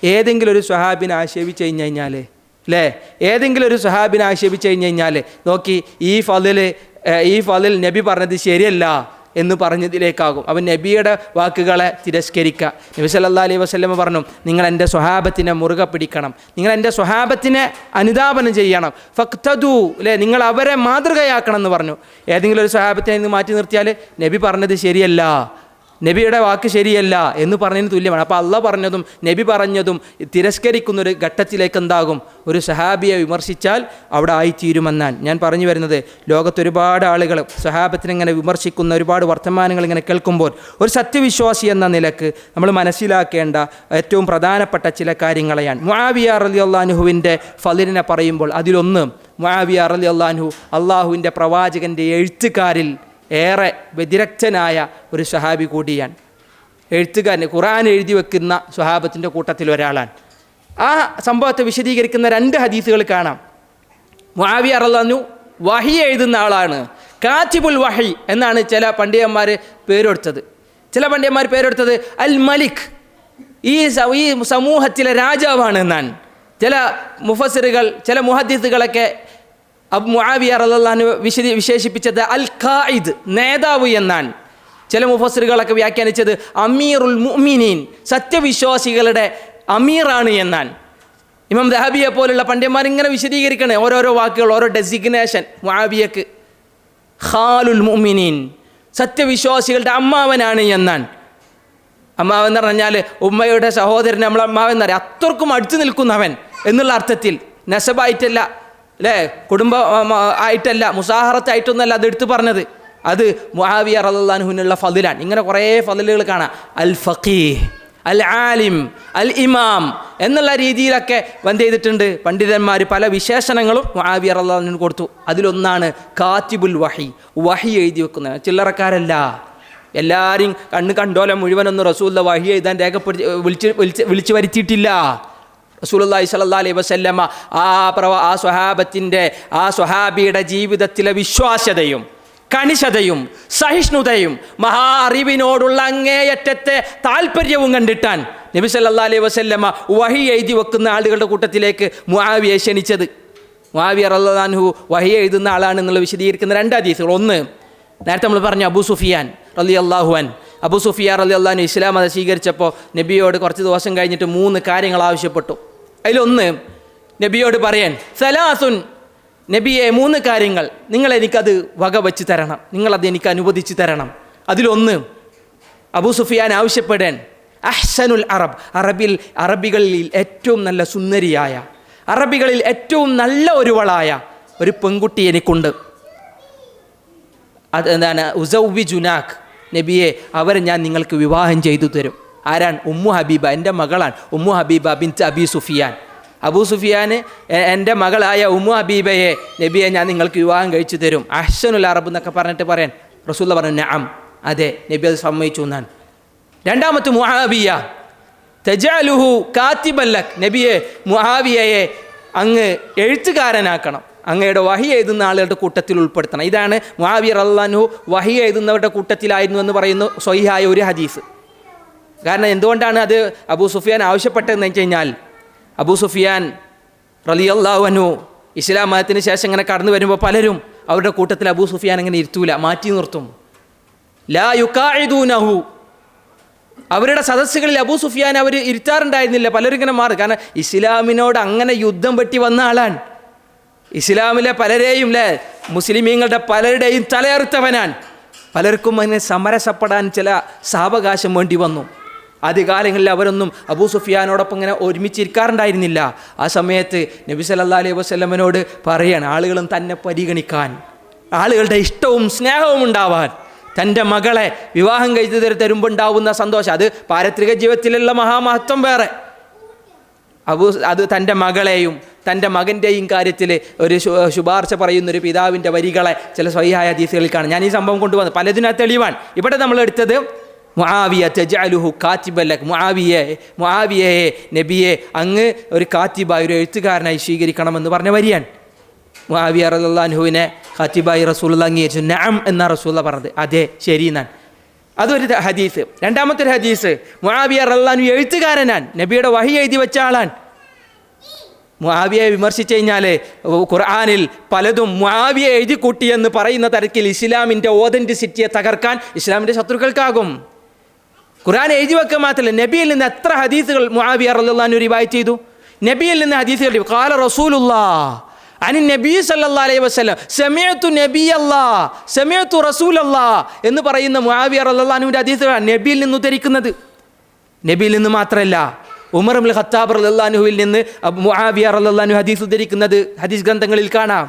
ഏതെങ്കിലും ഒരു സ്വഹാബിനെ ആക്ഷേപിച്ച് കഴിഞ്ഞാൽ, അല്ലേ, ഏതെങ്കിലും ഒരു സ്വഹാബിനെ ആക്ഷേപിച്ച് കഴിഞ്ഞാൽ നോക്കി ഈ ഫളിൽ നബി പറഞ്ഞത് ശരിയല്ല എന്ന് പറഞ്ഞതിലേക്കാകും. അവൻ നബിയുടെ വാക്കുകളെ തിരസ്കരിക്കുക. നബി സല്ലല്ലാഹു അലൈഹി വസല്ലം പറഞ്ഞു നിങ്ങൾ എൻ്റെ സ്വഹാബത്തിനെ മുറുകെ പിടിക്കണം, നിങ്ങൾ എൻ്റെ സ്വഹാബത്തിനെ അനുധാപനം ചെയ്യണം, ഫഖ്തദു, അല്ലേ, നിങ്ങൾ അവരെ മാതൃകയാക്കണം എന്ന് പറഞ്ഞു. ഏതെങ്കിലും ഒരു സ്വഹാബത്തിനെ നിന്ന് മാറ്റി നിർത്തിയാൽ നബി പറഞ്ഞത് ശരിയല്ല, നബിയുടെ വാക്ക് ശരിയല്ല എന്ന് പറഞ്ഞതിന് തുല്യമാണ്. അപ്പോൾ അള്ളാഹ് പറഞ്ഞതും നബി പറഞ്ഞതും തിരസ്കരിക്കുന്നൊരു ഘട്ടത്തിലേക്ക് എന്താകും? ഒരു സഹാബിയെ വിമർശിച്ചാൽ അവിടെ ആയിത്തീരുമെന്നാണ് ഞാൻ പറഞ്ഞു വരുന്നത്. ലോകത്തൊരുപാട് ആളുകൾ സഹാബത്തിനെ ഇങ്ങനെ വിമർശിക്കുന്ന ഒരുപാട് വർത്തമാനങ്ങൾ ഇങ്ങനെ കേൾക്കുമ്പോൾ ഒരു സത്യവിശ്വാസി എന്ന നിലക്ക് നമ്മൾ മനസ്സിലാക്കേണ്ട ഏറ്റവും പ്രധാനപ്പെട്ട ചില കാര്യങ്ങളെയാണ്. മുആവിയ റളിയല്ലാഹു അൻഹുവിൻ്റെ ഫളിലിനെ പറയുമ്പോൾ അതിലൊന്ന്, മുആവിയ റളിയല്ലാഹു അൻഹു അള്ളാഹുവിൻ്റെ പ്രവാചകൻ്റെ എഴുത്തുകാരിൽ ഏറെ വ്യതിരക്തനായ ഒരു സ്വഹാബി കൂടിയാണ്. എഴുത്തുകാരന് ഖുർആൻ എഴുതി വെക്കുന്ന സ്വഹാബത്തിൻ്റെ കൂട്ടത്തിൽ ഒരാളാണ്. ആ സംഭവത്തെ വിശദീകരിക്കുന്ന 2 ഹദീസുകൾ കാണാം. മുആവിയ റളിയല്ലാഹു അൻഹു വഹി എഴുതുന്ന ആളാണ്, കാത്തിബുൽ വഹി എന്നാണ് ചില പണ്ഡിതന്മാർ പേരെടുത്തത്. അൽ മലിക്, ഈ സമൂഹത്തിലെ രാജാവാണ് എന്നാണ്. ചില മുഫസ്സിറുകൾ, ചില മുഹദ്ദിസുകളൊക്കെ മുആവിയ റളിയല്ലാഹു അൻഹു വിശേഷിപ്പിച്ചത് അൽ ഖായിദ്, നേതാവ് എന്നാണ്. ചില മുഫസ്സിറുകളൊക്കെ വ്യാഖ്യാനിച്ചത് അമീറുൽ മുഅ്മിനീൻ, സത്യവിശ്വാസികളുടെ അമീറാണ് എന്നാണ്. ഇമാം ദഹബിയെ പോലുള്ള പണ്ഡിതന്മാർ ഇങ്ങനെ വിശദീകരിക്കണേ ഓരോരോ വാക്കുകൾ, ഓരോ ഡെസിഗ്നേഷൻ. മുആവിയക്ക് ഖാലുൽ മുഅ്മിനീൻ, സത്യവിശ്വാസികളുടെ അമ്മാവനാണ് എന്നാണ്. അമ്മാവൻ എന്ന് പറഞ്ഞാൽ ഉമ്മയുടെ സഹോദരൻ നമ്മൾ അമ്മാവൻ എന്നറിയാം, അത്രക്കും അടുത്ത് നിൽക്കുന്നവൻ എന്നുള്ള അർത്ഥത്തിൽ, നസബായിട്ടല്ല, അല്ലേ, കുടുംബ ആയിട്ടല്ല, മുസാഹറത്തായിട്ടൊന്നല്ല അത് എടുത്തു പറഞ്ഞത്. അത് മുആവിയ റളിയല്ലാഹു അൻഹുവിനുള്ള ഫളിലാണ്. ഇങ്ങനെ കുറേ ഫളിലുകൾ കാണാം. അൽ ഫഖീഹ്, അൽ ആലിം, അൽ ഇമാം എന്നുള്ള രീതിയിലൊക്കെ എന്ത് ചെയ്തിട്ടുണ്ട് പണ്ഡിതന്മാർ. പല വിശേഷണങ്ങളും മുആവിയ റളിയല്ലാഹു അൻഹു കൊടുത്തു. അതിലൊന്നാണ് കാത്തിബുൽ വഹി, വഹി എഴുതി വെക്കുന്നവൻ. ചില്ലറക്കാരല്ല, എല്ലാവരും കണ്ടോലെ മുഴുവനൊന്നും റസൂലുള്ള വഹി എഴുതാൻ വിളിച്ചു വരുത്തിയിട്ടില്ല. റസൂലുള്ളാഹി സ്വല്ലല്ലാഹു അലൈഹി വസല്ലമ ആ സ്വഹാബിയുടെ ജീവിതത്തിലെ വിശ്വാസ്യതയും കണിശതയും സഹിഷ്ണുതയും മഹാ അറിവിനോടുള്ള അങ്ങേയറ്റത്തെ താല്പര്യവും കണ്ടിട്ടാണ് നബി സല്ലല്ലാഹു അലൈഹി വസല്ലമ വഹി എഴുതി വെക്കുന്ന ആളുകളുടെ കൂട്ടത്തിലേക്ക് മുആവിയയെ ക്ഷണിച്ചത്. മുആവിയ റളിയല്ലാഹു അൻഹു വഹി എഴുതുന്ന ആളാണെന്നുള്ള വിശദീകരിക്കുന്ന 2 ഹദീസുകൾ. ഒന്ന്, നേരത്തെ നമ്മൾ പറഞ്ഞു അബൂ സുഫിയാൻ റളിയല്ലാഹു അൻഹു. അബൂ സുഫിയാൻ റളിയല്ലാഹു അൻഹു ഇസ്ലാം മതം സ്വീകരിച്ചപ്പോൾ നബിയോട് കുറച്ച് ദിവസം കഴിഞ്ഞിട്ട് 3 കാര്യങ്ങൾ ആവശ്യപ്പെട്ടു. അതിലൊന്ന് നബിയോട് പറയാൻ, സലാസുൻ, നബിയെ 3 കാര്യങ്ങൾ നിങ്ങളെനിക്കത് വകവച്ച് തരണം, നിങ്ങളത് എനിക്ക് അനുവദിച്ച് തരണം. അതിലൊന്ന് അബൂ സുഫിയാൻ ആവശ്യപ്പെടാൻ അഹ്സനുൽ അറബ്, അറബികളിൽ ഏറ്റവും നല്ല സുന്ദരിയായ, അറബികളിൽ ഏറ്റവും നല്ല ഒരുവളായ ഒരു പെൺകുട്ടി എനിക്കുണ്ട്. അതെന്താണ്? ഉസൗവിജുനാക്, നബിയെ അവരെ ഞാൻ നിങ്ങൾക്ക് വിവാഹം ചെയ്തു തരും. ആരാണ്? ഉമ്മു ഹബീബ, എൻ്റെ മകളാണ് ഉമ്മു ഹബീബ ബിൻത്ത് അബി സുഫിയാൻ. അബൂ സുഫിയാൻ എൻ്റെ മകളായ ഉമ്മു ഹബീബയെ നബിയെ ഞാൻ നിങ്ങൾക്ക് വിവാഹം കഴിച്ചു തരും. അഹ്സനുൽ അറബ് എന്നൊക്കെ പറഞ്ഞിട്ട് പറയാൻ റസൂലുള്ള പറഞ്ഞു നഅം, അതെ നബി അത് സമ്മതിച്ചു എന്നാണ്. രണ്ടാമത്തെ മുആവിയ, തജഅലുഹു കാത്തിബൻ ലക്, നബിയെ മുആവിയയെ അങ്ങ് എഴുത്തുകാരനാക്കണം, അങ്ങയുടെ വഹി എഴുതുന്ന ആളുകളുടെ കൂട്ടത്തിൽ ഉൾപ്പെടുത്തണം. ഇതാണ് മുആവിയ റളിയല്ലാഹു അൻഹു വഹി എഴുതുന്നവരുടെ കൂട്ടത്തിലായിരുന്നു എന്ന് പറയുന്നു സ്വഹീഹായ ഒരു ഹദീസ്. കാരണം എന്തുകൊണ്ടാണ് അത് അബൂ സുഫിയാൻ ആവശ്യപ്പെട്ടതെന്ന് വെച്ച് കഴിഞ്ഞാൽ, അബൂ സുഫിയാൻ റളിയല്ലാഹു അൻഹു ഇസ്ലാം മതത്തിന് ശേഷം ഇങ്ങനെ കടന്നു വരുമ്പോൾ പലരും അവരുടെ കൂട്ടത്തിൽ അബൂ സുഫിയാൻ അങ്ങനെ ഇരുത്തൂല, മാറ്റി നിർത്തും. ലാ യുഖാഇദൂനഹു, അവരുടെ സദസ്സുകളിൽ അബൂ സുഫിയാൻ അവർ ഇരുത്താറുണ്ടായിരുന്നില്ല. പലരും ഇങ്ങനെ മാറി. കാരണം ഇസ്ലാമിനോട് അങ്ങനെ യുദ്ധം വെട്ടി വന്ന ആളാണ്. ഇസ്ലാമിലെ പലരെയും മുസ്ലിമീങ്ങളുടെ പലരുടെയും തലയെറുത്തവനാണ്. പലർക്കും അതിനെ സമരസപ്പെടാൻ ചില സാവകാശം വേണ്ടി വന്നു. ആദ്യകാലങ്ങളിൽ അവരൊന്നും അബൂ സുഫിയാനോടൊപ്പം ഇങ്ങനെ ഒരുമിച്ചിരിക്കാറുണ്ടായിരുന്നില്ല. ആ സമയത്ത് നബി സല്ലല്ലാഹു അലൈഹി വസല്ലമയോട് പറയാണ് ആളുകളും തന്നെ പരിഗണിക്കാൻ, ആളുകളുടെ ഇഷ്ടവും സ്നേഹവും ഉണ്ടാവാൻ, തൻ്റെ മകളെ വിവാഹം കഴിച്ചു തരുമ്പോൾ ഉണ്ടാവുന്ന സന്തോഷം, അത് പാരത്രിക ജീവിതത്തിലുള്ള മഹാമഹത്വം വേറെ. അത് തൻ്റെ മകളെയും തൻ്റെ മകൻ്റെയും കാര്യത്തിൽ ഒരു ശുപാർശ പറയുന്നൊരു പിതാവിൻ്റെ വരികളെ ചില സ്വഹീഹായ ഹദീസുകളിൽ കാണാം. ഞാൻ ഈ സംഭവം കൊണ്ടുവന്നു, പലതിനും തെളിവാൻ. ഇവിടെ നമ്മൾ എടുത്തത് മുആവിയ തജഅലുഹു കാത്തിബല്ലക്, മുആവിയയെ നബിയെ അങ്ങ് ഒരു കാത്തിബായി, ഒരു എഴുത്തുകാരനായി സ്വീകരിക്കണമെന്ന് പറഞ്ഞ വരിയാണ്. മുആവിയ റളിയല്ലാഹു അൻഹുവിനെ ഖാത്തിബായി റസൂലുള്ളാഹി അംഗീകരിച്ചു. നഅം എന്ന റസൂലുള്ള പറഞ്ഞത്, അതെ ശരി എന്നാണ്. അതൊരു ഹദീസ്. രണ്ടാമത്തെ ഒരു ഹദീസ്, മുആവിയ റളിയല്ലാഹു അൻഹു എഴുത്തുകാരനാണ്, നബിയുടെ വഹി എഴുതി വെച്ച ആളാണ്. മുആവിയയെ വിമർശിച്ചു കഴിഞ്ഞാൽ ഖുർആനിൽ പലതും മുആവിയ എഴുതി കൂട്ടിയെന്ന് പറയുന്ന തരത്തിൽ ഇസ്ലാമിൻ്റെ ഓതൻറ്റിസിറ്റിയെ തകർക്കാൻ ഇസ്ലാമിൻ്റെ ശത്രുക്കൾക്കാകും. ഖുർആൻ എഴുതി വെക്കുക മാത്രമല്ല, നബിയിൽ നിന്ന് എത്ര ഹദീസുകൾ മുആവിയ റളിയല്ലാഹു അൻഹു റിവായത്ത് ചെയ്തു. നബിയിൽ നിന്ന് ഹദീസുകൾ, ഖാല റസൂലുള്ളാഹ് അനി നബി സല്ലല്ലാഹു അലൈഹി വസല്ലം സമിഅതു നബിയല്ലാഹ് സമിഅതു റസൂലല്ലാഹ് എന്ന് പറയുന്ന മുആവിയ റളിയല്ലാഹു അൻഹുവിൻ്റെ ഹദീസുകളാണ് നബിയിൽ നിന്ന് ഉദ്ധരിക്കുന്നത്. നബിയിൽ നിന്ന് മാത്രമല്ല, ഉമർ ഇബ്നുൽ ഖത്താബ് റളിയല്ലാഹു അൻഹുവിൽ നിന്ന് മുആവിയ റളിയല്ലാഹു അൻഹു ഹദീസ് ഉദ്ധരിക്കുന്നത് ഹദീസ് ഗ്രന്ഥങ്ങളിൽ കാണാം.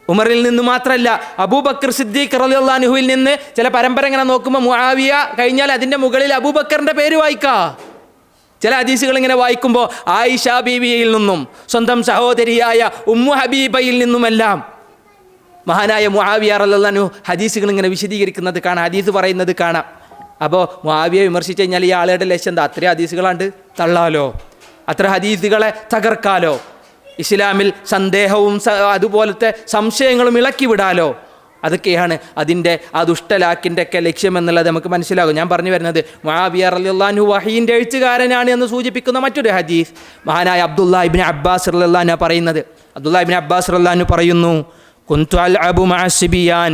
ഉമറിൽ നിന്ന് മാത്രമല്ല, അബൂബക്കർ സിദ്ദീഖ് റളിയല്ലാഹു അൻഹുവിൽ നിന്ന് ചില പരമ്പര ഇങ്ങനെ നോക്കുമ്പോൾ മുആവിയ കഴിഞ്ഞാൽ അതിൻ്റെ മുകളിൽ അബൂബക്കറിൻ്റെ പേര് വായിക്കാം. ചില ഹദീസുകൾ ഇങ്ങനെ വായിക്കുമ്പോൾ ആയിഷ ബീവിയിൽ നിന്നും സ്വന്തം സഹോദരിയായ ഉമ്മു ഹബീബയിൽ നിന്നുമെല്ലാം മഹാനായ മുആവിയ റളിയല്ലാഹു അൻഹു ഹദീസുകൾ ഇങ്ങനെ വിശദീകരിക്കുന്നത് കാണാം, ഹദീസ് പറയുന്നത് കാണാം. അപ്പോൾ മുആവിയയെ വിമർശിച്ച് കഴിഞ്ഞാൽ ഈ ആളുടെ ലക്ഷ്യം എന്താ? അത്ര ഹദീസുകളാണ്ട് തള്ളാലോ, അത്ര ഹദീസുകളെ തകർക്കാലോ, ഇസ്ലാമിൽ സന്ദേഹവും അതുപോലത്തെ സംശയങ്ങളും ഇളക്കി വിടാലോ. അതൊക്കെയാണ് അതിൻ്റെ ആ ദുഷ്ടലാക്കിൻ്റെ ഒക്കെ ലക്ഷ്യമെന്നുള്ളത് നമുക്ക് മനസ്സിലാകും. ഞാൻ പറഞ്ഞു വരുന്നത് മുആവിയ റളിയല്ലാഹു അൻഹു വഹീൻ്റെ എഴുത്തുകാരനാണ് എന്ന് സൂചിപ്പിക്കുന്ന മറ്റൊരു ഹദീസ് മഹാനായ അബ്ദുല്ലാഹ് ഇബ്നു അബ്ബാസ് റളിയല്ലാഹു അൻഹു പറയുന്നത്. അബ്ദുല്ലാഹ് ഇബ്നു അബ്ബാസ് റളിയല്ലാഹു അൻഹു പറയുന്നു, കുന്തു അൽഅബു മഅ സിബിയാൻ,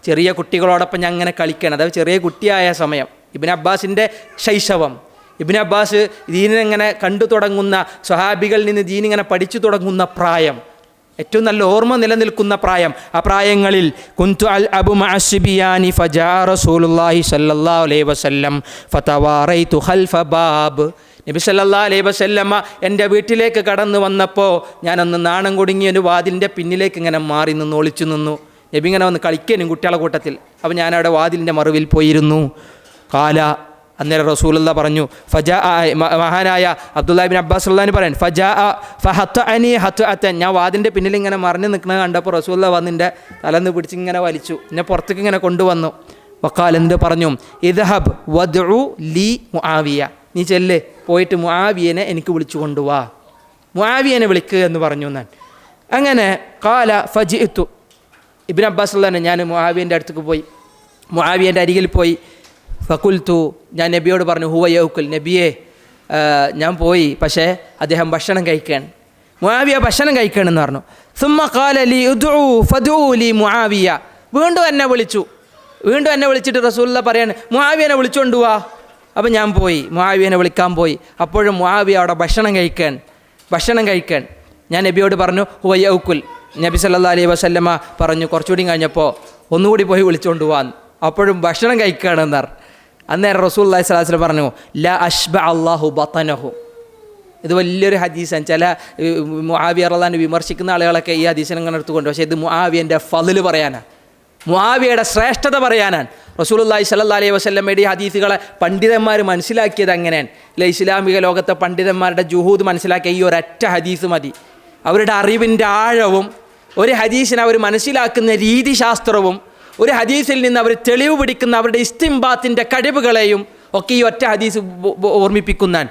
ചെറിയ കുട്ടികളോടൊപ്പം ഞാൻ അങ്ങനെ കളിക്കണം. അതായത് ചെറിയ കുട്ടിയായ സമയം, ഇബ്നു അബ്ബാസിൻ്റെ ശൈശവം. ഇബ്നു അബ്ബാസ് ദീനിനെങ്ങനെ കണ്ടു തുടങ്ങുന്ന, സ്വഹാബികളിൽ നിന്ന് ദീനിങ്ങനെ പഠിച്ചു തുടങ്ങുന്ന പ്രായം, ഏറ്റവും നല്ല ഓർമ്മ നിലനിൽക്കുന്ന പ്രായം. ആ പ്രായങ്ങളിൽ കുന്തു അൽഅബു മഅ സിബിയാനി ഫജാ റസൂലുള്ളാഹി സ്വല്ലല്ലാഹു അലൈഹി വസല്ലം ഫതവാറൈതു ഖൽഫ ബാബ്. നബി സല്ലല്ലാഹു അലൈഹി വസല്ലമ എൻ്റെ വീട്ടിലേക്ക് കടന്നു വന്നപ്പോൾ ഞാനൊന്ന് നാണം കുടുങ്ങി ഒരു വാതിലിൻ്റെ പിന്നിലേക്ക് ഇങ്ങനെ മാറി നിന്ന് ഒളിച്ചു നിന്നു. നബി ഇങ്ങനെ വന്ന് കളിക്കാനും കുട്ടികളെ കൂട്ടത്തിൽ. അപ്പോൾ ഞാനവിടെ വാതിലിൻ്റെ മറുവിൽ പോയിരുന്നു. കാല, അന്നേരം റസൂലുള്ളാഹി പറഞ്ഞു, ഫജാ, മഹാനായ അബ്ദുല്ലാഹി ഇബ്നു അബ്ബാസ് റളിയല്ലാഹു അൻഹു പറയാണ്, ഫജാ ഫഹത്തഅനി ഹത്അതൻ, ഞാൻ വാതിൻ്റെ പിന്നിൽ ഇങ്ങനെ മറിഞ്ഞ് നിൽക്കുന്നത് കണ്ടപ്പോൾ റസൂലുള്ളാഹി വന്ന് എൻ്റെ തലന്ന് പിടിച്ച് ഇങ്ങനെ വലിച്ചു, എന്നെ പുറത്തേക്ക് ഇങ്ങനെ കൊണ്ടുവന്നു. വഖാൽ, എന്ത് പറഞ്ഞു, ഇദ്ഹബ് വദ്ഉ ലി മുആവിയ, നീ ചെല്ല്, പോയിട്ട് മുആവിയനെ എനിക്ക് വിളിച്ചു കൊണ്ടുവാ, മുആവിയനെ വിളിക്കുക എന്ന് പറഞ്ഞു ഞാൻ. അങ്ങനെ ഖാല ഫജിഅ്തു, ഇബ്നു അബ്ബാസ് റളിയല്ലാഹു അൻഹു, ഞാൻ മുആവിയൻ്റെ അടുത്തേക്ക് പോയി, മുആവിയൻ്റെ അരികിൽ പോയി. ഫഖുൽതു, ഞാൻ നബിയോട് പറഞ്ഞു, ഹുവ യൗക്കുൽ, നബിയെ ഞാൻ പോയി, പക്ഷേ അദ്ദേഹം ഭക്ഷണം കഴിക്കാൻ, മുആവിയ ഭക്ഷണം കഴിക്കണമെന്ന് പറഞ്ഞു. സുമ്മ ഖാല ലി ഉദ്ഉ ഫദ്ഉ ലി മുആവിയ, വീണ്ടും എന്നെ വിളിച്ചിട്ട് റസൂലുള്ളാഹി പറയാണ്, മുആവിയനെ വിളിച്ചുകൊണ്ട് വാ. അപ്പം ഞാൻ പോയി, മുആവിയനെ വിളിക്കാൻ പോയി. അപ്പോഴും മുആവിയ അവിടെ ഭക്ഷണം കഴിക്കാൻ ഞാൻ നബിയോട് പറഞ്ഞു, ഹുവ യൗക്കുൽ. നബി സല്ലല്ലാഹു അലൈഹി വസല്ലമ പറഞ്ഞു, കുറച്ചുകൂടി കഴിഞ്ഞപ്പോൾ ഒന്നുകൂടി പോയി വിളിച്ചുകൊണ്ട് പോവാൻ, അപ്പോഴും ഭക്ഷണം കഴിക്കുകയാണെന്ന് പറഞ്ഞു. അന്നേരം റസൂലുള്ളാഹി സ്വല്ലല്ലാഹു അലൈഹി വസല്ലം പറഞ്ഞു, ലാ അശ്ബഅ അല്ലാഹു ബതനഹു. ഇത് വലിയൊരു ഹദീസാണ്. ചില മുആവിയ റളിയല്ലാഹു അൻഹു വിമർശിക്കുന്ന ആളുകളൊക്കെ ഈ ഹദീസിനെ അങ്ങനെ എടുത്തുകൊണ്ട്, പക്ഷേ ഇത് മുആവിയൻ്റെ ഫളിൽ പറയാനാണ്, മുആവിയയുടെ ശ്രേഷ്ഠത പറയാനാണ്. റസൂലുള്ളാഹി സ്വല്ലല്ലാഹു അലൈഹി വസല്ലമയുടെ ഈ ഹദീസുകളെ പണ്ഡിതന്മാർ മനസ്സിലാക്കിയത് അങ്ങനെയാണ്. അല്ലെ, ഇസ്ലാമിക ലോകത്തെ പണ്ഡിതന്മാരുടെ ജുഹൂദ് മനസ്സിലാക്കിയ ഈ ഒരൊറ്റ ഹദീസ് മതി. അവരുടെ അറിവിൻ്റെ ആഴവും ഒരു ഹദീസിനെ അവർ മനസ്സിലാക്കുന്ന രീതിശാസ്ത്രവും ഒരു ഹദീസിൽ നിന്ന് അവർ തെളിവ് പിടിക്കുന്ന അവരുടെ ഇസ്തിംബാത്തിൻ്റെ കഴിവുകളെയും ഒക്കെ ഈ ഒറ്റ ഹദീസ് ഓർമ്മിപ്പിക്കുന്നതാണ്.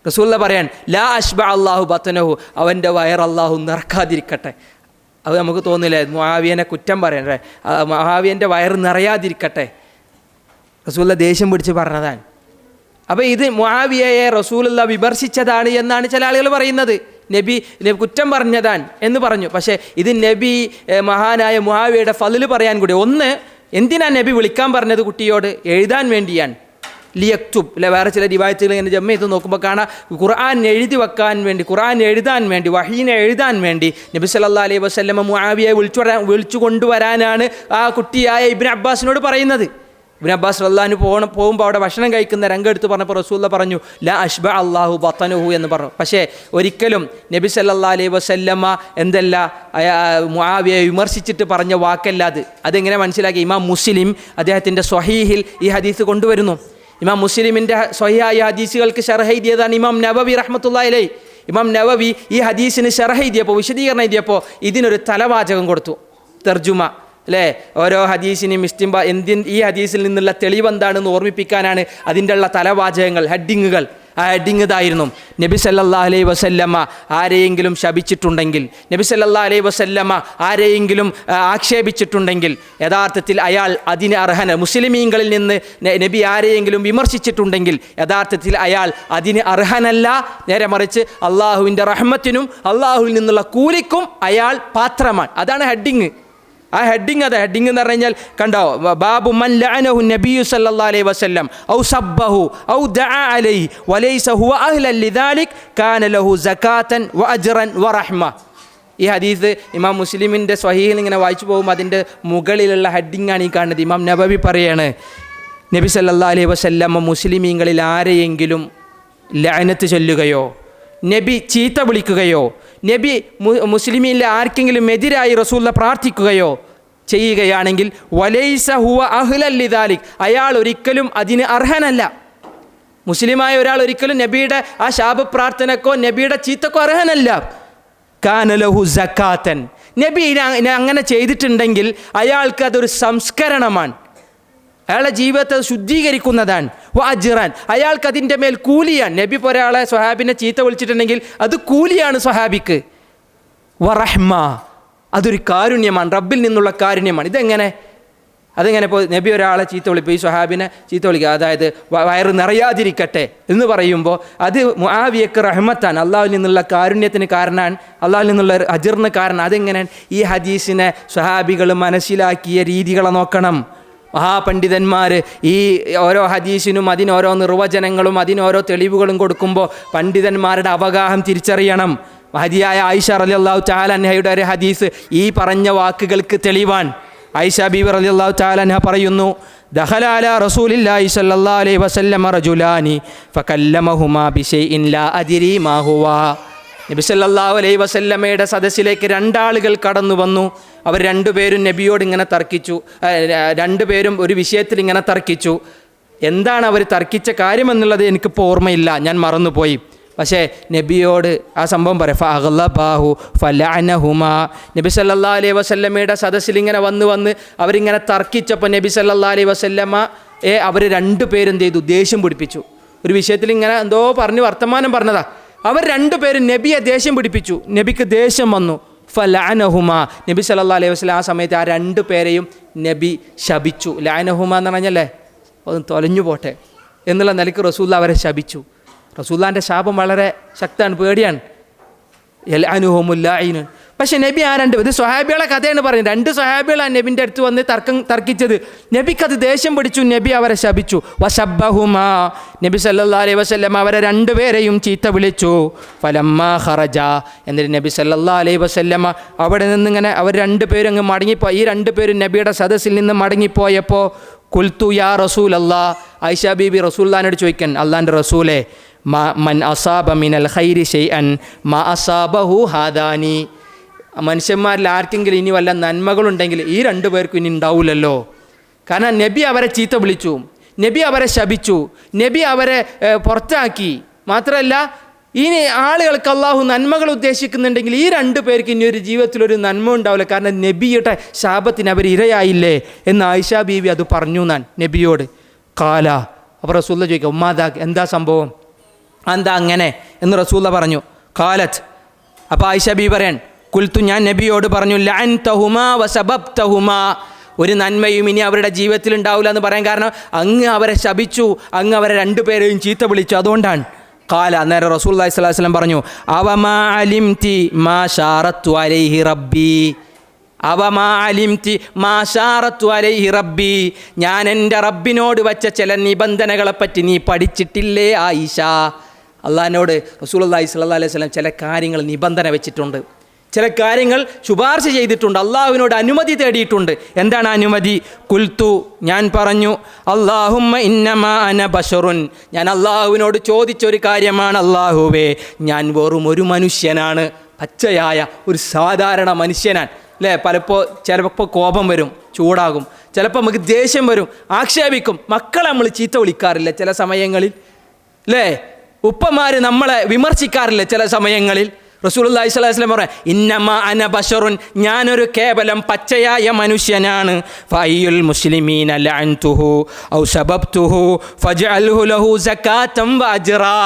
റസൂലുള്ളാഹി പറയാൻ, ലാ അശ്ബഅ അല്ലാഹു ബത്നഹു, അവൻ്റെ വയർ അല്ലാഹു നിറക്കാതിരിക്കട്ടെ. അത് നമുക്ക് തോന്നില്ലേ, മുആവിയനെ കുറ്റം പറയണ്ടേ, മുആവിയൻ്റെ വയറ് നിറയാതിരിക്കട്ടെ, റസൂലുള്ളാഹി ദേഷ്യം പിടിച്ച് പറഞ്ഞതാണ്. അപ്പോൾ ഇത് മുആവിയയെ റസൂലുള്ളാഹി വിമർശിച്ചതാണ് എന്നാണ് ചില ആളുകൾ പറയുന്നത്. നബി കുറ്റം പറഞ്ഞതാണ് എന്ന് പറഞ്ഞു. പക്ഷേ ഇത് നബി മഹാനായ മുആവിയയുടെ ഫളിൽ പറയാൻ കൂടി. ഒന്ന്, എന്തിനാണ് നബി വിളിക്കാൻ പറഞ്ഞത് കുട്ടിയോട്? എഴുതാൻ വേണ്ടിയാണ്. ലിയക്തുബ് അല്ലെ, വേറെ ചില റിവായത്തുകൾ ഇങ്ങനെ ജമ്മ ചെയ്ത് നോക്കുമ്പോൾ കാണാം ഖുർആൻ എഴുതി വെക്കാൻ വേണ്ടി, ഖുർആൻ എഴുതാൻ വേണ്ടി, വഹീനെ എഴുതാൻ വേണ്ടി നബി സല്ലല്ലാഹു അലൈഹി വസല്ലമ മുആവിയയെ വിളിച്ചു കൊണ്ടുവരാനാണ് ആ കുട്ടിയായ ഇബ്നു അബ്ബാസിനോട് പറയുന്നത്. ഇബ്നു അബ്ബാസ് റളിയല്ലാഹു പോകുമ്പോൾ അവിടെ ഭക്ഷണം കഴിക്കുന്ന രംഗെടുത്ത് പറഞ്ഞപ്പോൾ റസൂലുള്ള പറഞ്ഞു ലാ അഷ്ബ അല്ലാഹു ബത്തനുഹു എന്ന് പറഞ്ഞു. പക്ഷേ ഒരിക്കലും നബി സല്ലല്ലാഹു അലൈഹി വസല്ലമ എന്തല്ല മുആവിയയെ വിമർശിച്ചിട്ട് പറഞ്ഞ വാക്കല്ല അത്. അതെങ്ങനെ മനസ്സിലാക്കി? ഇമാം മുസ്ലിം അദ്ദേഹത്തിൻ്റെ സ്വഹീഹിൽ ഈ ഹദീസ് കൊണ്ടുവരുന്നു. ഇമാം മുസ്ലിമിൻ്റെ സ്വഹീഹായ ഹദീസുകൾക്ക് ശർഹ് എഴുതിയതാണ് ഇമാം നവവി റഹ്മത്തുള്ളാഹി അലൈഹി. ഇമാം നവവി ഈ ഹദീസിന് ശർഹ് എഴുതിയപ്പോൾ, വിശദീകരണം എഴുതിയപ്പോൾ ഇതിനൊരു തലവാചകം കൊടുത്തു, തർജുമ അല്ലേ. ഓരോ ഹദീസിനും ഈ ഹദീസിൽ നിന്നുള്ള തെളിവ് എന്താണെന്ന് ഓർമ്മിപ്പിക്കാനാണ് അതിൻ്റെ ഉള്ള തലവാചകങ്ങൾ, ഹെഡിങ്ങുകൾ. ആ ഹെഡിങ് ഇതായിരുന്നു: നബി സല്ലല്ലാഹു അലൈഹി വസല്ലമ ആരെയെങ്കിലും ശപിച്ചിട്ടുണ്ടെങ്കിൽ, നബി സല്ലല്ലാഹു അലൈഹി വസല്ലമ ആരെയെങ്കിലും ആക്ഷേപിച്ചിട്ടുണ്ടെങ്കിൽ യഥാർത്ഥത്തിൽ അയാൾ അതിന് അർഹന. മുസ്ലിമീങ്ങളിൽ നിന്ന് നബി ആരെയെങ്കിലും വിമർശിച്ചിട്ടുണ്ടെങ്കിൽ യഥാർത്ഥത്തിൽ അയാൾ അതിന് അർഹനല്ല. നേരെ മറിച്ച് അള്ളാഹുവിൻ്റെ റഹ്മത്തിനും അള്ളാഹുവിൽ നിന്നുള്ള കൂലിക്കും അയാൾ പാത്രമാണ്. അതാണ് ഹെഡിങ്. ആ ഹെഡിങ് അതെ. ഹെഡിങ് എന്ന് പറഞ്ഞു കഴിഞ്ഞാൽ കണ്ടോ, ബാബു മൻ ലഅനഹു നബിയ്യു സല്ലല്ലാഹു അലൈഹി വസല്ലം ഔ സബ്ബഹു ഔ ദഅ അലൈഹി വലൈസ ഹുവ അഹ്ലൻ ലിദാലിക് കാന ലഹു സകാതൻ വ അജ്റൻ വ റഹ്മ. ഈ ഹദീസ് ഇമാം മുസ്ലിമിൻ്റെ സ്വഹീഹിൽ ഇങ്ങനെ വായിച്ചു പോകുമ്പോൾ അതിൻ്റെ മുകളിലുള്ള ഹെഡിങ്ങാണ് ഈ കാണുന്നത്. ഇമാം നബവി പറയാണ്, നബി സല്ലല്ലാഹു അലൈഹി വസല്ലം മുസ്ലിമീങ്ങളിൽ ആരെയെങ്കിലും ലഅനത്ത് ചൊല്ലുകയോ നബി ചീത്ത വിളിക്കുകയോ നബി മുസ്ലിമീനിലെ ആർക്കെങ്കിലും എതിരായി റസൂലുള്ള പ്രാർത്ഥിക്കുകയോ ചെയ്യുകയാണെങ്കിൽ വലൈസ ഹുവ അഹ്ലൻ ലിദാലിക്, അയാൾ ഒരിക്കലും അതിന് അർഹനല്ല. മുസ്ലിമായ ഒരാൾ ഒരിക്കലും നബിയുടെ ആ ശാപപ്രാർത്ഥനക്കോ നബിയുടെ ചീത്തക്കോ അർഹനല്ല. കാന ലഹു സകാതൻ, നബി അങ്ങനെ ചെയ്തിട്ടുണ്ടെങ്കിൽ അയാൾക്ക് അതൊരു സംസ്കരണമാണ്, അയാളുടെ ജീവിതത്തെ ശുദ്ധീകരിക്കുന്നതാണ്. അജ്റാൻ, അയാൾക്ക് അതിൻ്റെ മേൽ കൂലിയാണ്. നബി ഇപ്പോൾ ഒരാളെ സ്വഹാബിനെ ചീത്ത വിളിച്ചിട്ടുണ്ടെങ്കിൽ അത് കൂലിയാണ് സ്വഹാബിക്ക്. വറഹ്മ, അതൊരു കാരുണ്യമാണ്, റബ്ബിൽ നിന്നുള്ള കാരുണ്യമാണ്. അതെങ്ങനെ ഇപ്പോൾ നബി ഒരാളെ ചീത്ത വിളിപ്പോൾ ഈ സ്വഹാബിനെ ചീത്ത വിളിക്കുക, അതായത് വയറ് നിറയാതിരിക്കട്ടെ എന്ന് പറയുമ്പോൾ അത് മുആവിയക്ക് റഹ്മത്താണ്, അള്ളാഹുവിൽ നിന്നുള്ള കാരുണ്യത്തിന് കാരണമാണ്, അള്ളാഹുവിൽ നിന്നുള്ള അജ്റിന് കാരണം. അതെങ്ങനെയാണ്? ഈ ഹദീസിനെ സ്വഹാബികൾ മനസ്സിലാക്കിയ രീതികളെ നോക്കണം. മഹാപണ്ഡിതന്മാർ ഈ ഓരോ ഹദീസിനും അതിനോരോ നിർവചനങ്ങളും അതിനോരോ തെളിവുകളും കൊടുക്കുമ്പോൾ പണ്ഡിതന്മാരുടെ അവഗാഹം തിരിച്ചറിയണം. മഹദിയായ ആയിഷ റളിയല്ലാഹു തആല അൻഹയുടെ ഒരു ഹദീസ് ഈ പറഞ്ഞ വാക്കുകൾക്ക് തെളിവാൻ. ആയിഷ ബീവി റളിയല്ലാഹു തആല അൻഹ പറയുന്നു, ദഖല അലാ റസൂലില്ലാഹി സ്വല്ലല്ലാഹു അലൈഹി വസല്ലം റജുലാനി ഫകല്ലമഹുമാ ബിശൈഇൻ ലാ അദ്രി മാ ഹുവ. നബി സല്ലല്ലാഹു അലൈഹി വസല്ലമയുടെ സദസ്സിലേക്ക് രണ്ടാളുകൾ കടന്നു വന്നു. അവർ രണ്ടുപേരും നബിയോട് ഇങ്ങനെ തർക്കിച്ചു, രണ്ടുപേരും ഒരു വിഷയത്തിൽ ഇങ്ങനെ തർക്കിച്ചു. എന്താണ് അവർ തർക്കിച്ച കാര്യമെന്നുള്ളത് എനിക്കിപ്പോൾ ഓർമ്മയില്ല, ഞാൻ മറന്നുപോയി. പക്ഷേ നബിയോട് ആ സംഭവം പറയാം. ഫഅഗ്ളബഹു ഫലഅനഹുമാ. നബി സല്ലല്ലാഹു അലൈഹി വസല്ലമയുടെ സദസ്സിൽ ഇങ്ങനെ വന്ന് അവരിങ്ങനെ തർക്കിച്ചപ്പോൾ നബി സല്ലല്ലാഹു അലൈഹി വസല്ലമ അവർ രണ്ടുപേരും എന്ത് ചെയ്തു? ദേഷ്യം പിടിപ്പിച്ചു. ഒരു വിഷയത്തിൽ ഇങ്ങനെ എന്തോ പറഞ്ഞ് വർത്തമാനം പറഞ്ഞതാ. അവർ രണ്ടുപേരും നബിയെ ദേഷ്യം പിടിപ്പിച്ചു. നബിക്ക് ദേഷ്യം വന്നു. ഫലഅനഹുമാ. നബി സല്ലല്ലാഹു അലൈഹി വസല്ലം ആ സമയത്ത് ആ രണ്ടു പേരെയും നബി ശപിച്ചു. ലഅനഹുമാ എന്ന് പറഞ്ഞല്ലേ ഒന്ന് തൊലഞ്ഞു പോട്ടെ എന്നുള്ള നിലയ്ക്ക് റസൂലുള്ളാഹി അവരെ ശപിച്ചു. റസൂലുള്ളാഹിൻ്റെ ശാപം വളരെ ശക്തമാണ്, പേടിയാണ്. യൽഅനുഹുമുൽ ലാഇനൂൻ. പക്ഷേ നബി ആ ഇത് സ്വഹാബികളെ കഥയാണ് പറയുന്നത്. രണ്ട് സ്വഹാബികളാണ് നബിൻ്റെ അടുത്ത് വന്ന് തർക്കിച്ചത്. നബിക്കത് ദേഷ്യം പിടിച്ചു. നബി അവരെ ശപിച്ചു. വശബ്ബഹുമാ. നബി സല്ലല്ലാഹു അലൈഹി വസല്ലം അവരെ രണ്ടുപേരെയും ചീത്ത വിളിച്ചു. ഫലമ്മാ ഖറജ. എന്നിട്ട് നബി സല്ലല്ലാഹു അലൈഹി വസല്ലം അവിടെ നിന്നിങ്ങനെ അവർ രണ്ടുപേരും അങ്ങ് മടങ്ങിപ്പോയി. ഈ രണ്ടുപേരും നബിയുടെ സദസ്സിൽ നിന്ന് മടങ്ങിപ്പോയപ്പോൾ കുൽത്തു യാ റസൂലല്ലാ. ആയിഷ ബീബി റസൂലുള്ളാഹിനോട് ചോദിക്കാൻ, അള്ളാഹിൻ്റെ റസൂലേ, മൻ അസാബ മിനൽ ഖൈരി ഷൈഅൻ മാ അസാബഹു ഹാദാനി. മനുഷ്യന്മാരിൽ ആർക്കെങ്കിലും ഇനി വല്ല നന്മകളുണ്ടെങ്കിൽ ഈ രണ്ടു പേർക്കും ഇനി ഉണ്ടാവില്ലല്ലോ. കാരണം നബി അവരെ ചീത്ത വിളിച്ചു, നബി അവരെ ശപിച്ചു, നബി അവരെ പുറത്താക്കി. മാത്രമല്ല ഇനി ആളുകൾക്ക് അള്ളാഹു നന്മകൾ ഉദ്ദേശിക്കുന്നുണ്ടെങ്കിൽ ഈ രണ്ടു പേർക്ക് ഇനി ഒരു ജീവിതത്തിലൊരു നന്മ ഉണ്ടാവില്ല. കാരണം നബിയുടെ ശാപത്തിന് അവർ ഇരയായില്ലേ എന്ന് ആയിഷ ബീവി അത് പറഞ്ഞു ഞാൻ നബിയോട്. കാല. അപ്പോൾ റസൂല ചോദിക്കുക, ഉമ്മാദാ, എന്താ സംഭവം, എന്താ അങ്ങനെ എന്ന് റസൂല പറഞ്ഞു. കാലത്ത്. അപ്പോൾ ആയിഷ ബീവി പറയാൻ, കുൽത്തു, ഞാൻ നബിയോട് പറഞ്ഞു, ലഅൻതഹുമാ വസബബ്തഹുമാ. ഒരു നന്മയും ഇനി അവരുടെ ജീവിതത്തിൽ ഉണ്ടാവില്ല എന്ന് പറയാൻ കാരണം അങ്ങ് അവരെ ശപിച്ചു, അങ്ങ് അവരെ രണ്ടുപേരെയും ചീത്ത വിളിച്ചു, അതുകൊണ്ടാണ്. കാല. അന്നേരം റസൂലുള്ളാഹി സ്വല്ലല്ലാഹു അലൈഹി വസല്ലം പറഞ്ഞു, അവമാ അലിംതി മാ ശാറത്തു അലൈഹി റബ്ബി. അവമാ അലിംതി മാ ശാറത്തു അലൈഹി റബ്ബി, ഞാൻ എൻ്റെ റബ്ബിനോട് വച്ച ചില നിബന്ധനകളെപ്പറ്റി നീ പഠിച്ചിട്ടില്ലേ ആയിഷ? അള്ളാഹിനോട് റസൂലുള്ളാഹി സ്വല്ലല്ലാഹു അലൈഹി വസല്ലം ചില കാര്യങ്ങൾ നിബന്ധന വെച്ചിട്ടുണ്ട്, ചില കാര്യങ്ങൾ ശുപാർശ ചെയ്തിട്ടുണ്ട്, അള്ളാഹുവിനോട് അനുമതി തേടിയിട്ടുണ്ട്. എന്താണ് അനുമതി? കുൽത്തു, ഞാൻ പറഞ്ഞു, അല്ലാഹുമ്മ ഇന്നമാ അന ബശറുൻ, ഞാൻ അള്ളാഹുവിനോട് ചോദിച്ചൊരു കാര്യമാണ്, അള്ളാഹുവേ ഞാൻ വെറും ഒരു മനുഷ്യനാണ്, പച്ചയായ ഒരു സാധാരണ മനുഷ്യനാണ്. അല്ലേ? ചിലപ്പോൾ കോപം വരും, ചൂടാകും, ചിലപ്പോൾ നമുക്ക് ദേഷ്യം വരും, ആക്ഷേപിക്കും. മക്കളെ നമ്മൾ ചീത്ത വിളിക്കാറില്ല ചില സമയങ്ങളിൽ, അല്ലേ? ഉപ്പമാർ നമ്മളെ വിമർശിക്കാറില്ല ചില സമയങ്ങളിൽ. റസൂലുള്ളാഹി സ്വല്ലല്ലാഹു അലൈഹി വസല്ലം പറയാം, ഇന്നമാ അന ബശറുൻ, ഞാനൊരു കേവലം പച്ചയായ മനുഷ്യനാണ്. ഫഅയ്യുൽ മുസ്ലിമീന ലഅൻതുഹു ഔ സബബ്തുഹു ഫജ്അൽഹു ലഹു സകാതൻ വഅജ്റാ.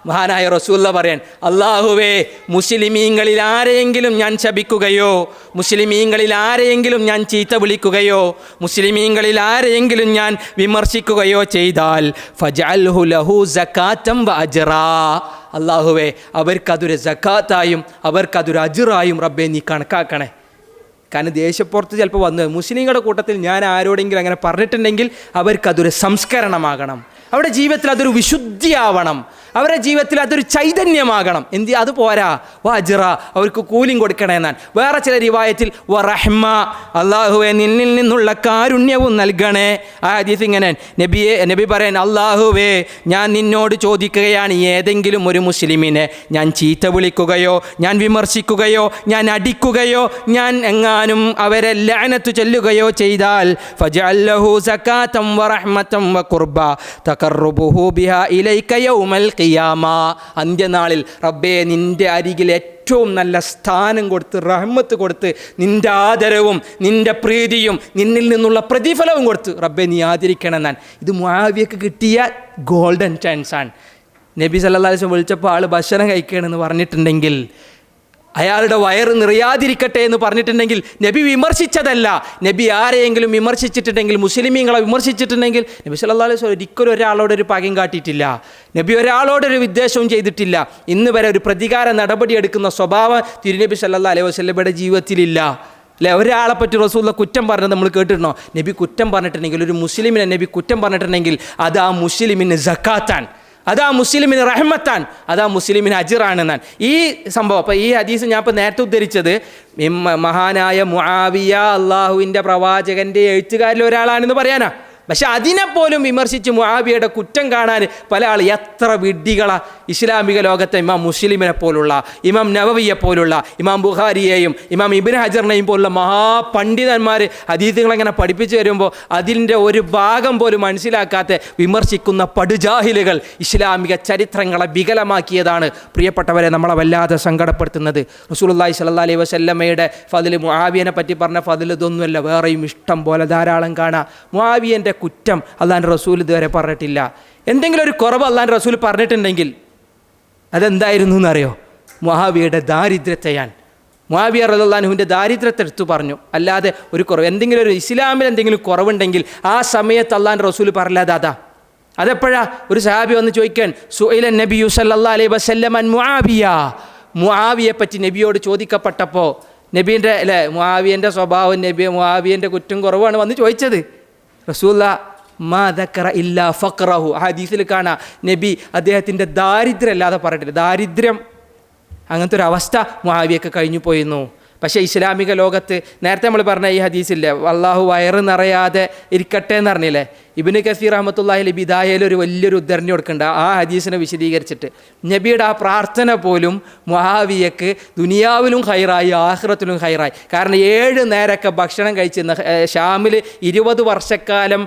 മഹാനായ റസൂലുള്ളാഹി പറയാൻ, അല്ലാഹുവേ മുസ്ലിമീങ്ങളിൽ ആരെയെങ്കിലും ഞാൻ ശപിക്കുകയോ, മുസ്ലിമീങ്ങളിൽ ആരെയെങ്കിലും ഞാൻ ചീത്ത വിളിക്കുകയോ, മുസ്ലിമീങ്ങളിൽ ആരെയെങ്കിലും ഞാൻ വിമർശിക്കുകയോ ചെയ്താൽ ഫജ്അൽഹു ലഹു സകാതൻ വഅജ്റാ, അല്ലാഹുവേ അവർക്കതൊരു സക്കാത്തായും അവർക്കതൊരു അജ്റായും റബ്ബേ നീ കണക്കാക്കണേ. കാരണം ദേശപ്പുറത്ത് ചിലപ്പോൾ വന്ന് മുസ്ലിങ്ങളുടെ കൂട്ടത്തിൽ ഞാൻ ആരോടെങ്കിലും അങ്ങനെ പറഞ്ഞിട്ടുണ്ടെങ്കിൽ അവർക്കതൊരു സംസ്കരണമാകണം, അവരുടെ ജീവിതത്തിൽ അതൊരു വിശുദ്ധിയാവണം, അവരുടെ ജീവിതത്തിൽ അതൊരു ചൈതന്യമാകണം. അത് പോരാ, വഅജ്റ, അവർക്ക് കൂലിയും കൊടുക്കണമെന്നാണ്. വേറെ ചില റിവായത്തിൽ വറഹ്മ, അല്ലാഹുവേ നിന്നിൽ നിന്നുള്ള കാരുണ്യവും നൽകണേ. ആ ഹദീസ് ഇങ്ങനെ നബി പറയാൻ, അല്ലാഹുവേ ഞാൻ നിന്നോട് ചോദിക്കുകയാണ്, ഏതെങ്കിലും ഒരു മുസ്ലിമിനെ ഞാൻ ചീത്ത വിളിക്കുകയോ ഞാൻ വിമർശിക്കുകയോ ഞാൻ അടിക്കുകയോ ഞാൻ എങ്ങാനും അവരെ ലഅനത്ത് ചൊല്ലുകയോ ചെയ്താൽ ഫജ്അൽ ലഹു സകാതൻ വറഹ്മതൻ വഖുർബ തഖർറുബുഹു ബിഹാ ഇലൈക യൗമൽ ഖിയാമ, അന്ത്യനാളിൽ റബ്ബേ നിൻ്റെ അരികിൽ ഏറ്റവും നല്ല സ്ഥാനം കൊടുത്ത് റഹ്മത്ത് കൊടുത്ത് നിൻ്റെ ആദരവും നിൻ്റെ പ്രീതിയും നിന്നിൽ നിന്നുള്ള പ്രതിഫലവും കൊടുത്ത് റബ്ബേ നീ ആദരിക്കണമെന്നാണ്. ഇത് മുആവിയക്ക് കിട്ടിയ ഗോൾഡൻ ചാൻസാണ്. നബി സല്ലല്ലാഹു അലൈഹി വസല്ലം വിളിച്ചപ്പോൾ ആൾ ഭക്ഷണം കഴിക്കണമെന്ന് പറഞ്ഞിട്ടുണ്ടെങ്കിൽ, അയാളുടെ വയറ് നിറയാതിരിക്കട്ടെ എന്ന് പറഞ്ഞിട്ടുണ്ടെങ്കിൽ നബി വിമർശിച്ചതല്ല. നബി ആരെയെങ്കിലും വിമർശിച്ചിട്ടുണ്ടെങ്കിൽ, മുസ്ലിമീങ്ങളെ വിമർശിച്ചിട്ടുണ്ടെങ്കിൽ നബി സല്ലല്ലാഹു അലൈഹി വസല്ലം ഒരിക്കലും ഒരാളോടൊരു പകയും കാട്ടിയിട്ടില്ല, നബി ഒരാളോടൊരു വിദ്വേഷവും ചെയ്തിട്ടില്ല. ഇന്ന് വരെ ഒരു പ്രതികാര നടപടി എടുക്കുന്ന സ്വഭാവം തിരുനബി സല്ലല്ലാഹു അലൈഹി വസല്ലമയുടെ ജീവിതത്തിലില്ല. അല്ലേ? ഒരാളെ പറ്റി റസൂലുള്ള കുറ്റം പറഞ്ഞത് നമ്മൾ കേട്ടിട്ടുണ്ടോ? നബി കുറ്റം പറഞ്ഞിട്ടുണ്ടെങ്കിൽ, ഒരു മുസ്ലിമിനെ നബി കുറ്റം പറഞ്ഞിട്ടുണ്ടെങ്കിൽ അത് ആ മുസ്ലിമിന് സക്കാത്താൻ, അതാ മുസ്ലിമിന് റഹ്മത്താൻ, അതാ മുസ്ലിമിന് അജ്റാണെന്നാണ് ഈ സംഭവം. അപ്പോൾ ഈ ഹദീസ് ഞാൻ ഇപ്പോൾ നേരത്തെ ഉദ്ധരിച്ചത് മഹാനായ മുആവിയ അള്ളാഹുവിൻ്റെ പ്രവാചകൻ്റെ എഴുത്തുകാരിൽ ഒരാളാണെന്ന് പറയാനാ. പക്ഷെ അതിനെപ്പോലും വിമർശിച്ച് മുആവിയയുടെ കുറ്റം കാണാൻ പല ആൾ എത്ര വിഡ്ഢികളാ. ഇസ്ലാമിക ലോകത്തെ ഇമാം മുസ്ലിമിനെ പോലുള്ള, ഇമാം നവവിയെ പോലുള്ള, ഇമാം ബുഖാരിയെയും ഇമാം ഇബ്നു ഹജറിനെയും പോലുള്ള മഹാപണ്ഡിതന്മാർ ഹദീസുകളെങ്ങനെ പഠിപ്പിച്ചു വരുമ്പോൾ അതിൻ്റെ ഒരു ഭാഗം പോലും മനസ്സിലാക്കാത്ത വിമർശിക്കുന്ന പടുജാഹിലുകൾ ഇസ്ലാമിക ചരിത്രങ്ങളെ വികലമാക്കിയതാണ് പ്രിയപ്പെട്ടവരെ നമ്മളെ വല്ലാതെ സങ്കടപ്പെടുത്തുന്നത്. റസൂലുള്ളാഹി സ്വല്ലല്ലാഹു അലൈഹി വസല്ലമയുടെ ഫദ്ൽ, മുആവിയനെ പറ്റി പറഞ്ഞ ഫദ്ൽ ഇതൊന്നുമല്ല, വേറെയും ഇഷ്ടം പോലെ ധാരാളം കാണാം. മുആവിയൻ്റെ കുറ്റം അള്ളാഹിൻ്റെ റസൂൽ ഇതുവരെ പറഞ്ഞിട്ടില്ല. എന്തെങ്കിലും ഒരു കുറവ് അള്ളാഹിൻ്റെ റസൂൽ പറഞ്ഞിട്ടുണ്ടെങ്കിൽ അതെന്തായിരുന്നു എന്നറിയോ? മുആവിയയുടെ ദാരിദ്ര്യത്തെയാണ്. മുആവിയ റളിയല്ലാഹു അൻഹുവിൻ്റെ ദാരിദ്ര്യത്തെ എടുത്തു പറഞ്ഞു, അല്ലാതെ ഒരു കുറവ്, എന്തെങ്കിലും ഒരു ഇസ്ലാമിൽ എന്തെങ്കിലും കുറവുണ്ടെങ്കിൽ ആ സമയത്ത് അള്ളാഹിൻ്റെ റസൂൽ പറഞ്ഞത് അതെപ്പോഴാ? ഒരു സഹാബി വന്ന് ചോദിക്കാൻ, സുഇല നബിയു സല്ലല്ലാഹു അലൈഹി വസല്ലം അൻ മുആവിയ, മുആവിയെ പറ്റി നബിയോട് ചോദിക്കപ്പെട്ടപ്പോൾ നബീൻ്റെ അല്ലേ മുആവിയൻ്റെ സ്വഭാവം, മുആവിയൻ്റെ കുറ്റം കുറവാണ് വന്ന് ചോദിച്ചത്. റസൂലുള്ളാഹി മാ ദക്കറ ഇല്ലാ ഫഖറഹു, ഹദീസിൽ കാണാം നബി അദ്ദേഹത്തിൻ്റെ ദാരിദ്ര്യം അല്ലാതെ പറഞ്ഞിട്ടില്ല. ദാരിദ്ര്യം അങ്ങനത്തെ ഒരു അവസ്ഥ മുആവിയക്ക് കഴിഞ്ഞു പോയിരുന്നു. പക്ഷേ ഇസ്ലാമിക ലോകത്ത് നേരത്തെ നമ്മൾ പറഞ്ഞ ഈ ഹദീസില്ലേ, അള്ളാഹു വയറ് നിറയാതെ ഇരിക്കട്ടെ എന്ന് പറഞ്ഞില്ലേ, ഇബ്നു കസീർ റഹ്മത്തുള്ളാഹി അലൈഹി ബിദായയിൽ ഒരു വലിയൊരു ഉദ്ധരണി കൊടുക്കുന്നുണ്ട് ആ ഹദീസിനെ വിശദീകരിച്ചിട്ട്. നബിയുടെ ആ പ്രാർത്ഥന പോലും മുആവിയക്ക് ദുനിയാവിലും ഖൈറായി ആഖിറത്തിലും ഖൈറായി. കാരണം 7 നേരമൊക്കെ ഭക്ഷണം കഴിച്ചിരുന്ന ഷാമിൽ 20 വർഷക്കാലം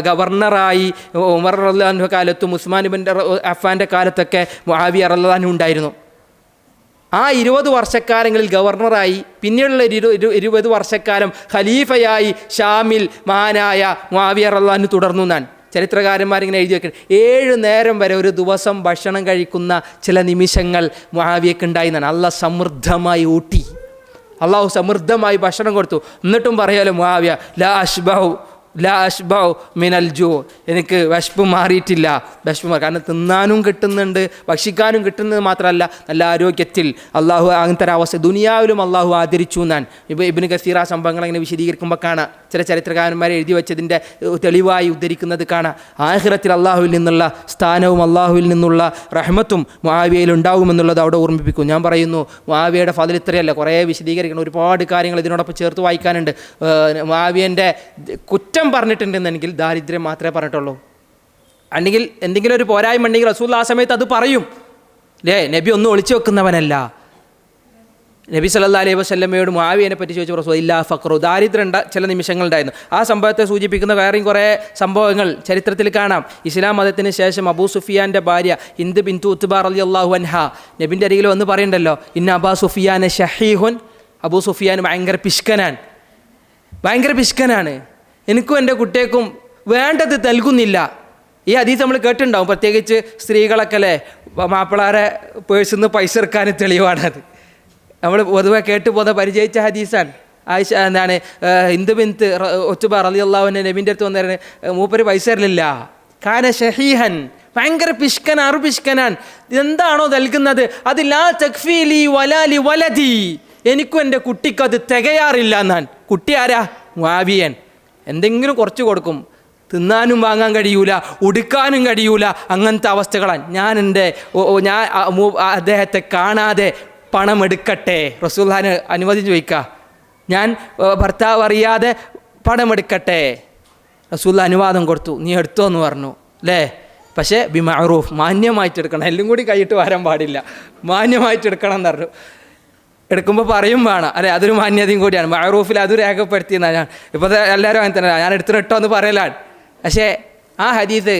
ഗവർണറായി ഉമർ റളിയല്ലാഹു അൻഹു കാലത്തും ഉസ്മാൻ ഇബ്നു അഫ്ഫാൻ്റെ കാലത്തൊക്കെ മുആവിയ റളിയല്ലാഹു അൻഹു ഉണ്ടായിരുന്നു. ആ 20 വർഷക്കാലങ്ങളിൽ ഗവർണറായി, പിന്നീടുള്ള 20 വർഷക്കാലം ഖലീഫയായി ഷാമിൽ മഹാനായ മുആവിയ റളിയല്ലാഹു അൻഹു തുടർന്നു എന്നാണ് ചരിത്രകാരന്മാരിങ്ങനെ എഴുതി വെക്കുന്നത്. 7 നേരം വരെ ഒരു ദിവസം ഭക്ഷണം കഴിക്കുന്ന ചില നിമിഷങ്ങൾ മുആവിയക്ക് ഉണ്ടായിരുന്നാണ്. അള്ളാഹ് സമൃദ്ധമായി ഊട്ടി, അള്ളാഹു സമൃദ്ധമായി ഭക്ഷണം കൊടുത്തു. എന്നിട്ടും പറയാലോ മുആവിയ ലാ അശ്ബഹു ലാ അഷ്ബഉ മിനൽ ജൂ, എനിക്ക് വിശപ്പ് മാറിയിട്ടില്ല. കാരണം തിന്നാനും കിട്ടുന്നുണ്ട്, ഭക്ഷിക്കാനും കിട്ടുന്നത് മാത്രമല്ല നല്ല ആരോഗ്യത്തിൽ അള്ളാഹു അങ്ങനത്തെ ഒരു അവസ്ഥ ദുനിയാവിലും അള്ളാഹു ആദരിച്ചു എന്നാണ്. ഇപ്പോൾ ഇബ്നു കസീർ ആ സംഭവങ്ങൾ ഇങ്ങനെ വിശദീകരിക്കുമ്പോൾ കാണാം, ചില ചരിത്രകാരന്മാരെ എഴുതി വെച്ചതിൻ്റെ തെളിവായി ഉദ്ധരിക്കുന്നത് കാണാം. ആഖിറത്തിൽ അള്ളാഹുവിൽ നിന്നുള്ള സ്ഥാനവും അള്ളാഹുവിൽ നിന്നുള്ള റഹ്മത്തും മുആവിയയിൽ ഉണ്ടാകുമെന്നുള്ളത് അവിടെ ഓർമ്മിപ്പിക്കും. ഞാൻ പറയുന്നു മുആവിയയുടെ ഫضل ഇത്രയല്ല, കുറേ വിശദീകരിക്കണം, ഒരുപാട് കാര്യങ്ങൾ ഇതിനോടൊപ്പം ചേർത്ത് വായിക്കാനുണ്ട്. മുആവിയൻ്റെ കുറ്റം പറഞ്ഞിട്ടുണ്ടെന്നെങ്കിൽ ദാരിദ്ര്യം മാത്രമേ പറഞ്ഞിട്ടുള്ളൂ. അല്ലെങ്കിൽ എന്തെങ്കിലും ഒരു പോരായ്മ ഉണ്ടെങ്കിൽ റസൂൽ ആ സമയത്ത് അത് പറയും. നബി ഒന്നും ഒളിച്ചു വെക്കുന്നവനല്ല. നബി സല്ലല്ലാഹു അലൈഹി വസല്ലമയോട് മുആവിയനെ പറ്റി ചോദിച്ചു റസൂൽ ഇല്ലാ ഫഖ്റു, ദാരിദ്ര്യം ചില നിമിഷങ്ങളുണ്ടായിരുന്നു. ആ സംഭവത്തെ സൂചിപ്പിക്കുന്ന വേറെയും കുറേ സംഭവങ്ങൾ ചരിത്രത്തിൽ കാണാം. ഇസ്ലാം മതത്തിന് ശേഷം അബൂ സുഫിയാൻ്റെ ഭാര്യ ഹിന്ദ് ബിൻതു ഉത്ബ റളിയല്ലാഹു അൻഹ നബിൻ്റെ അരികിൽ വന്ന് പറയണ്ടല്ലോ, ഇന്ന അബാ സുഫിയാന ഷഹീഹുൻ, അബൂ സുഫിയാൻ ഭയങ്കര പിശുക്കനാണ്, എനിക്കും എൻ്റെ കുട്ടിയേക്കും വേണ്ടത് നൽകുന്നില്ല. ഈ ഹദീസ് നമ്മൾ കേട്ടിട്ടുണ്ടാവും, പ്രത്യേകിച്ച് സ്ത്രീകളൊക്കെ അല്ലേ മാപ്പിളാരെ പേഴ്സിൽ നിന്ന് പൈസ എടുക്കാൻ തെളിവാണത്. നമ്മൾ പൊതുവെ കേട്ടു പോകുന്ന പരിചയിച്ച ഹദീസാണ്. ആയിഷ എന്താണ് ഹിന്ദ് ബിൻത് ഉത്ബ റളിയല്ലാഹു അൻഹ നബിൻ്റെ അടുത്ത് വന്നേരം മൂപ്പര് പൈസ തരില്ല. കാന ഷഹീഹൻ, ഭയങ്കര പിശുക്കനാണ്. എന്താണോ നൽകുന്നത് അത് ലാ തക്ഫീലി വലാ ലി വലദി, എനിക്കും എൻ്റെ കുട്ടിക്കും അത് തികയാറില്ല എന്നാണ്. കുട്ടി ആരാ? മുആവിയൻ. എന്തെങ്കിലും കുറച്ച് കൊടുക്കും, തിന്നാനും വാങ്ങാൻ കഴിയൂല, ഉടുക്കാനും കഴിയൂല, അങ്ങനത്തെ അവസ്ഥകളാണ്. ഞാൻ അദ്ദേഹത്തെ കാണാതെ പണം എടുക്കട്ടെ, റസൂലുള്ളാഹിനെ അനുമതി ചോദിക്കുക, ഞാൻ ഭർത്താവ് അറിയാതെ പണമെടുക്കട്ടെ. റസൂലുള്ളാഹി അനുവാദം കൊടുത്തു, നീ എടുത്തോ എന്ന് പറഞ്ഞു അല്ലേ. പക്ഷേ ബിമഅറൂഫ്, മാന്യമായിട്ട് എടുക്കണം, എല്ലാം കൂടി കൈയിട്ട് വരാൻ പാടില്ല, മാന്യമായിട്ട് എടുക്കണം എന്ന് പറഞ്ഞു. എടുക്കുമ്പോൾ പറയും വേണം അല്ലേ, അതൊരു മാന്യതയും കൂടിയാണ്. മഅറൂഫിൽ അത് രേഖപ്പെടുത്തിയെന്നാണ്. ഞാൻ ഇപ്പോൾ എല്ലാവരും അങ്ങനെ തന്നെ, ഞാൻ എടുത്തിട്ടോ എന്ന് പറയലാണ്. പക്ഷേ ആ ഹദീസ്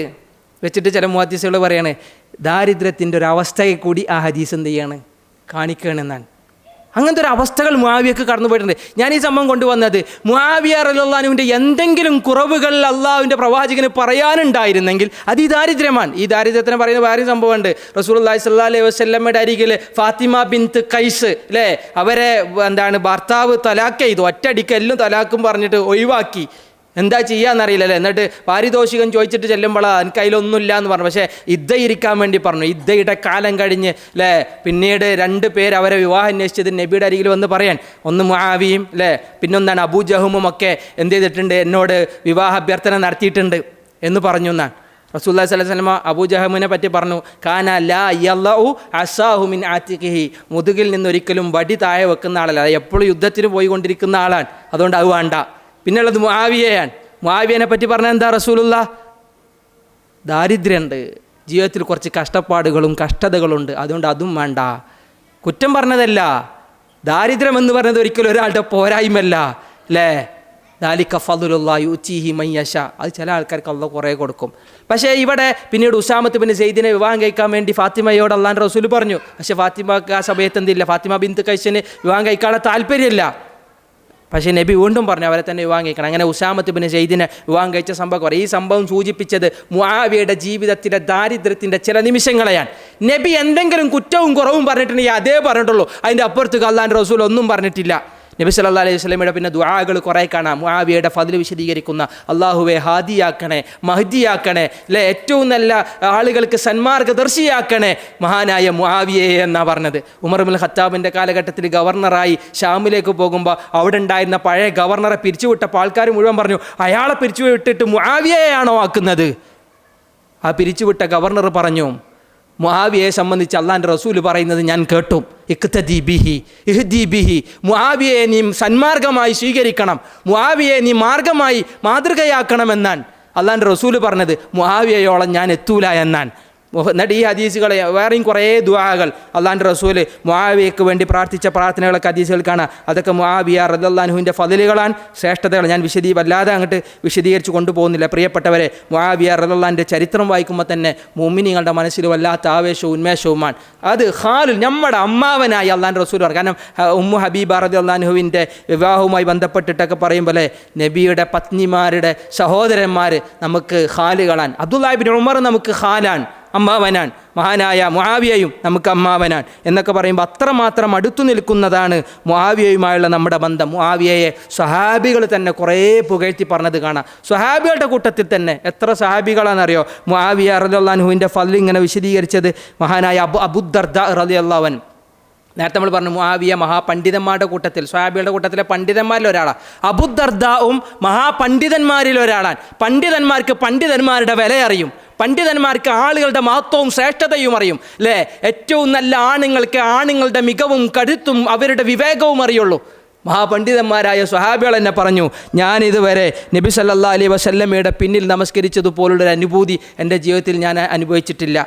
വെച്ചിട്ട് ചില മുഹദ്ദിസുകൾ പറയാണ് ദാരിദ്ര്യത്തിൻ്റെ ഒരു അവസ്ഥയെ കൂടി ആ ഹദീസ് എന്ത് ചെയ്യാണ്, കാണിക്കണമെന്നാണ്. അങ്ങനത്തെ ഒരു അവസ്ഥകൾ മുആവിയക്ക് കടന്നു പോയിട്ടുണ്ട്. ഞാൻ ഈ സംഭവം കൊണ്ടുവന്നത് മുആവിയ റളിയല്ലാഹു അൻഹുവിൻ്റെ എന്തെങ്കിലും കുറവുകൾ അള്ളാഹുവിൻ്റെ പ്രവാചകന് പറയാനുണ്ടായിരുന്നെങ്കിൽ അത് ഈ ദാരിദ്ര്യമാണ്. ഈ ദാരിദ്ര്യത്തിന് പറയുന്ന വേറെ സംഭവമുണ്ട്. റസൂലുള്ളാഹി സ്വല്ലല്ലാഹു അലൈഹി വസല്ലമയുടെ അരികിൽ ഫാത്തിമ ബിൻത്ത് ഖൈസ് അല്ലേ, അവരെ ഭർത്താവ് തലാക്ക് ചെയ്തു, ഒറ്റയടിക്ക് എല്ലാം തലാക്കും പറഞ്ഞിട്ട് ഒഴിവാക്കി. എന്താ ചെയ്യാന്നറിയില്ലല്ലേ. എന്നിട്ട് പാരിതോഷികം ചോദിച്ചിട്ട് ചെല്ലുമ്പോൾ എനിക്ക് അതിലൊന്നുമില്ല എന്ന് പറഞ്ഞു. പക്ഷേ ഇദ്ദ ഇരിക്കാൻ വേണ്ടി പറഞ്ഞു. ഇദ്ദയുടെ കാലം കഴിഞ്ഞ് അല്ലേ, പിന്നീട് 2 പേര് അവരെ വിവാഹം അന്വേഷിച്ചത് നബിയുടെ അരികിൽ വന്ന് പറയാൻ, ഒന്ന് മുആവിയും അല്ലേ, പിന്നൊന്നാണ് അബൂ ജഹമും ഒക്കെ എന്ത് ചെയ്തിട്ടുണ്ട്, എന്നോട് വിവാഹ അഭ്യർത്ഥന നടത്തിയിട്ടുണ്ട് എന്ന് പറഞ്ഞു എന്നാണ്. റസൂലുള്ളാഹി സ്വല്ലല്ലാഹു അലൈഹി വസല്ലം അബൂ ജഹമിനെ പറ്റി പറഞ്ഞു, കാന ലാ യളഉ അസാഹു മിൻ ആതിഖിഹി, മുതുകിൽ നിന്നൊരിക്കലും വടി താഴെ വെക്കുന്ന ആളല്ല, എപ്പോഴും യുദ്ധത്തിന് പോയിക്കൊണ്ടിരിക്കുന്ന ആളാണ്, അതുകൊണ്ട് അത് വേണ്ട. പിന്നെയുള്ളത് മുആവിയയാണ്. മുആവിയനെ പറ്റി പറഞ്ഞാൽ എന്താ റസൂലുള്ളാഹി, ദാരിദ്ര്യമുണ്ട്, ജീവിതത്തിൽ കുറച്ച് കഷ്ടതകളുണ്ട്, അതുകൊണ്ട് അതും വേണ്ട. കുറ്റം പറഞ്ഞതല്ല, ദാരിദ്ര്യം എന്ന് പറഞ്ഞത് ഒരിക്കലും ഒരാളുടെ പോരായ്മല്ല അല്ലേ. ദാലിക ഫദ്ലുല്ലാഹി യുതീഹി മൻ യശാ, അത് ചില ആൾക്കാർക്ക് അല്ലാഹു കുറേ കൊടുക്കും. പക്ഷേ ഇവിടെ പിന്നീട് ഉസാമത്ത് ബിൻ സെയ്ദിനെ വിവാഹം കഴിക്കാൻ വേണ്ടി ഫാത്തിമയോട് അള്ളാഹുവിൻ്റെ റസൂൽ പറഞ്ഞു. പക്ഷേ ഫാത്തിമക്ക് ആ സമയത്ത് എന്തില്ല, ഫാത്തിമ ബിൻത്ത് ഖൈസിന് വിവാഹം കഴിക്കാനുള്ള താല്പര്യമില്ല. പക്ഷേ നബി വീണ്ടും പറഞ്ഞു അവരെ തന്നെ വിവാഹം കഴിക്കണം. അങ്ങനെ ഉസാമത്ത് ബിൻ സെയ്ദിനെ വിവാഹം കഴിച്ച സംഭവം. ഈ സംഭവം സൂചിപ്പിച്ചത് മുആവിയയുടെ ജീവിതത്തിലെ ദാരിദ്ര്യത്തിൻ്റെ ചില നിമിഷങ്ങളെയാണ്. നബി എന്തെങ്കിലും കുറ്റവും കുറവും പറഞ്ഞിട്ടുണ്ടെങ്കിൽ അതേ പറഞ്ഞിട്ടുള്ളൂ, അതിൻ്റെ അപ്പുറത്തേക്ക് അള്ളാഹിൻ്റെ റസൂൽ ഒന്നും പറഞ്ഞിട്ടില്ല. നബി സല്ലല്ലാഹു അലൈഹി വസല്ലമയുടെ പിന്നെ ദുആകൾ കുറേ കാണാം. മുആവിയയുടെ ഫദ്ൽ വിശദീകരിക്കുന്ന, അള്ളാഹുവെ ഹാദിയാക്കണേ, മഹ്ദിയാക്കണേ അല്ലേ, ഏറ്റവും നല്ല ആളുകൾക്ക് സന്മാർഗദർശിയാക്കണേ മഹാനായ മുആവിയയെ എന്നാണ് പറഞ്ഞത്. ഉമർ ഇബ്നുൽ ഖത്താബിൻ്റെ കാലഘട്ടത്തിൽ ഗവർണറായി ഷാമിലേക്ക് പോകുമ്പോൾ അവിടെ ഉണ്ടായിരുന്ന പഴയ ഗവർണറെ പിരിച്ചുവിട്ടപ്പോൾ ആൾക്കാർ മുഴുവൻ പറഞ്ഞു, അയാളെ പിരിച്ചുവിട്ടിട്ട് മുആവിയയെയാണോ ആക്കുന്നത്? ആ പിരിച്ചുവിട്ട ഗവർണർ പറഞ്ഞു, മുആവിയയെ സംബന്ധിച്ച് അള്ളാഹിൻ്റെ റസൂൽ പറയുന്നത് ഞാൻ കേട്ടു, ഇഖ്തദി ബിഹി ഇഹ്ദി ബിഹി, മുആവിയയെ നീ സന്മാർഗമായി സ്വീകരിക്കണം, മുആവിയയെ നീ മാർഗമായി മാതൃകയാക്കണമെന്നാണ് അള്ളാഹിൻ്റെ റസൂൽ പറഞ്ഞത്. മുആവിയയോളം ഞാൻ എത്തൂല എന്നാണ്. എന്നിട്ട് ഈ ഹദീസുകളെ വേറെയും കുറേ ദുആകൾ അള്ളാഹിൻ്റെ റസൂൽ മുആവിയയ്ക്ക് വേണ്ടി പ്രാർത്ഥിച്ച പ്രാർത്ഥനകളൊക്കെ ഹദീസുകൾ കാണാം. അതൊക്കെ മുആവിയ റളിയല്ലാഹു അൻഹുവിൻ്റെ ഫളിലുകളാണ്, ശ്രേഷ്ഠതകൾ. ഞാൻ വല്ലാതെ അങ്ങോട്ട് വിശദീകരിച്ച് കൊണ്ടുപോകുന്നില്ല. പ്രിയപ്പെട്ടവരെ, മുആവിയ റളിയല്ലാഹുവിൻ്റെ ചരിത്രം വായിക്കുമ്പോൾ തന്നെ മുഅ്മിനീങ്ങളുടെ മനസ്സിൽ വല്ലാത്ത ആവേശവും ഉന്മേഷവുമാണ്. അത് ഖാലുൽ, നമ്മുടെ അമ്മാവനായി അള്ളാഹിൻ്റെ റസൂൽ പറഞ്ഞു. കാരണം ഉമ്മു ഹബീബ റളിയല്ലാഹു അൻഹുവിൻ്റെ വിവാഹവുമായി ബന്ധപ്പെട്ടിട്ടൊക്കെ പറയുമ്പോൾ നബിയുടെ പത്നിമാരുടെ സഹോദരന്മാർ നമുക്ക് ഖാലുകളാണ്. അബ്ദുല്ലാഹി ഇബ്നു ഉമർ നമുക്ക് ഖാലാണ്. അമ്മാവനാണ്, മഹാനായ മുആവിയയും നമുക്ക് അമ്മാവനാണ് എന്നൊക്കെ പറയുമ്പോൾ അത്രമാത്രം അടുത്തു നിൽക്കുന്നതാണ് മുആവിയയുമായുള്ള നമ്മുടെ ബന്ധം. മുആവിയയെ സ്വഹാബികൾ തന്നെ കുറേ പുകഴ്ത്തി പറഞ്ഞത് കാണാം. സ്വഹാബികളുടെ കൂട്ടത്തിൽ തന്നെ എത്ര സ്വഹാബികളാണെന്നറിയോ മുആവിയ റളിയല്ലാഹു അൻഹുവിൻ്റെ ഫദ്ൽ ഇങ്ങനെ വിശദീകരിച്ചത് മഹാനായ അബൂദർദാ റളിയല്ലാഹു അൻഹു. നേരത്തെ നമ്മൾ പറഞ്ഞു മുആവിയ മഹാപണ്ഡിതന്മാരുടെ കൂട്ടത്തിൽ, സ്വഹാബികളുടെ കൂട്ടത്തിലെ പണ്ഡിതന്മാരിൽ ഒരാളാണ്. അബൂദർദാവും മഹാപണ്ഡിതന്മാരിൽ ഒരാളാണ്. പണ്ഡിതന്മാർക്ക് പണ്ഡിതന്മാരുടെ വില അറിയും, പണ്ഡിതന്മാർക്ക് ആളുകളുടെ മഹത്വവും ശ്രേഷ്ഠതയും അറിയും അല്ലേ. ഏറ്റവും നല്ല ആണുങ്ങൾക്ക് ആണുങ്ങളുടെ മികവും കരുത്തും അവരുടെ വിവേകവും അറിയുള്ളൂ. മഹാപണ്ഡിതന്മാരായ സ്വഹാബികൾ എന്നെ പറഞ്ഞു, ഞാനിതുവരെ നബി സല്ലല്ലാഹു അലൈഹി വസല്ലമയുടെ പിന്നിൽ നമസ്കരിച്ചതുപോലുള്ളൊരു അനുഭൂതി എൻ്റെ ജീവിതത്തിൽ ഞാൻ അനുഭവിച്ചിട്ടില്ല.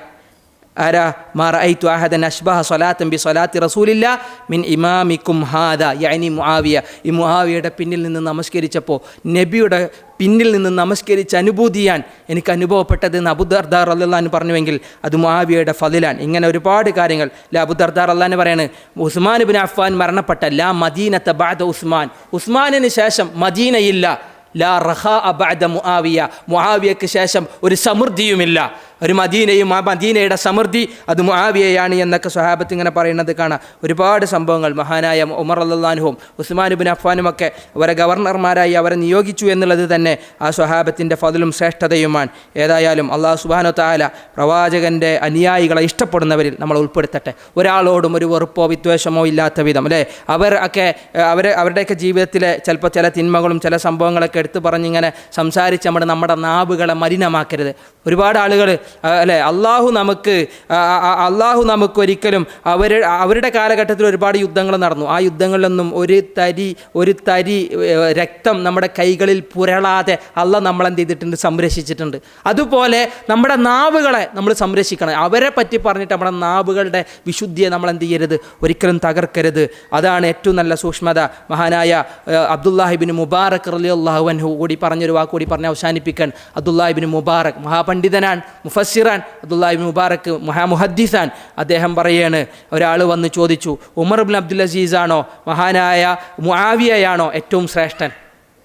ആരാ? മാ റഅയ്തു അഹദൻ അശ്ബഹ സ്വലാത്തൻ ബി സ്വലാത്തി റസൂലില്ലാ മിൻ ഇമാമിക്കും ഹാദാ, യഅനി മുആവിയ. ഈ മുആവിയയുടെ പിന്നിൽ നിന്ന് നമസ്കരിച്ചപ്പോൾ നബിയുടെ പിന്നിൽ നിന്ന് നമസ്കരിച്ച അനുഭൂതിയാണ് എനിക്ക് അനുഭവപ്പെട്ടത് എന്ന് അബൂദർദാ റളിയല്ലാഹു അൻഹു പറഞ്ഞുവെങ്കിൽ അത് മുആവിയയുടെ ഫളിലാണ്. ഇങ്ങനെ ഒരുപാട് കാര്യങ്ങൾ അബൂദർദാ റളിയല്ലാഹു അൻഹു പറയാണ്, ഉസ്മാൻ ഇബ്നു അഫ്ഫാൻ മരണപ്പെട്ട ലാ മദീനത ബഅദ ഉസ്മാൻ, ഉസ്മാനിന് ശേഷം മദീനയില്ല. ലാ റഖാ ബഅദ മുആവിയ, മുആവിയയ്ക്ക് ശേഷം ഒരു സമൃദ്ധിയുമില്ല. ഒരു മദീനയും ആ മദീനയുടെ സമൃദ്ധി അത് മുആവിയയാണ് എന്നൊക്കെ സ്വഹാബത്ത് ഇങ്ങനെ പറയുന്നത് കാണാം. ഒരുപാട് സംഭവങ്ങൾ. മഹാനായ ഉമർ റളിയല്ലാഹു അൻഹുവും ഉസ്മാൻ ഇബ്നു അഫ്ഫാനും ഒക്കെ അവരെ ഗവർണർമാരായി അവരെ നിയോഗിച്ചു എന്നുള്ളത് തന്നെ ആ സ്വഹാബത്തിൻ്റെ ഫദ്ലും ശ്രേഷ്ഠതയുമാണ്. ഏതായാലും അല്ലാഹു സുബ്ഹാനഹു തആല പ്രവാചകൻ്റെ അനുയായികളെ ഇഷ്ടപ്പെടുന്നവരിൽ നമ്മൾ ഉൾപ്പെടുത്തട്ടെ. ഒരാളോടും ഒരു വെറുപ്പോ വിദ്വേഷമോ ഇല്ലാത്ത വിധം അല്ലേ. അവരുടെയൊക്കെ ജീവിതത്തിലെ ചിലപ്പോൾ ചില തിന്മകളും ചില സംഭവങ്ങളൊക്കെ എടുത്തു പറഞ്ഞിങ്ങനെ സംസാരിച്ച് നമ്മുടെ നാവുകളെ മലിനമാക്കരുത്. ഒരുപാട് ആളുകൾ അല്ലേ, അള്ളാഹു നമുക്കൊരിക്കലും അവരുടെ കാലഘട്ടത്തിൽ ഒരുപാട് യുദ്ധങ്ങൾ നടന്നു. ആ യുദ്ധങ്ങളിലൊന്നും ഒരു തരി രക്തം നമ്മുടെ കൈകളിൽ പുരളാതെ അള്ളാഹ് നമ്മളെന്ത് ചെയ്തിട്ടുണ്ട്? സംരക്ഷിച്ചിട്ടുണ്ട്. അതുപോലെ നമ്മുടെ നാവുകളെ നമ്മൾ സംരക്ഷിക്കണം. അവരെ പറ്റി പറഞ്ഞിട്ട് നമ്മുടെ നാവുകളുടെ വിശുദ്ധിയെ നമ്മൾ എന്ത് ചെയ്യരുത്? ഒരിക്കലും തകർക്കരുത്. അതാണ് ഏറ്റവും നല്ല സൂക്ഷ്മത. മഹാനായ അബ്ദുല്ലാഹി ഇബ്നു മുബാറക് റളിയല്ലാഹു അൻഹു കൂടി പറഞ്ഞൊരു വാക്കുകൂടി പറഞ്ഞ് അവസാനിപ്പിക്കാൻ. അബ്ദുല്ലാഹി ഇബ്നു മുബാറക് മഹാപണ്ഡിതനാണ്, മുഫസ്സിറാൻ. അബ്ദുല്ലാഹി ഇബ്നു മുബാറക് മുഹദ്ദിസാൻ. അദ്ദേഹം പറയാണ്, ഒരാൾ വന്ന് ചോദിച്ചു, ഉമർ ഇബ്നു അബ്ദുൽ അസീസ് ആണോ മഹാനായ മുആവിയയാണോ ഏറ്റവും ശ്രേഷ്ഠൻ?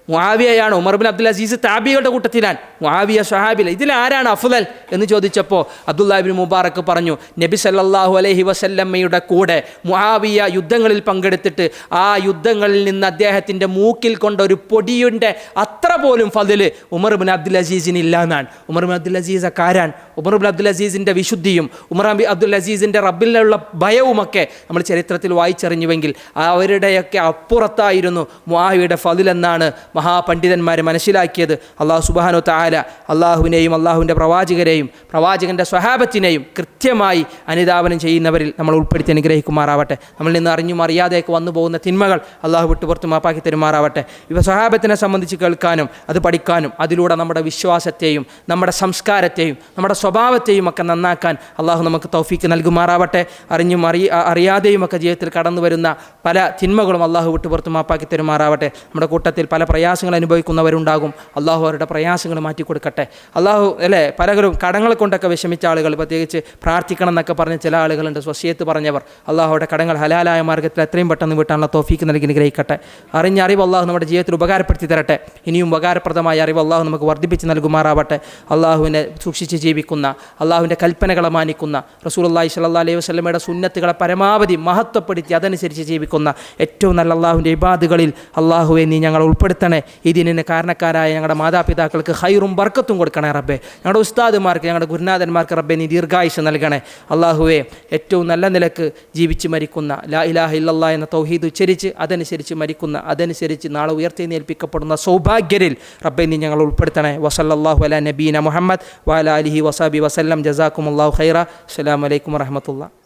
മുആവിയയാണ്. ഉമർ ഇബ്നു അബ്ദുൽ അസീസ് താബികളുടെ കൂട്ടത്തിലാണ്, മുആവിയ സ്വഹാബില. ഇതിലാരാണ് അഫ്ളൽ എന്ന് ചോദിച്ചപ്പോൾ അബ്ദുല്ലാഹി ഇബ്നു മുബാറക് പറഞ്ഞു, നബി സല്ലല്ലാഹു അലൈഹി വസല്ലമയുടെ കൂടെ മുആവിയ യുദ്ധങ്ങളിൽ പങ്കെടുത്തിട്ട് ആ യുദ്ധങ്ങളിൽ നിന്ന് അദ്ദേഹത്തിൻ്റെ മൂക്കിൽ കൊണ്ട ഒരു പൊടിയുടെ അത്ര പോലും ഫദ്ല് ഉമർ ഇബ്നു അബ്ദുൽ അസീസിന് ഇല്ല എന്നാണ്. ഉമർ ഇബ്നു അബ്ദുൽ അസീസ് ആരാൻ? ഉമർ ഇബ്നു അബ്ദുൽ അസീസിൻ്റെ വിശുദ്ധിയും ഉമർ അബ്ദുൽ അസീസിൻ്റെ റബ്ബിലുള്ള ഭയവുമൊക്കെ നമ്മൾ ചരിത്രത്തിൽ വായിച്ചറിഞ്ഞുവെങ്കിൽ അവരുടെയൊക്കെ അപ്പുറത്തായിരുന്നു മുആവിയയുടെ ഫദ്ൽ എന്നാണ് മഹാപണ്ഡിതന്മാർ മനസ്സിലാക്കിയത്. അല്ലാഹു സുബ്ഹാനഹു തആല അള്ളാഹുവിനെയും അള്ളാഹുവിൻ്റെ പ്രവാചകരെയും പ്രവാചകൻ്റെ സ്വഹാബത്തിനെയും കൃത്യമായി അനുധാവനം ചെയ്യുന്നവരിൽ നമ്മൾ ഉൾപ്പെടുത്തി അനുഗ്രഹിക്കുമാറാവട്ടെ. നമ്മളിൽ നിന്ന് അറിഞ്ഞും അറിയാതെയൊക്കെ വന്നു പോകുന്ന തിന്മകൾ അള്ളാഹു വിട്ടുപുറത്ത് മാപ്പാക്കി തരുമാറാവട്ടെ. ഇവ സ്വഹാബത്തിനെ സംബന്ധിച്ച് കേൾക്കാനും അത് പഠിക്കാനും അതിലൂടെ നമ്മുടെ വിശ്വാസത്തെയും നമ്മുടെ സംസ്കാരത്തെയും നമ്മുടെ സ്വഭാവത്തെയും ഒക്കെ നന്നാക്കാൻ അള്ളാഹു നമുക്ക് തൗഫീക്ക് നൽകുമാറാവട്ടെ. അറിഞ്ഞും അറിയാതെയും ഒക്കെ ജീവിതത്തിൽ കടന്നു വരുന്ന പല തിന്മകളും അള്ളാഹു വിട്ടുപുറത്ത് മാപ്പാക്കി തരുമാറാവട്ടെ. നമ്മുടെ കൂട്ടത്തിൽ പല പ്രയാസങ്ങൾ അനുഭവിക്കുന്നവരുണ്ടാകും. അള്ളാഹു അവരുടെ പ്രയാസങ്ങൾ മാറ്റിക്കൊടുക്കട്ടെ. അള്ളാഹു അല്ലേ, പലരും കടങ്ങൾ കൊണ്ടൊക്കെ വിഷമിച്ച ആളുകൾ, പ്രത്യേകിച്ച് പ്രാർത്ഥിക്കണം എന്നൊക്കെ പറഞ്ഞ ചില ആളുകളുണ്ട്, സ്വസിയത്ത് പറഞ്ഞവർ. അള്ളാഹുയുടെ കടങ്ങൾ ഹലാലായ മാർഗ്ഗത്തിൽ എത്രയും പെട്ടെന്ന് വിട്ടാനുള്ള തൗഫീക്ക് നൽകി അനുഗ്രഹിക്കട്ടെ. അറിഞ്ഞ അറിവ് അള്ളാഹു നമ്മുടെ ജീവിതത്തിൽ ഉപകാരപ്പെടുത്തി തരട്ടെ. ഇനിയും ഉപകാരപ്രദമായ അറിവ് അള്ളാഹു നമുക്ക് വർദ്ധിപ്പിച്ച് നൽകുമാറാവട്ടെ. അള്ളാഹുവിനെ സൂക്ഷിച്ച് ജീവിക്കുന്ന, അള്ളാഹുവിൻ്റെ കൽപ്പനകളെ മാനിക്കുന്ന, റസൂലുള്ളാഹി സ്വല്ലല്ലാഹു അലൈഹി വസല്ലമയുടെ സുന്നത്തുകളെ പരമാവധി മഹത്വപ്പെടുത്തി അതനുസരിച്ച് ജീവിക്കുന്ന ഏറ്റവും നല്ല അള്ളാഹുവിൻ്റെ ഇബാദുകളിൽ അള്ളാഹുവെ നീ ഞങ്ങൾ ഉൾപ്പെടുത്തണേ. ഈ ദിനിന് കാരണക്കാരായ ഞങ്ങളുടെ മാതാപിതാക്കൾക്ക് ഖൈറും ബർക്കത്തും കൊടുക്കണേ റബ്ബേ. ഞങ്ങളുടെ ഉസ്താദുമാർക്ക്, ഞങ്ങളുടെ ഗുരുനാഥന്മാർക്ക് റബ്ബേ നീ ദീർഘായുസ്സ് നൽകണേ. അള്ളാഹുവെ ഏറ്റവും നല്ല നിലക്ക് ജീവിച്ച് മരിക്കുന്ന, ലാ ഇലാഹ ഇല്ലല്ലാഹ് എന്ന തൗഹീദ് ഉച്ചരിച്ച് അതനുസരിച്ച് മരിക്കുന്ന, അതനുസരിച്ച് നാളെ ഉയർത്തെഴുന്നേൽപ്പിക്കപ്പെടുന്ന സൗഭാഗ്യരിൽ റബ്ബേ നീ ഞങ്ങൾ ഉൾപ്പെടുത്തണേ. വസല്ലല്ലാഹു അലാ നബീന മുഹമ്മദ് വഅലാ ആലിഹി വസഹബിഹി വസല്ലം. ജസാക്കുമുല്ലാഹു ഖൈറ. അസ്സലാമു അലൈക്കും വറഹ്മത്തുള്ളാഹി.